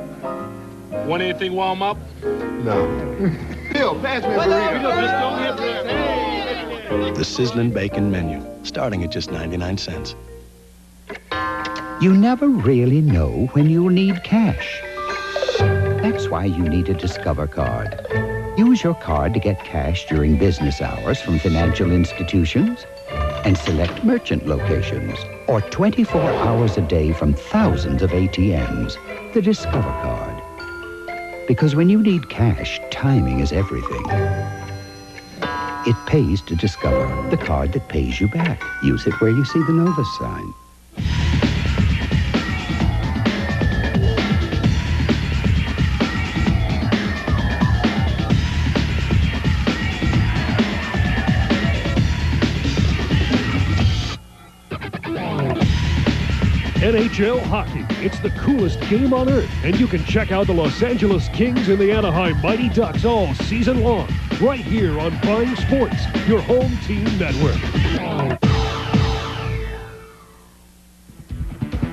Want anything warm up? No. Bill, pass me a burrito. The sizzling bacon menu, starting at just 99 cents. You never really know when you'll need cash. That's why you need a Discover card. Use your card to get cash during business hours from financial institutions and select merchant locations, or 24 hours a day from thousands of ATMs. The Discover card. Because when you need cash, timing is everything. It pays to Discover, the card that pays you back. Use it where you see the Novus sign. NHL hockey. It's the coolest game on earth, and you can check out the Los Angeles Kings and the Anaheim Mighty Ducks all season long, right here on Prime Sports, your home team network.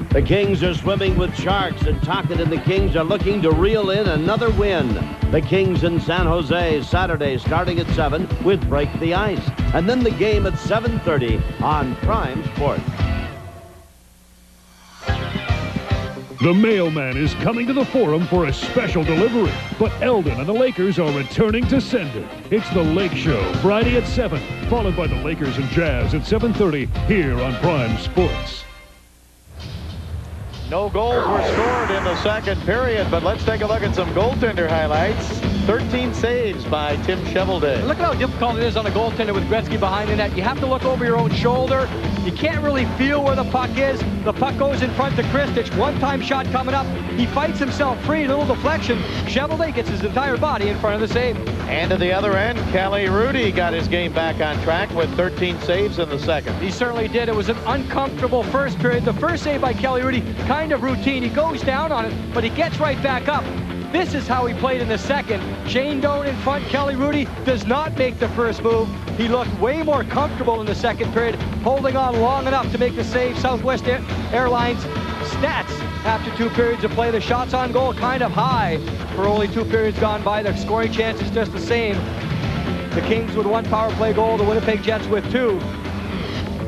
The Kings are swimming with sharks, and Tocchet and the Kings are looking to reel in another win. The Kings in San Jose, Saturday, starting at 7 with Break the Ice. And then the game at 7:30 on Prime Sports. The mailman is coming to the Forum for a special delivery, but Eldon and the Lakers are returning to send it. It's the Lake Show, Friday at 7, followed by the Lakers and Jazz at 7:30 here on Prime Sports. No goals were scored in the second period, but let's take a look at some goaltender highlights. 13 saves by Tim Shovelday. Look at how difficult it is on a goaltender with Gretzky behind the net. You have to look over your own shoulder. You can't really feel where the puck is. The puck goes in front to Kristich. One-time shot coming up. He fights himself free. A little deflection. Shovelday gets his entire body in front of the save. And to the other end, Kelly Rudy got his game back on track with 13 saves in the second. He certainly did. It was an uncomfortable first period. The first save by Kelly Rudy, kind of routine. He goes down on it, but he gets right back up. This is how he played in the second. Shane Doan in front. Kelly Rudy does not make the first move. He looked way more comfortable in the second period, holding on long enough to make the save. Southwest Airlines stats after 2 periods of play. The shots on goal kind of high for only 2 periods gone by. The scoring chance is just the same. The Kings with 1 power play goal. The Winnipeg Jets with 2.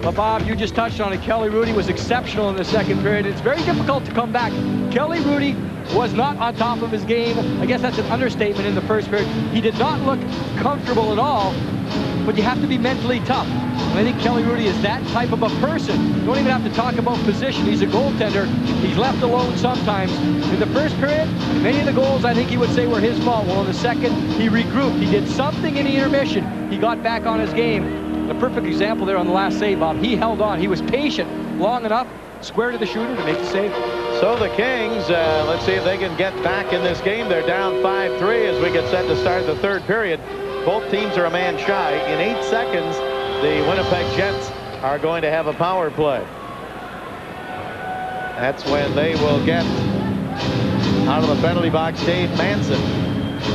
But Bob, you just touched on it. Kelly Rudy was exceptional in the second period. It's very difficult to come back. Kelly Rudy was not on top of his game. I guess that's an understatement in the first period. He did not look comfortable at all, but you have to be mentally tough. And I think Kelly Rudy is that type of a person. You don't even have to talk about position. He's a goaltender. He's left alone sometimes. In the first period, many of the goals I think he would say were his fault. Well, in the second, he regrouped. He did something in the intermission. He got back on his game. The perfect example there on the last save, Bob. He held on. He was patient long enough square to the shooter to make the save. So the Kings, let's see if they can get back in this game. They're down 5-3 as we get set to start the third period. Both teams are a man shy. In 8 seconds, the Winnipeg Jets are going to have a power play. That's when they will get out of the penalty box Dave Manson.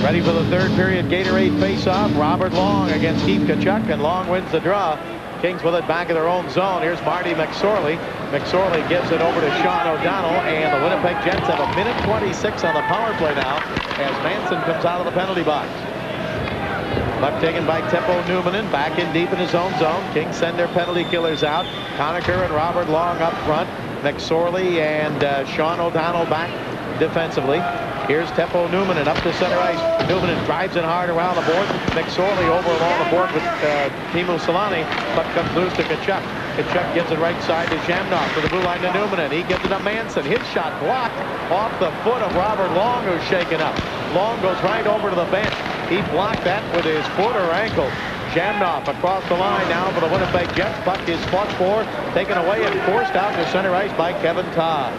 Ready for the third period Gatorade face-off. Robert Long against Keith Tkachuk, and Long wins the draw. Kings with it back in their own zone. Here's Marty McSorley. McSorley gives it over to Sean O'Donnell, and the Winnipeg Jets have a minute 26 on the power play now as Manson comes out of the penalty box. Puck taken by Teppo Numminen, back in deep in his own zone. Kings send their penalty killers out. Conacher and Robert Long up front. McSorley and Sean O'Donnell back defensively. Here's Teppo Numminen up to center ice. Numminen drives it hard around the board. McSorley over along the board with Teemu Selanne. Puck comes loose to Tkachuk. Tkachuk gives it right side to Jamnov for the blue line to Numminen. He gives it to Manson. His shot blocked off the foot of Robert Long, who's shaken up. Long goes right over to the bench. He blocked that with his foot or ankle. Jamnov across the line now for the Winnipeg Jets. Puck is fought for, taken away and forced out to center ice by Kevin Todd.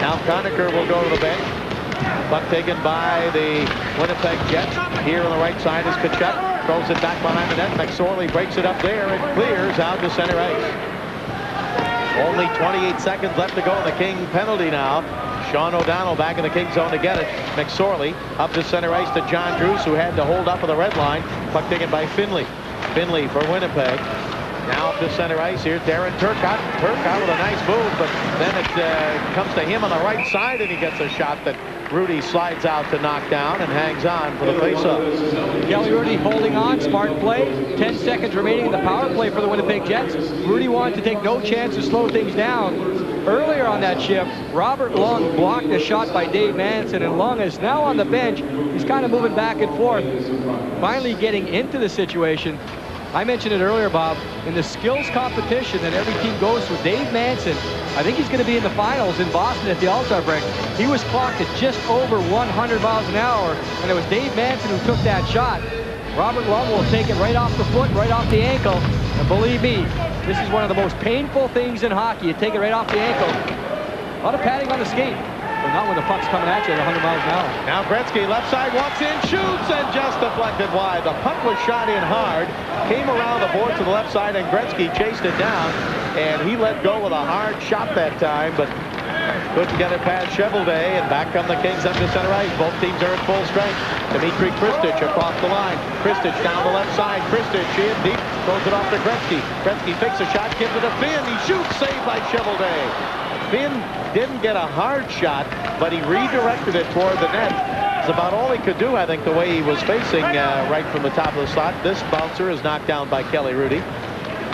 Now Conacher will go to the bench. Puck taken by the Winnipeg Jets. Here on the right side is Tkachuk. Throws it back behind the net. McSorley breaks it up there and clears out to center ice. Only 28 seconds left to go in the King penalty now. Sean O'Donnell back in the King zone to get it. McSorley up to center ice to John Druce, who had to hold up on the red line. Puck taken by Finley. Finley for Winnipeg. Now up to center ice. Here's Darren Turcotte. Turcotte with a nice move, but then it comes to him on the right side, and he gets a shot that Rudy slides out to knock down and hangs on for the faceoff. Kelly Rudy holding on, smart play. 10 seconds remaining in the power play for the Winnipeg Jets. Rudy wanted to take no chance to slow things down. Earlier on that shift, Robert Long blocked a shot by Dave Manson, and Long is now on the bench. He's kind of moving back and forth, finally getting into the situation. I mentioned it earlier, Bob, in the skills competition that every team goes through, Dave Manson, I think he's going to be in the finals in Boston at the All-Star break. He was clocked at just over 100 miles an hour, and it was Dave Manson who took that shot. Robert Long will take it right off the foot, right off the ankle, and believe me, this is one of the most painful things in hockey. You take it right off the ankle. A lot of padding on the skate, but not when the puck's coming at you at 100 miles an hour. Now Gretzky, left side, walks in, shoots, and just deflected wide. The puck was shot in hard, came around the board to the left side, and Gretzky chased it down, and he let go with a hard shot that time, but couldn't get it past Chevelday, and back come the Kings up to center ice. Both teams are at full strength. Dmitry Kristich across the line. Kristich down the left side. Kristich in deep, throws it off to Gretzky. Gretzky fakes a shot, gives it to Finn. He shoots, saved by Chevelday. Finn didn't get a hard shot, but he redirected it toward the net. It's about all he could do, I think, the way he was facing right from the top of the slot. This bouncer is knocked down by Kelly Rudy.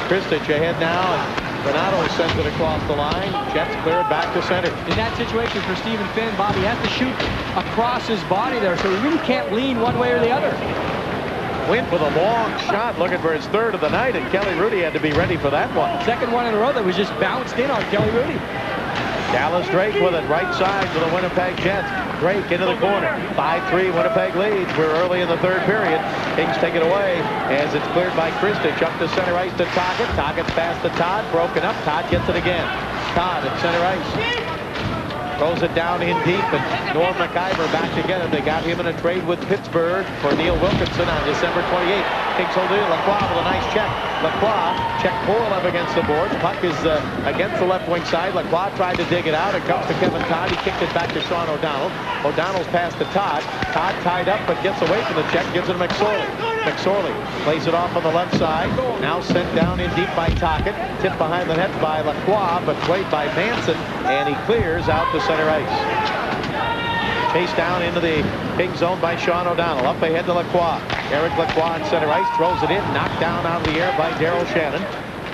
Kristich ahead now, and Donato sends it across the line. Jets clear it back to center. In that situation for Stephen Finn, Bob, he has to shoot across his body there, so he really can't lean one way or the other. Went with a long shot, looking for his third of the night, and Kelly Rudy had to be ready for that one. Second one in a row that was just bounced in on Kelly Rudy. Dallas Drake with it, right side for the Winnipeg Jets. Drake into the corner. 5-3 Winnipeg leads. We're early in the third period. Kings take it away as it's cleared by Kristich. Up to center ice to Tocchet. Tocchet's pass to Todd. Broken up. Todd gets it again. Todd at center ice. Throws it down in deep, and Norm McIver back together. They got him in a trade with Pittsburgh for Neil Wilkinson on December 28th. Kings hold it. Lacroix with a nice check. Lacroix checked Korolev against the boards. Puck is against the left wing side. Lacroix tried to dig it out. It comes to Kevin Todd. He kicked it back to Sean O'Donnell. O'Donnell's pass to Todd. Todd tied up but gets away from the check. Gives it to McSorley. McSorley plays it off on the left side. Now sent down in deep by Tocchet. Tipped behind the net by Lacroix, but played by Manson, and he clears out to center ice. Chased down into the King zone by Sean O'Donnell. Up ahead to Lacroix. Eric Lacroix on center ice. Throws it in. Knocked down out of the air by Daryl Shannon.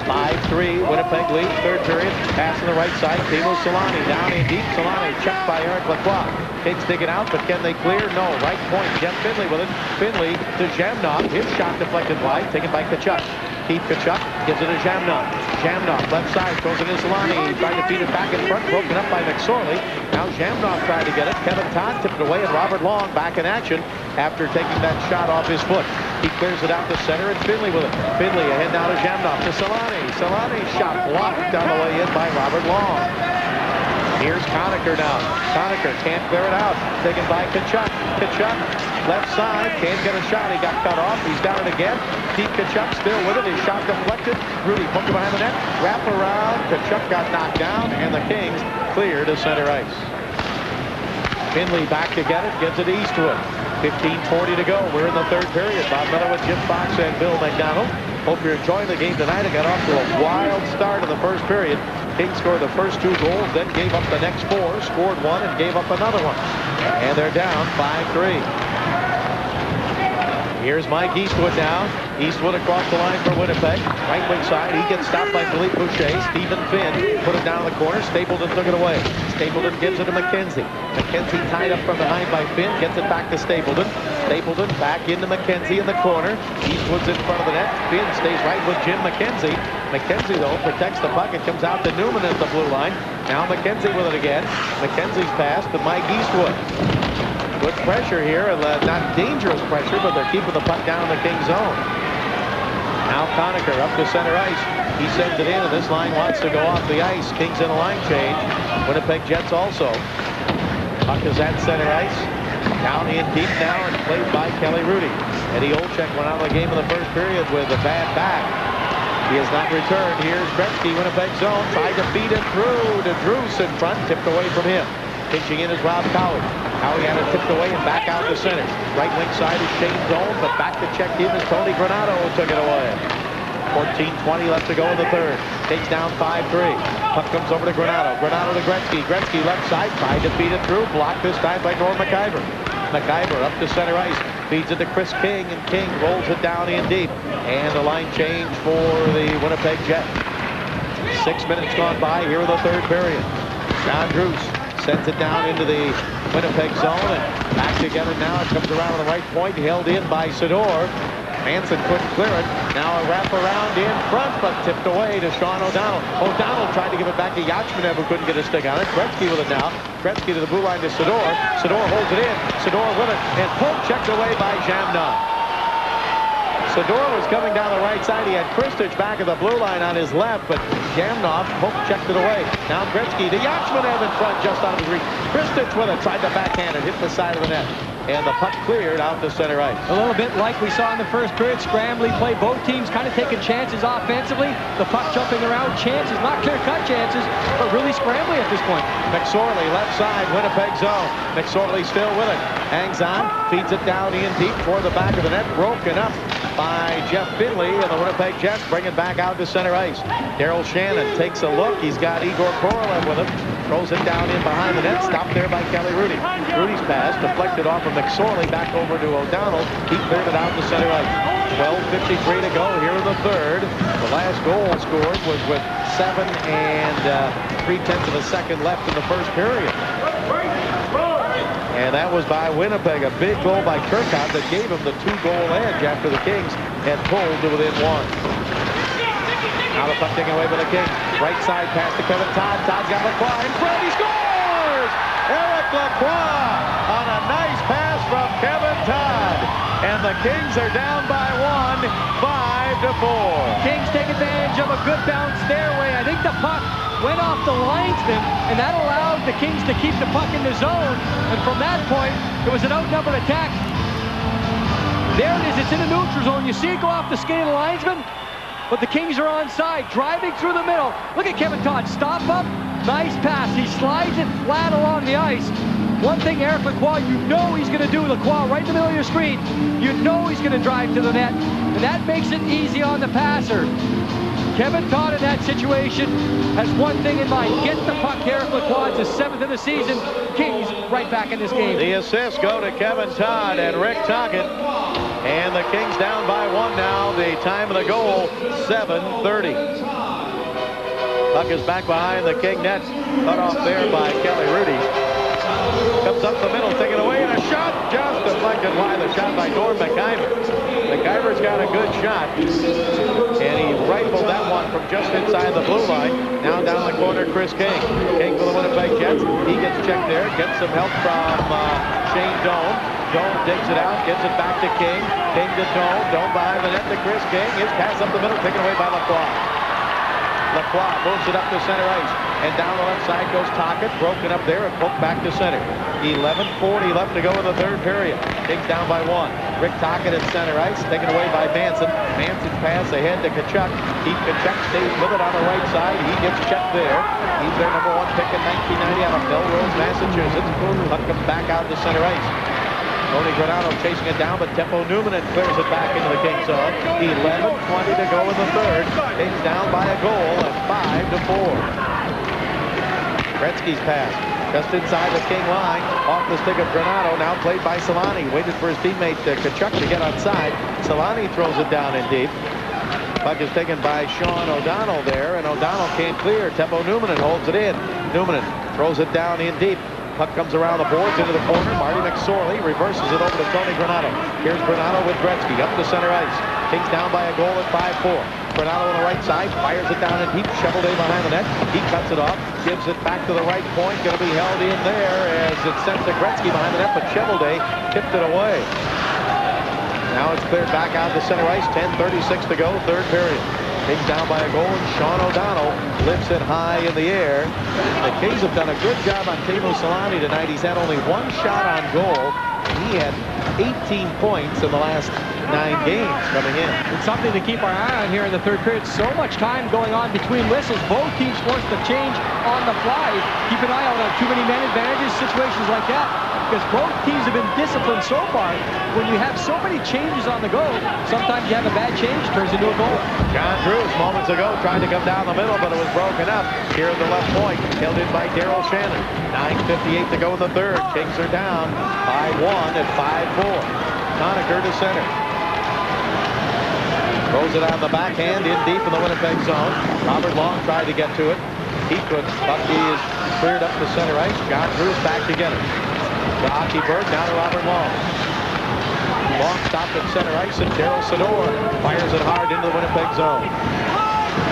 5-3. Winnipeg lead. Third period. Pass on the right side. Teemu Selanne down in deep. Selanne checked by Eric Lacroix. Kings dig it out, but can they clear? No. Right point. Jeff Finley with it. Finley to Jamnov. His shot deflected wide. Taken by Tkachuk. Keith Tkachuk gives it to Jamnov. Jamnov, left side, throws it in Selanne. Tried to feed it back in front, broken up by McSorley. Now Jamnov tried to get it. Kevin Todd tipped it away, and Robert Long back in action after taking that shot off his foot. He clears it out to center, and Finley with it. Finley ahead now to Jamnov, to Solani. Solani shot blocked on the way in by Robert Long. Here's Conacher now. Conacher can't clear it out. Taken by Tkachuk. Tkachuk, left side, can't get a shot. He got cut off. He's down again. Keith Tkachuk still with it. His shot deflected. Rudy poked it behind the net. Wrap around. Tkachuk got knocked down, and the Kings clear to center ice. Finley back to get it. Gives it to Eastwood. 15:40 to go. We're in the third period. Bob Miller with Jim Fox and Bill McDonald. Hope you're enjoying the game tonight. It got off to a wild start in the first period. Kings scored the first 2 goals, then gave up the next 4, scored 1, and gave up another one. And they're down 5-3. Here's Mike Eastwood now. Eastwood across the line for Winnipeg. Right wing side. He gets stopped by Philippe Boucher. Stephen Finn put it down in the corner. Stapleton took it away. Stapleton gives it to McKenzie. McKenzie tied up from behind by Finn. Gets it back to Stapleton. Stapleton back into McKenzie in the corner. Eastwood's in front of the net. Finn stays right with Jim McKenzie. McKenzie, though, protects the puck. It comes out to Newman at the blue line. Now McKenzie with it again. McKenzie's pass to Mike Eastwood. Good pressure here, not dangerous pressure, but they're keeping the puck down in the Kings zone. Now Conacher up to center ice. He sends it in, and this line wants to go off the ice. Kings in a line change. Winnipeg Jets also. Puck is at center ice. Down in deep now and played by Kelly Rudy. Eddie Olczyk went out of the game in the first period with a bad back. He has not returned. Here's Gretzky, Winnipeg zone. Tried to feed it through to Drews in front. Tipped away from him. Pitching in is Rob Cowie. Cowie had it tipped away and back out to center. Right wing side is Shane Doan, but back to check in as Tony Granato took it away. 14:20 left to go in the third. Takes down 5-3. Puck comes over to Granato. Granato to Gretzky. Gretzky left side. Tried to feed it through. Blocked this time by Norm McIver. McIver up to center ice. Feeds it to Chris King, and King rolls it down in deep. And a line change for the Winnipeg Jets. 6 minutes gone by here in the third period. John Drews sends it down into the Winnipeg zone, and back together now. It comes around the right point, held in by Sador. Manson couldn't clear it. Now a wraparound in front, but tipped away to Sean O'Donnell. O'Donnell tried to give it back to Yachmanev, who couldn't get a stick on it. Gretzky with it now. Gretzky to the blue line to Sador. Sador holds it in. Sador with it, and poke checked away by Jamnov. Sador was coming down the right side. He had Kristich back at the blue line on his left, but Jamnov checked it away. Now Gretzky to Yachmanev in front, just out of his reach. Kristich with it, tried to backhand it, hit the side of the net. And the puck cleared out to center ice. A little bit like we saw in the first period. Scrambly play. Both teams kind of taking chances offensively. The puck jumping around. Chances, not clear-cut chances, but really scrambly at this point. McSorley, left side, Winnipeg zone. McSorley still with it. Hangs on, feeds it down in deep toward the back of the net. Broken up by Jeff Finley, and the Winnipeg Jets bring it back out to center ice. Daryl Shannon takes a look. He's got Igor Korolev with him. Throws it down in behind the net. Stopped there by Kelly Rudy. Rudy's pass deflected off of McSorley back over to O'Donnell. He cleared it out to center ice. 12:53 to go here in the third. The last goal scored was with 7 3/10 of a second left in the first period. And that was by Winnipeg. A big goal by Turcotte that gave him the 2-goal edge after the Kings had pulled to within 1. Now the puck taken away by the Kings. Right side pass to Kevin Todd. Todd's got Lacroix in front. He scores! Eric Lacroix on a nice pass from Kevin Todd. And the Kings are down by 1, 5-4. Kings take advantage of a good bounce stairway. I think the puck went off the linesman, and that allowed the Kings to keep the puck in the zone. And from that point, it was an outnumbered attack. There it is. It's in the neutral zone. You see it go off the skate of the linesman, but the Kings are onside, driving through the middle. Look at Kevin Todd. Stop up. Nice pass. He slides it flat along the ice. One thing Eric Lacroix, you know he's going to do. Lacroix right in the middle of your screen. You know he's going to drive to the net, and that makes it easy on the passer. Kevin Todd in that situation has one thing in mind. Get the puck. Eric Lacroix, it's his 7th of the season. Kings right back in this game. The assists go to Kevin Todd and Rick Tocchet. And the Kings down by 1 now. The time of the goal, 7:30. Puck is back behind the King net. Cut off there by Kelly Rudy. Comes up the middle, taken away, and a shot just deflected wide. The shot by Norm McIver. McIver's got a good shot, and he rifled that one from just inside the blue line. Now down the corner, Chris King. King for the Winnipeg Jets. He gets checked there. Gets some help from Shane Doan. Doan digs it out. Gets it back to King. King to Doan. Doan behind the net to Chris King. His pass up the middle, taken away by Lacroix. Lacroix moves it up to center ice. And down the left side goes Tocchet. Broken up there and poked back to center. 11:40 left to go in the third period. Kings down by 1. Rick Tocchet at center ice. Taken away by Manson. Manson's pass ahead to Tkachuk. Tkachuk stays with it on the right side. He gets checked there. He's their number 1 pick in 1990 out of Melrose, Massachusetts. Puck comes back out to center ice. Tony Granado chasing it down, but Teppo Newman clears it back into the Kings zone. 11:20 to go in the third. Kings down by a goal at 5-4. Gretzky's pass just inside the King line, off the stick of Granado, now played by Solani. Waited for his teammate Tkachuk to get outside. Solani throws it down in deep. Puck is taken by Sean O'Donnell there, and O'Donnell can't clear. Teppo Newman holds it in. Newman throws it down in deep. Puck comes around the boards into the corner. Marty McSorley reverses it over to Tony Granado. Here's Granado with Gretzky up to center ice. Kings down by a goal at 5-4. Granado on the right side, fires it down in deep. Cheveldae behind the net. He cuts it off, gives it back to the right point. Going to be held in there as it's sent to Gretzky behind the net, but Cheveldae tipped it away. Now it's cleared back out to center ice. 10:36 to go, third period. Kings down by a goal, and Sean O'Donnell lifts it high in the air. The Kings have done a good job on Teemu Solani tonight. He's had only 1 shot on goal. He had 18 points in the last 9 games coming in. It's something to keep our eye on here in the third period. So much time going on between whistles. Both teams forced to change on the fly. Keep an eye out on too many man advantages, situations like that. Because both teams have been disciplined so far. When you have so many changes on the go, sometimes you have a bad change, turns into a goal. John Drews moments ago tried to come down the middle, but it was broken up. Here at the left point, held in by Daryl Shannon. 9:58 to go in the third. Kings are down by 1 at 5-4. Conacher to center. Throws it on the backhand in deep in the Winnipeg zone. Robert Long tried to get to it. He couldn't. Bucky is cleared up to center ice. John Drews back to get it. To Aki Berg, now to Robert Long. Long stopped at center ice, and Daryl Sador fires it hard into the Winnipeg zone.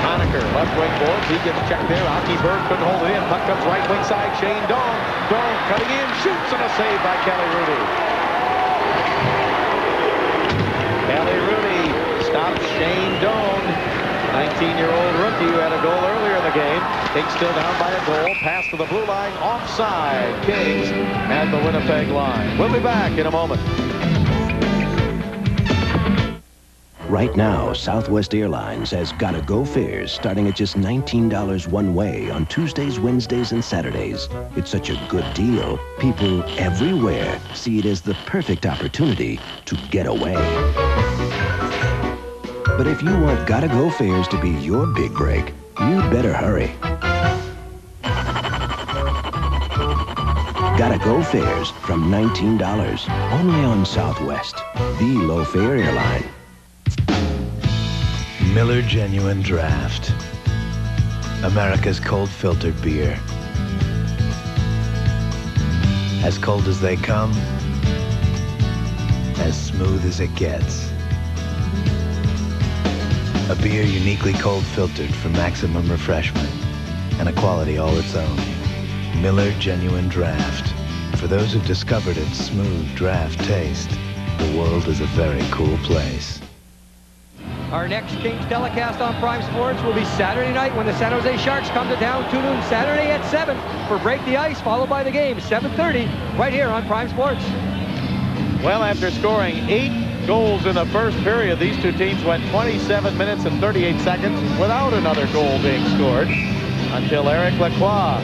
Conacher, left wing boards. He gets checked there. Aki Berg couldn't hold it in. Puck comes right wing side. Shane Doan. Doan cutting in, shoots, and a save by Kelly Rudy. Kelly Rudy stops Shane Doan. 19-year-old rookie who had a goal earlier in the game. Kings still down by a goal. Pass to the blue line. Offside. Kings at the Winnipeg line. We'll be back in a moment. Right now, Southwest Airlines has Gotta Go fares starting at just $19 one way on Tuesdays, Wednesdays, and Saturdays. It's such a good deal. People everywhere see it as the perfect opportunity to get away. But if you want Gotta Go fares to be your big break, you'd better hurry. Gotta Go fares from $19, only on Southwest, the low-fare airline. Miller Genuine Draft. America's cold filtered beer. As cold as they come, as smooth as it gets. A beer uniquely cold filtered for maximum refreshment and a quality all its own. Miller Genuine Draft. For those who've discovered its smooth draft taste, the world is a very cool place. Our next Kings telecast on Prime Sports will be Saturday night when the San Jose Sharks come to town. Tune in Saturday at 7 for Break the Ice, followed by the game, 7:30, right here on Prime Sports. Well, after scoring 8 goals in the first period, these two teams went 27 minutes and 38 seconds without another goal being scored until Eric Lacroix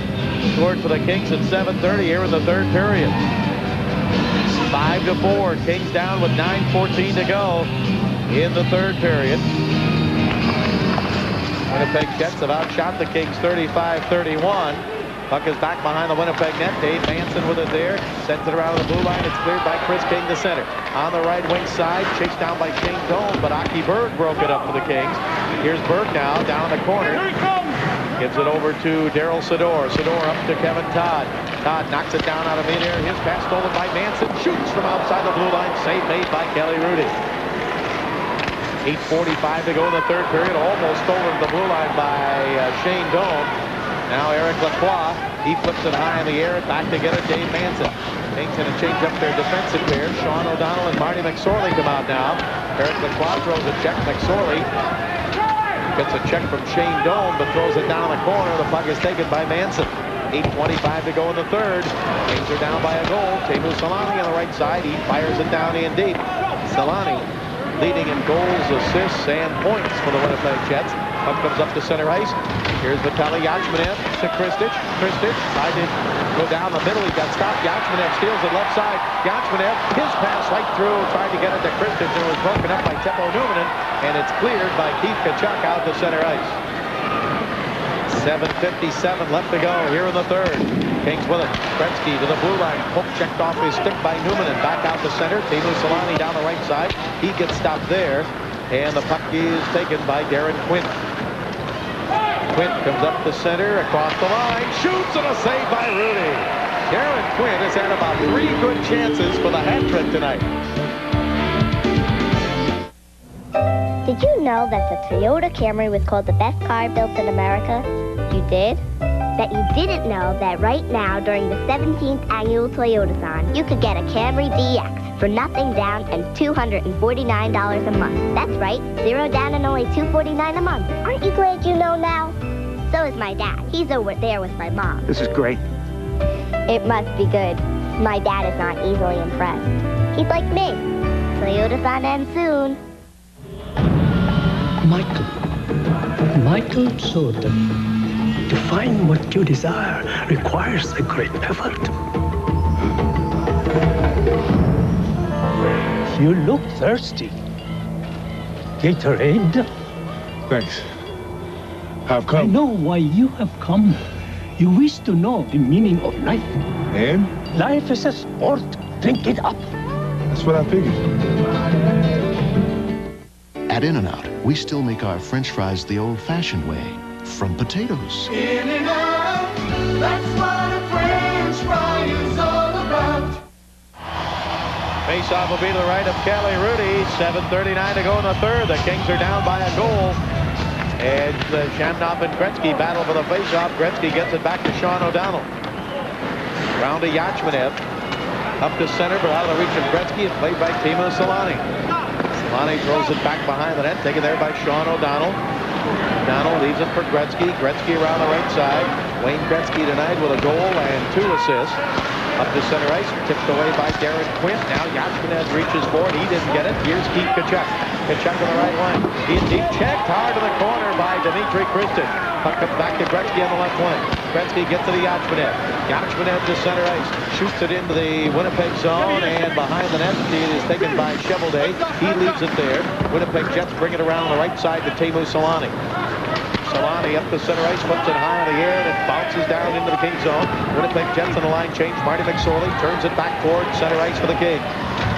scored for the Kings at 7:30 here in the third period. 5-4, Kings down with 9:14 to go in the third period. Winnipeg Jets have outshot the Kings 35-31. Puck is back behind the Winnipeg net. Dave Manson with it there. Sends it around the blue line. It's cleared by Chris King to center. On the right wing side, chased down by Shane Doan, but Aki Berg broke it up for the Kings. Here's Berg now, down the corner. Gives it over to Daryl Sador. Sador up to Kevin Todd. Todd knocks it down out of midair. His pass stolen by Manson. Shoots from outside the blue line. Save made by Kelly Rudy. 8:45 to go in the third period. Almost stolen to the blue line by Shane Doan. Now Eric Lacroix. He flips it high in the air. Back to get it, Dave Manson. Kings going to change up their defensive pair. Sean O'Donnell and Marty McSorley come out now. Eric Lacroix throws a check. McSorley gets a check from Shane Doan, but throws it down in the corner. The puck is taken by Manson. 8:25 to go in the third. Kings are down by a goal. Teemu Selanne on the right side. He fires it down in deep. Selanne leading in goals, assists, and points for the Winnipeg Jets. Puck comes up to center ice. Here's Vitaly Yachmanev to Kristich. Kristich tried to go down the middle. He got stopped. Yachmanev steals it left side. Yachmanev, his pass right through, tried to get it to Kristich, and it was broken up by Teppo Numminen, and it's cleared by Keith Tkachuk out to center ice. 7:57 left to go here in the third. Kings with it. Gretzky to the blue line. Poke checked off his stick by Numminen. Back out to center. Teemu Selanne down the right side. He gets stopped there. And the puck is taken by Darren Quint. Quint comes up the center, across the line, shoots, and a save by Rudy. Darren Quint has had about 3 good chances for the hat trick tonight. Did you know that the Toyota Camry was called the best car built in America? You did? That you didn't know that right now, during the 17th annual Toyotathon, you could get a Camry DX for nothing down and $249 a month. That's right, 0 down and only $249 a month. Aren't you glad you know now? So is my dad. He's over there with my mom. This is great. It must be good. My dad is not easily impressed. He's like me. Toyotathon ends soon. Michael Jordan. To find what you desire requires a great effort. You look thirsty. Gatorade? Thanks. How come? I know why you have come. You wish to know the meaning of life. And? Life is a sport. Drink it up. That's what I figured. At In-N-Out, we still make our French fries the old-fashioned way, from potatoes. In-N-Out, that's what a French fry is all about. Face-off will be to the right of Kelly Rudy. 7:39 to go in the third. The Kings are down by a goal. And Shamnoff and Gretzky battle for the face-off. Gretzky gets it back to Sean O'Donnell. Round to Yachmanev. Up to center, but out of the reach of Gretzky. It's played by Teemu Selanne. Selanne throws it back behind the net. Taken there by Sean O'Donnell. O'Donnell leaves it for Gretzky. Gretzky around the right side. Wayne Gretzky tonight with a goal and 2 assists. Up to center ice, tipped away by Darren Quint. Now Yachmanev reaches forward. He didn't get it. Here's Keith Tkachuk. Tkachuk on the right line. He's deep, checked hard to the corner by Dmitry Kristich. Puck comes back to Gretzky on the left wing. Gretzky gets to the Yachmanev. Yachmanev to center ice. Shoots it into the Winnipeg zone, and behind the net, it is taken by Cheveldae. He leaves it there. Winnipeg Jets bring it around on the right side to Teemu Selanne. Selanne up the center ice, flips it high in the air, and it bounces down into the Kings zone. Winnipeg Jets on the line change. Marty McSorley turns it back toward center ice for the Kings.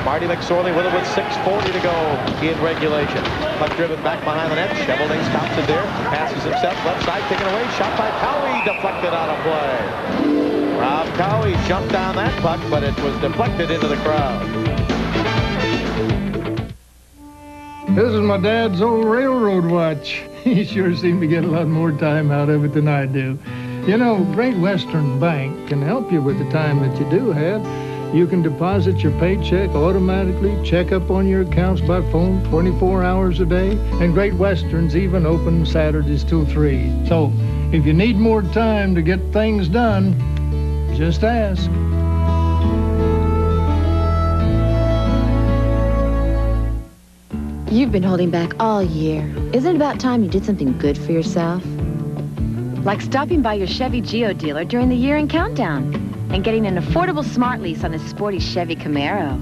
Marty McSorley with it with 6:40 to go in regulation. Puck driven back behind the net. Cheveldae stops it there. Passes himself left side, taken away. Shot by Cowie, deflected out of play. Rob Cowie jumped down that puck, but it was deflected into the crowd. This is my dad's old railroad watch. He sure seemed to get a lot more time out of it than I do. You know, Great Western Bank can help you with the time that you do have. You can deposit your paycheck automatically, check up on your accounts by phone 24 hours a day, and Great Western's even open Saturdays till 3. So, if you need more time to get things done, just ask. You've been holding back all year. Isn't it about time you did something good for yourself? Like stopping by your Chevy Geo dealer during the year-end countdown and getting an affordable smart lease on this sporty Chevy Camaro.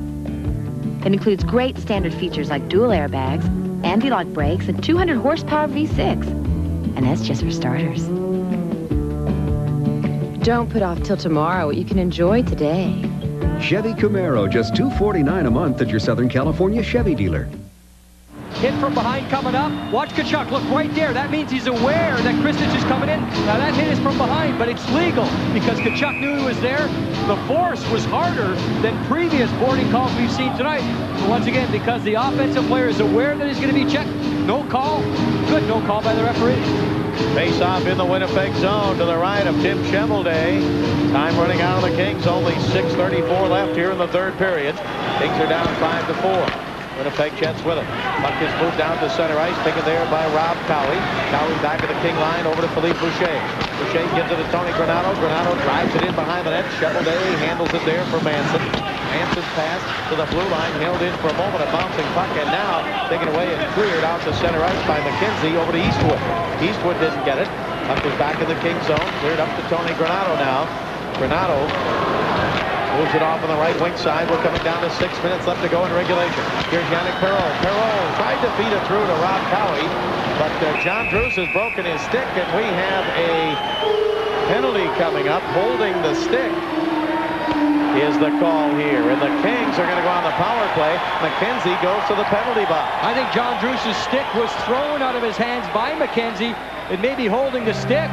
It includes great standard features like dual airbags, anti-lock brakes, and 200 horsepower V6. And that's just for starters. Don't put off till tomorrow what you can enjoy today. Chevy Camaro, just $249 a month at your Southern California Chevy dealer. Hit from behind coming up. Watch Tkachuk. Look right there. That means he's aware that Kristich is coming in. Now that hit is from behind, but it's legal because Tkachuk knew he was there. the force was harder than previous boarding calls we've seen tonight. But once again, because the offensive player is aware that he's going to be checked, no call. Good no call by the referee. Face off in the Winnipeg zone to the right of Tim Chevelday. Time running out of the Kings. Only 6:34 left here in the third period. Kings are down 5-4. Winnipeg Jets with it. Puck is moved down to center ice, taken there by Rob Cowie. Cowie back at the King line over to Philippe Boucher. Boucher gives it to Tony Granato. Granato drives it in behind the net. Chevelday handles it there for Manson. Manson's pass to the blue line, held in for a moment, a bouncing puck, and now taken away and cleared out to center ice by McKenzie over to Eastwood. Eastwood didn't get it. Puck is back in the King zone, cleared up to Tony Granato now. Granato moves it off on the right wing side. We're coming down to 6 minutes left to go in regulation. Here's Yannick Perreault. Perreault tried to feed it through to Rob Cowie, but John Druce has broken his stick, and we have a penalty coming up. Holding the stick is the call here, and the Kings are going to go on the power play. McKenzie goes to the penalty box. I think John Druce's stick was thrown out of his hands by McKenzie. It may be holding the stick.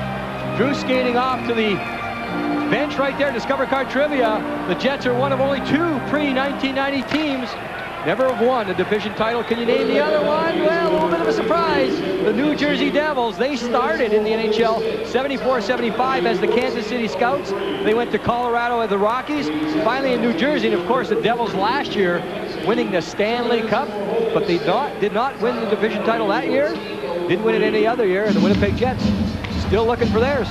Druce skating off to the bench right there. Discover Card Trivia. The Jets are one of only 2 pre-1990 teams. Never have won a division title. Can you name the other one? Well, a little bit of a surprise. The New Jersey Devils. They started in the NHL 74-75 as the Kansas City Scouts. They went to Colorado as the Rockies. Finally in New Jersey. And of course the Devils last year winning the Stanley Cup. But they did not win the division title that year. Didn't win it any other year. And the Winnipeg Jets still looking for theirs.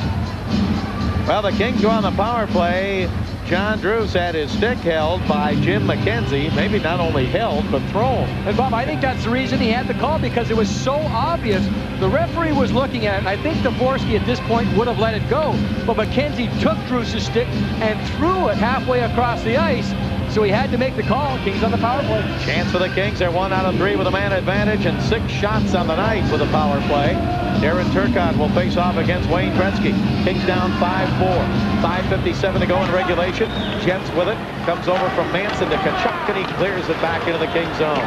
Well, the Kings go on the power play. John Druce had his stick held by Jim McKenzie. Maybe not only held, but thrown. And Bob, I think that's the reason he had the call, because it was so obvious. The referee was looking at it, and I think Dvorsky at this point would have let it go. But McKenzie took Druce's stick and threw it halfway across the ice. So he had to make the call. Kings on the power play. Chance for the Kings. They're 1 out of 3 with a man advantage and 6 shots on the night with a power play. Darren Turcotte will face off against Wayne Gretzky. Kings down 5-4. 5:57 to go in regulation. Jets with it. Comes over from Manson to Tkachuk, and he clears it back into the King zone.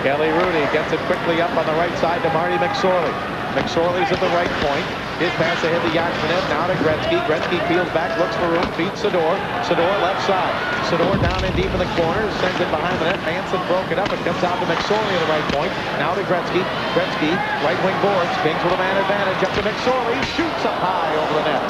Kelly Rudy gets it quickly up on the right side to Marty McSorley. McSorley's at the right point. His pass ahead to Yakunin, now to Gretzky. Gretzky peels back, looks for room, feeds Sador. Sador left side. Sador down in deep in the corner, sends it behind the net. Manson broke it up. It comes out to McSorley at the right point. Now to Gretzky. Gretzky, right wing boards. Kings with a man advantage. Up to McSorley. Shoots up high over the net.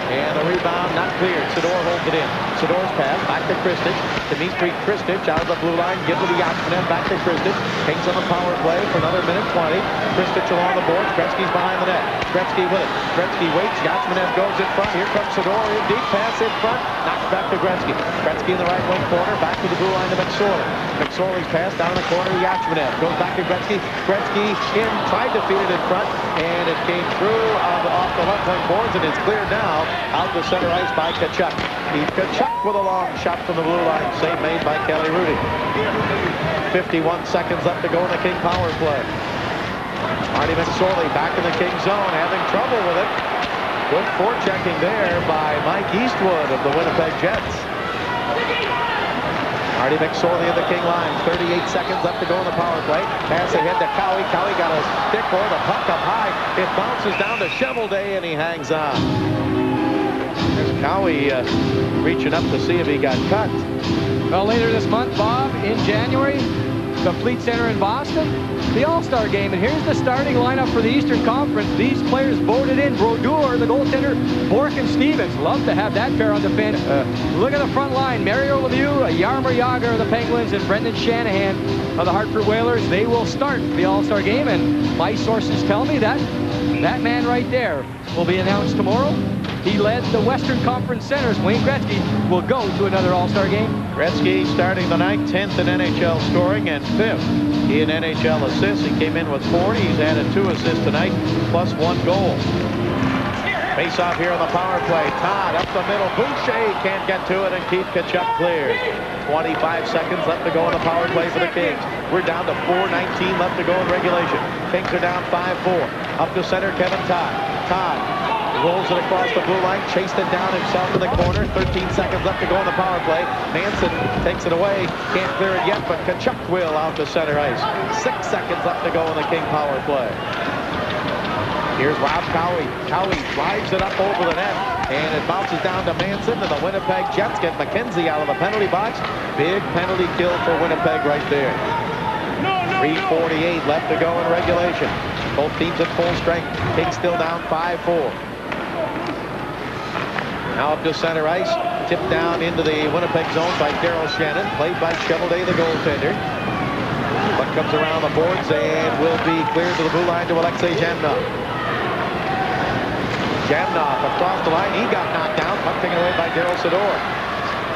And the rebound not cleared. Sador holds it in. Sador's pass back to Kristich. Dmitry Kristich out of the blue line. Gives it to Yakunin. Back to Kristich. Kings on the power play for another minute 20. Kristich along the boards. Gretzky's behind the net. Gretzky with it. Gretzky waits. Yakunin goes in front. Here comes Sador. In deep pass in front. Knocked back to Gretzky. Gretzky in the right wing corner. Back to the blue line to McSorley. McSorley's pass down in the corner to Yakunin. Goes back to Gretzky. Gretzky in. Tried to feed it in front. And it came through off the left wing boards. And it's cleared now. Out to center ice by Tkachuk. Tkachuk with a long shot from the blue line. Save made by Kelly Rudy. 51 seconds left to go in the King power play. Marty McSorley back in the King zone, having trouble with it. Good forechecking there by Mike Eastwood of the Winnipeg Jets. Marty McSorley of the King line. 38 seconds left to go in the power play. Pass ahead to Cowie. Cowie got a stick or the puck up high. It bounces down to Chevelday and he hangs on. There's Cowie reaching up to see if he got cut. Well, later this month, Bob, in January, the Fleet Center in Boston, the All-Star game. And here's the starting lineup for the Eastern Conference. These players voted in. Brodeur, the goaltender, Bork and Stevens. Love to have that pair on the bench. Look at the front line. Mario Lemieux, Jaromir Jagr of the Penguins, and Brendan Shanahan of the Hartford Whalers. They will start the All-Star game. And my sources tell me that that man right there will be announced tomorrow. He led the Western Conference Centers. Wayne Gretzky will go to another All-Star game. Gretzky starting the night, 10th in NHL scoring and 5th in NHL assists. He came in with 40. He's added 2 assists tonight, plus 1 goal. Face off here on the power play. Todd up the middle. Boucher can't get to it and keep Tkachuk clear. 25 seconds left to go in the power play for the Kings. We're down to 4:19 left to go in regulation. Kings are down 5-4. Up to center, Kevin Todd. Todd rolls it across the blue line, chased it down himself in the corner. 13 seconds left to go in the power play. Manson takes it away, can't clear it yet, but Tkachuk will out to center ice. 6 seconds left to go in the King power play. Here's Rob Cowie. Cowie drives it up over the net. and it bounces down to Manson, and the Winnipeg Jets get McKenzie out of the penalty box. Big penalty kill for Winnipeg right there. 3:48 left to go in regulation. Both teams at full strength. Kings still down 5-4. Now up to center ice. Tipped down into the Winnipeg zone by Darryl Shannon. Played by Chevelday, the goaltender. Puck comes around the boards and will be cleared to the blue line to Alexei Jamnov. Jamnov across the line. He got knocked down. Puck taken away by Daryl Sador.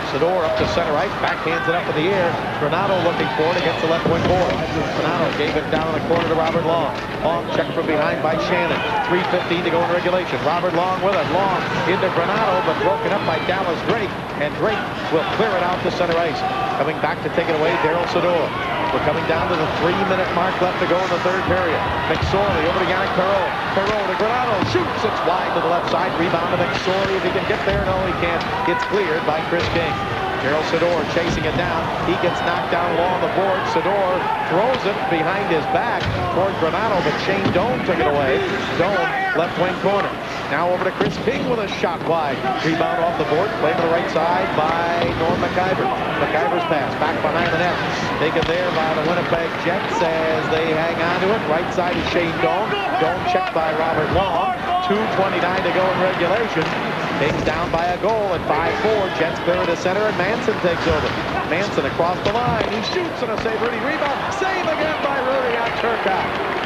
Sador up to center ice. Backhands it up in the air. Granato looking for it against the left wing board. Granato gave it down in the corner to Robert Long. Long checked from behind by Shannon. 3:15 to go in regulation. Robert Long with it. Long into Granato, but broken up by Dallas Drake. And Drake will clear it out to center ice. Coming back to take it away, Daryl Sador. We're coming down to the 3-minute mark left to go in the third period. McSorley over to Yannick Perreault. Perreault to Granato. Shoots. It's wide to the left side. Rebound to McSorley. If he can get there, no, he can't. It's cleared by Chris King. Daryl Sador chasing it down. He gets knocked down along the board. Sador throws it behind his back toward Granato, but Shane Doan took it away. Doan, left wing corner. Now over to Chris King with a shot wide. Rebound off the board. Play to the right side by Norm McIver. McIver's pass back behind the net. Taken there by the Winnipeg Jets as they hang on to it. Right side is Shane Doan. Doan checked by Robert Long. 2:29 to go in regulation. Kings down by a goal at 5-4. Jets clear to center, and Manson takes over. Manson across the line. He shoots and a save. Rudy rebound. Save again by Rudy on Turcotte.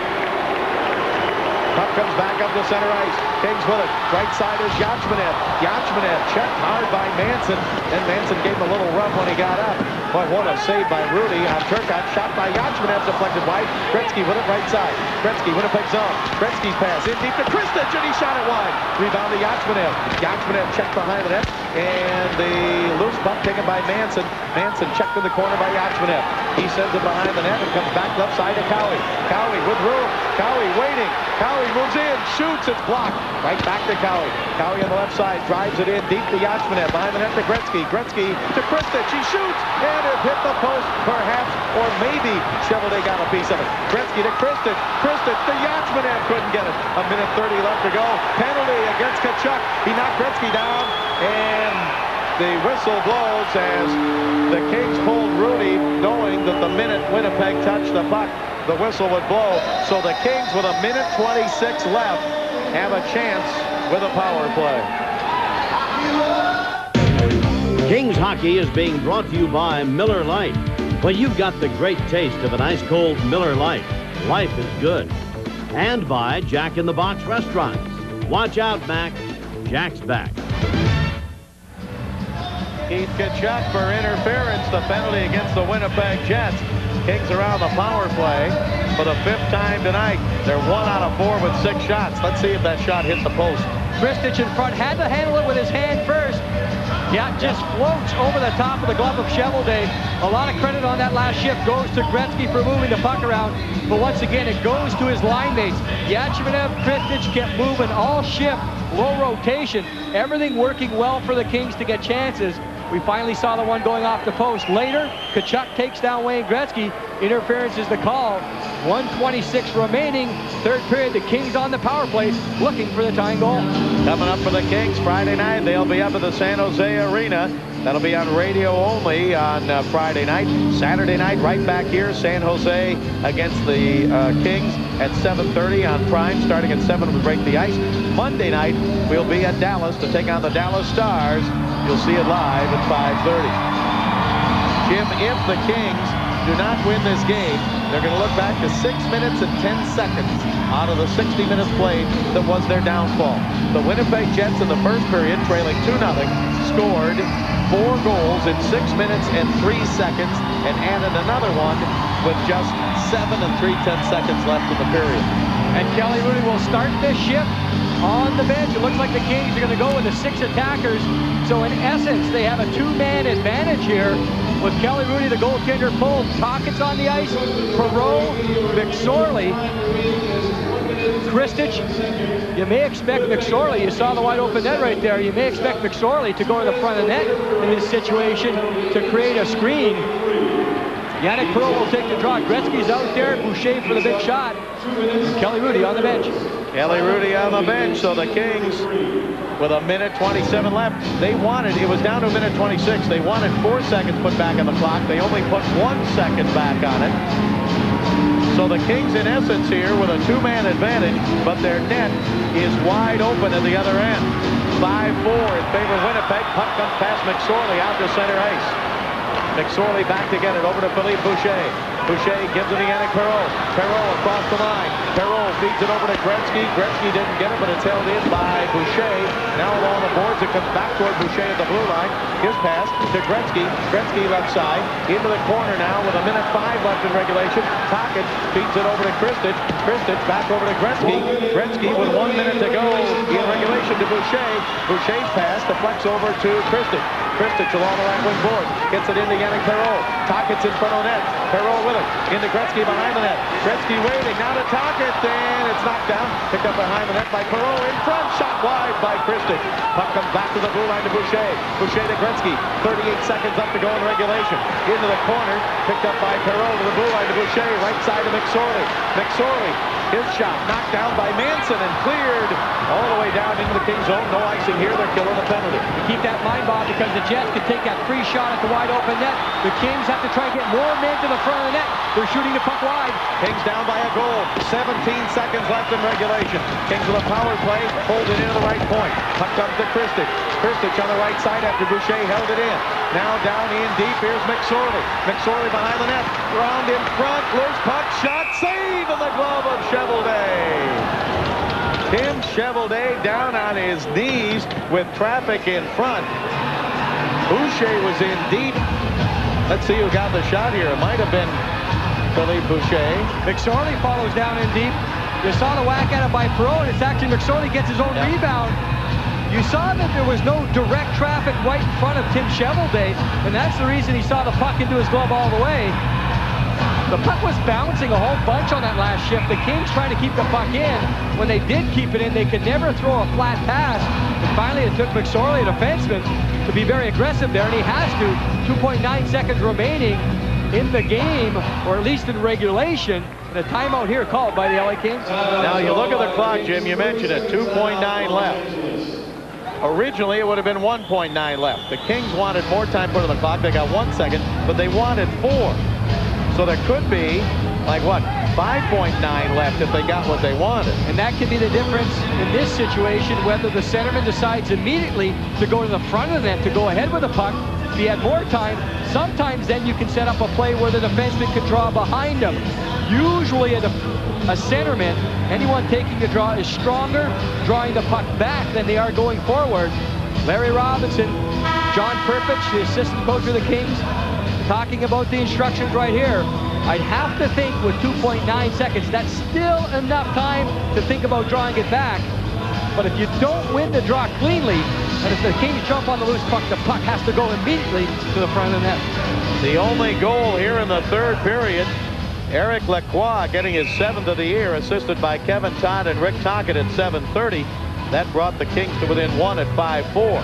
Puck comes back up to center ice. Kings with it. Right side is Yachmanev. Yachmanev checked hard by Manson, and Manson gave him a little rub when he got up. But what a save by Rudy on Turcotte. Shot by Yachmanev, deflected wide. Gretzky with it right side. Gretzky, Winnipeg zone. Gretzky's pass in deep to Kristich, and he shot it wide. Rebound to Yachmanev. Yachmanev checked behind the net, and the loose puck taken by Manson. Manson checked in the corner by Yachmanev. He sends it behind the net and comes back left side to Cowie. Cowie with room. Cowie waiting. Cowie moves in, shoots, it's blocked. Right back to Cowie. Cowie on the left side drives it in deep to Yachmanev. Behind the net to Gretzky. Gretzky to Kristich. He shoots, and it hit the post, perhaps, or maybe Chevelday got a piece of it. Gretzky to Kristich. Kristich to Yachmanev. Couldn't get it. 1:30 left to go. Penalty against Tkachuk. He knocked Gretzky down, and the whistle blows as the Kings pulled Rudy, knowing that the minute Winnipeg touched the puck, the whistle would blow. So the Kings, with 1:26 left, have a chance with a power play. Kings hockey is being brought to you by Miller Lite. When you've got the great taste of an ice-cold Miller Lite, life is good. And by Jack in the Box restaurants. Watch out, Mac. Jack's back. Keith Tkachuk for interference, the penalty against the Winnipeg Jets. Kings are on the power play for the 5th time tonight. They're 1 out of 4 with 6 shots. Let's see if that shot hit the post. Kristich in front, had to handle it with his hand first. Yeah, just floats over the top of the glove of Chevelday. A lot of credit on that last shift goes to Gretzky for moving the puck around. But once again, it goes to his line mates. Yachmanev, Kristich kept moving all shift, low rotation. Everything working well for the Kings to get chances. We finally saw the one going off the post. Later, Tkachuk takes down Wayne Gretzky. Interference is the call. 1:26 remaining. Third period, the Kings on the power play looking for the tying goal. Coming up for the Kings Friday night, they'll be up at the San Jose Arena. That'll be on radio only on Friday night. Saturday night, right back here, San Jose against the Kings at 7:30 on Prime, starting at 7 with Break the Ice. Monday night, we'll be at Dallas to take on the Dallas Stars. You'll see it live at 5:30. Jim, if the Kings do not win this game, they're going to look back to 6 minutes and 10 seconds out of the 60 minutes played that was their downfall. The Winnipeg Jets in the first period, trailing 2-0, scored 4 goals in 6 minutes and 3 seconds and added another one with just 7 3/10 seconds left in the period. And Kelly Rudy will start this shift on the bench. It looks like the Kings are going to go with the 6 attackers. So in essence, they have a 2-man advantage here with Kelly Rudy, the goaltender, pulled. Tocchet's on the ice. Perreault, McSorley, Kristich. You may expect McSorley, you saw the wide open net right there, you may expect McSorley to go to the front of the net in this situation to create a screen. Yannick Perreault will take the draw. Gretzky's out there. Boucher for the big shot. Kelly Rudy on the bench. Kelly Rudy on the bench, so the Kings with a minute 27 left. They wanted, it was down to a minute 26. They wanted 4 seconds put back on the clock. They only put 1 second back on it. So the Kings, in essence, here with a two-man advantage, but their net is wide open at the other end. 5-4 in favor of Winnipeg. Puck comes past McSorley out to center ice. McSorley back to get it over to Philippe Boucher. Boucher gives it to Yannick Perreault. Perreault across the line. Perreault feeds it over to Gretzky. Gretzky didn't get it, but it's held in by Boucher. Now along the boards, it comes back toward Boucher at the blue line. His pass to Gretzky. Gretzky left side. Into the corner now with a minute 5 left in regulation. Tocchet feeds it over to Kristich. Kristich back over to Gretzky. Gretzky with 1 minute to go in regulation to Boucher. Boucher's pass deflects over to Kristich. Kristich along the right wing board. Gets it into Yannick Perreault. Tocchet's in front of the net. Perreault with it. Into Gretzky behind the net. Gretzky waiting. Now to Tocchet. And it's knocked down. Picked up behind the net by Perreault. In front. Shot wide by Kristich. Puck comes back to the blue line to Boucher. Boucher to Gretzky. 38 seconds left to go in regulation. Into the corner. Picked up by Perreault to the blue line to Boucher. Right side to McSorley. McSorley. His shot knocked down by Manson and cleared all the way down into the Kings zone. No icing here. They're killing the penalty. Keep that in mind, Bob, because the Jets can take that free shot at the wide open net. The Kings have to try and get more men to the front of the net. They're shooting the puck wide. Kings down by a goal. 17 seconds left in regulation. Kings with a power play. Hold it into the right point. Puck comes to Kristich. Kristich on the right side after Boucher held it in. Now down in deep. Here's McSorley. McSorley behind the net. Round in front. Loose puck. Shot. Save in the glove of Cheveldae. Tim Cheveldae down on his knees with traffic in front. Boucher was in deep. Let's see who got the shot here. It might have been Philippe Boucher. McSorley follows down in deep. You saw the whack at it by Perreault. It's actually McSorley gets his own rebound. You saw that there was no direct traffic right in front of Tim Cheveldae, and that's the reason he saw the puck into his glove all the way. The puck was bouncing a whole bunch on that last shift. The Kings trying to keep the puck in. When they did keep it in, they could never throw a flat pass. And finally, it took McSorley, a defenseman, to be very aggressive there, and he has to. 2.9 seconds remaining in the game, or at least in regulation. And a timeout here called by the LA Kings. Now you look at the clock, Jim. You mentioned it. 2.9 left. Originally, it would have been 1.9 left. The Kings wanted more time put on the clock. They got 1 second, but they wanted 4. So there could be, like what, 5.9 left if they got what they wanted. And that could be the difference in this situation, whether the centerman decides immediately to go to the front of the net to go ahead with the puck. If he had more time, sometimes then you can set up a play where the defenseman could draw behind him. Usually a centerman, anyone taking the draw, is stronger drawing the puck back than they are going forward. Larry Robinson, John Perpich, the assistant coach of the Kings, talking about the instructions right here. I'd have to think with 2.9 seconds, that's still enough time to think about drawing it back. But if you don't win the draw cleanly, and if the Kings jump on the loose puck, the puck has to go immediately to the front of the net. The only goal here in the third period, Eric Lacroix getting his 7th of the year, assisted by Kevin Todd and Rick Tocchet at 7:30. That brought the Kings to within 1 at 5-4.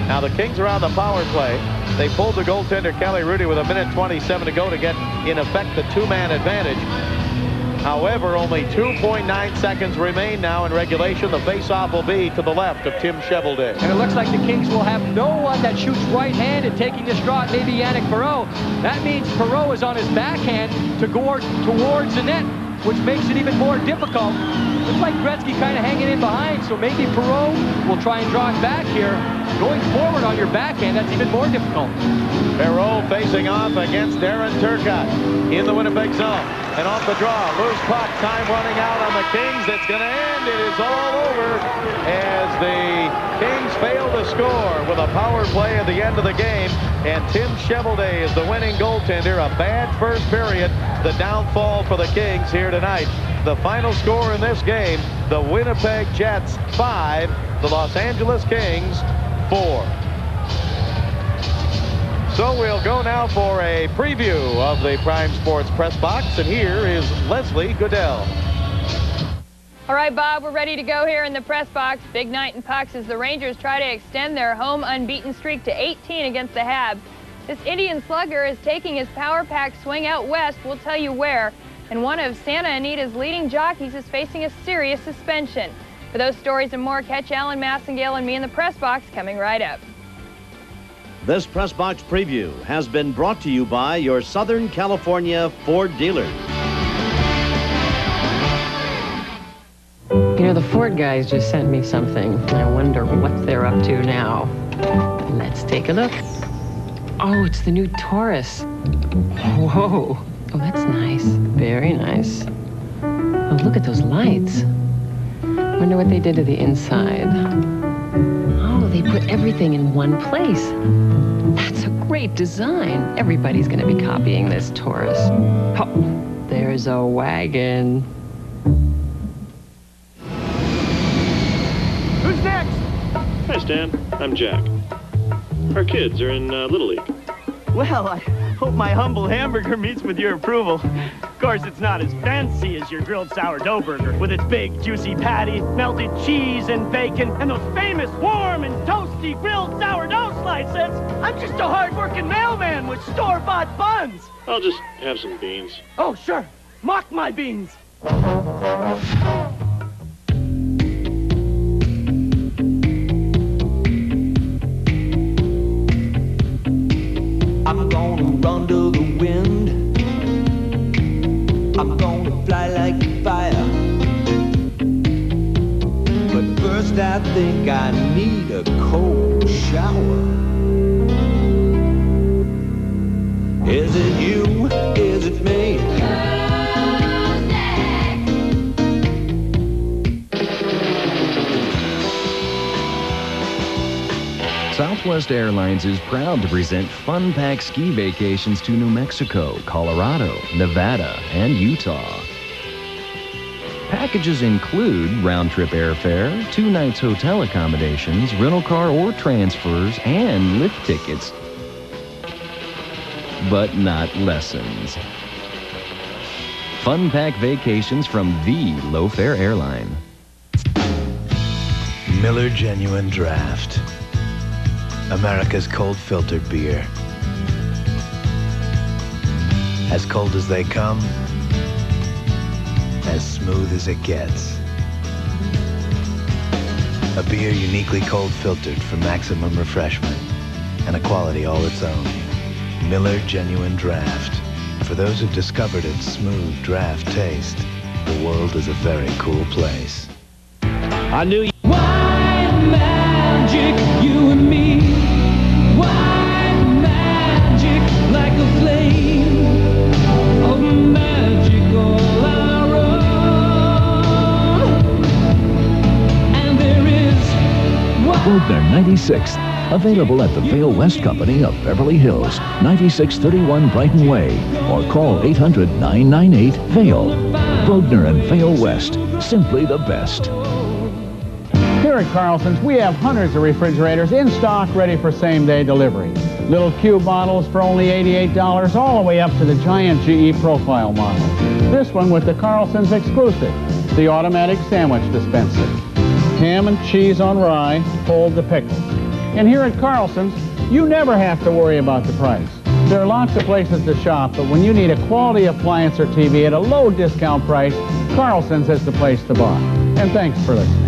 Now the Kings are on the power play. They pulled the goaltender Kelly Rudy with a minute 27 to go to get, in effect, the two-man advantage. However, only 2.9 seconds remain now in regulation. The face-off will be to the left of Tim Cheveldae. And it looks like the Kings will have no one that shoots right-handed taking this draw, maybe Yannick Perreault. That means Perreault is on his backhand to go towards the net, which makes it even more difficult. Looks like Gretzky kind of hanging in behind, so maybe Perreault will try and draw it back here. Going forward on your backhand, that's even more difficult. Perreault facing off against Darren Turcotte in the Winnipeg zone. And off the draw, loose puck, time running out on the Kings. It's going to end. It is all over as the Kings fail to score with a power play at the end of the game. And Tim Cheveldae is the winning goaltender. A bad first period. The downfall for the Kings here tonight. The final score in this game, the Winnipeg Jets 5, the Los Angeles Kings 4. So we'll go now for a preview of the Prime Sports press box, and here is Leslie Goodell. All right, Bob, we're ready to go here in the press box. Big night in pucks as the Rangers try to extend their home unbeaten streak to 18 against the Habs. This Indian slugger is taking his power pack swing out west. We'll tell you where. And one of Santa Anita's leading jockeys is facing a serious suspension. For those stories and more, catch Alan Massengale and me in the press box coming right up. This Press Box preview has been brought to you by your Southern California Ford dealers. You know, the Ford guys just sent me something. I wonder what they're up to now. Let's take a look. Oh, it's the new Taurus. Whoa. Oh, that's nice. Very nice. Oh, look at those lights. Wonder what they did to the inside. Oh, they put everything in one place. That's a great design. Everybody's going to be copying this Taurus. Oh, there's a wagon. Who's next? Hi, Stan. I'm Jack. Our kids are in Little League. Well, I hope my humble hamburger meets with your approval. Of course, it's not as fancy as your grilled sourdough burger, with its big, juicy patty, melted cheese and bacon, and those famous warm and toasty grilled sourdough slices. I'm just a hard-working mailman with store-bought buns. I'll just have some beans. Oh, sure. Mock my beans. I'm gonna run to the wind. I'm gonna fly like fire. But first I think I need a cold shower. Is it you? Is it me? Southwest Airlines is proud to present Fun Pack ski vacations to New Mexico, Colorado, Nevada, and Utah. Packages include round-trip airfare, 2 nights hotel accommodations, rental car or transfers, and lift tickets. But not lessons. Fun Pack vacations from the low-fare airline. Miller Genuine Draft. America's cold filtered beer. As cold as they come, as smooth as it gets. A beer uniquely cold filtered for maximum refreshment and a quality all its own. Miller Genuine Draft. For those who've discovered its smooth draft taste, the world is a very cool place. I knew you. White magic, you and me. White magic, like a flame of magic all I run. And there is Grosvenor 96th. Available at the Vale West Company of Beverly Hills, 9631 Brighton Way, or call 800-998-VALE. Grosvenor and Vale West, simply the best. Here at Carlson's, we have hundreds of refrigerators in stock ready for same-day delivery. Little cube models for only $88, all the way up to the giant GE profile model. This one with the Carlson's exclusive, the automatic sandwich dispenser. Ham and cheese on rye, hold the pickles. And here at Carlson's, you never have to worry about the price. There are lots of places to shop, but when you need a quality appliance or TV at a low discount price, Carlson's is the place to buy. And thanks for listening.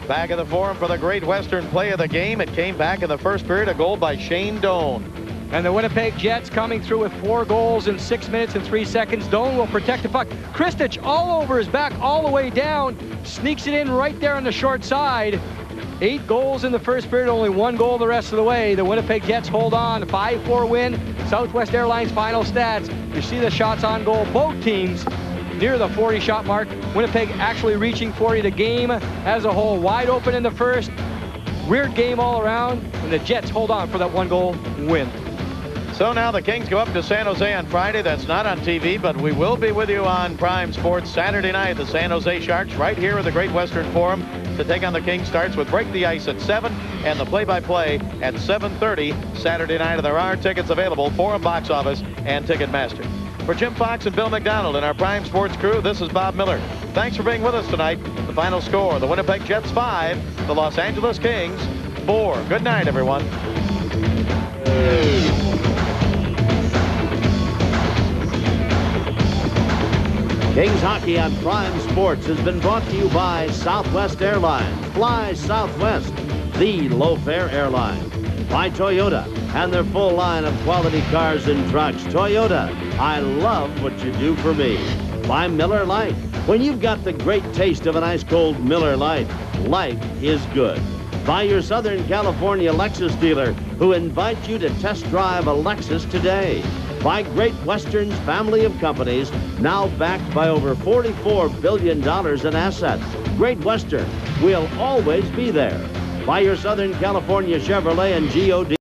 Back in the forum for the Great Western play of the game. It came back in the first period, a goal by Shane Doan. And the Winnipeg Jets coming through with 4 goals in 6 minutes and 3 seconds. Doan will protect the puck. Kristich all over his back, all the way down. Sneaks it in right there on the short side. 8 goals in the first period, only 1 goal the rest of the way. The Winnipeg Jets hold on, 5-4 win. Southwest Airlines final stats. You see the shots on goal. Both teams near the 40-shot mark. Winnipeg actually reaching 40. The game as a whole wide open in the first. Weird game all around, and the Jets hold on for that 1-goal win. So now the Kings go up to San Jose on Friday. That's not on TV, but we will be with you on Prime Sports Saturday night. The San Jose Sharks right here at the Great Western Forum to take on the Kings. Starts with Break the Ice at 7 and the play-by-play at 7:30 Saturday night. And there are tickets available, Forum Box Office and Ticketmaster. For Jim Fox and Bill McDonald and our Prime Sports crew, this is Bob Miller. Thanks for being with us tonight. The final score, the Winnipeg Jets 5, the Los Angeles Kings 4. Good night, everyone. Kings Hockey on Prime Sports has been brought to you by Southwest Airlines. Fly Southwest, the low-fare airline. By Toyota and their full line of quality cars and trucks. Toyota, I love what you do for me. By Miller Lite. When you've got the great taste of an ice-cold Miller Lite, life is good. By your Southern California Lexus dealer, who invites you to test drive a Lexus today. By Great Western's family of companies, now backed by over $44 billion in assets. Great Western will always be there. By your Southern California Chevrolet and GOD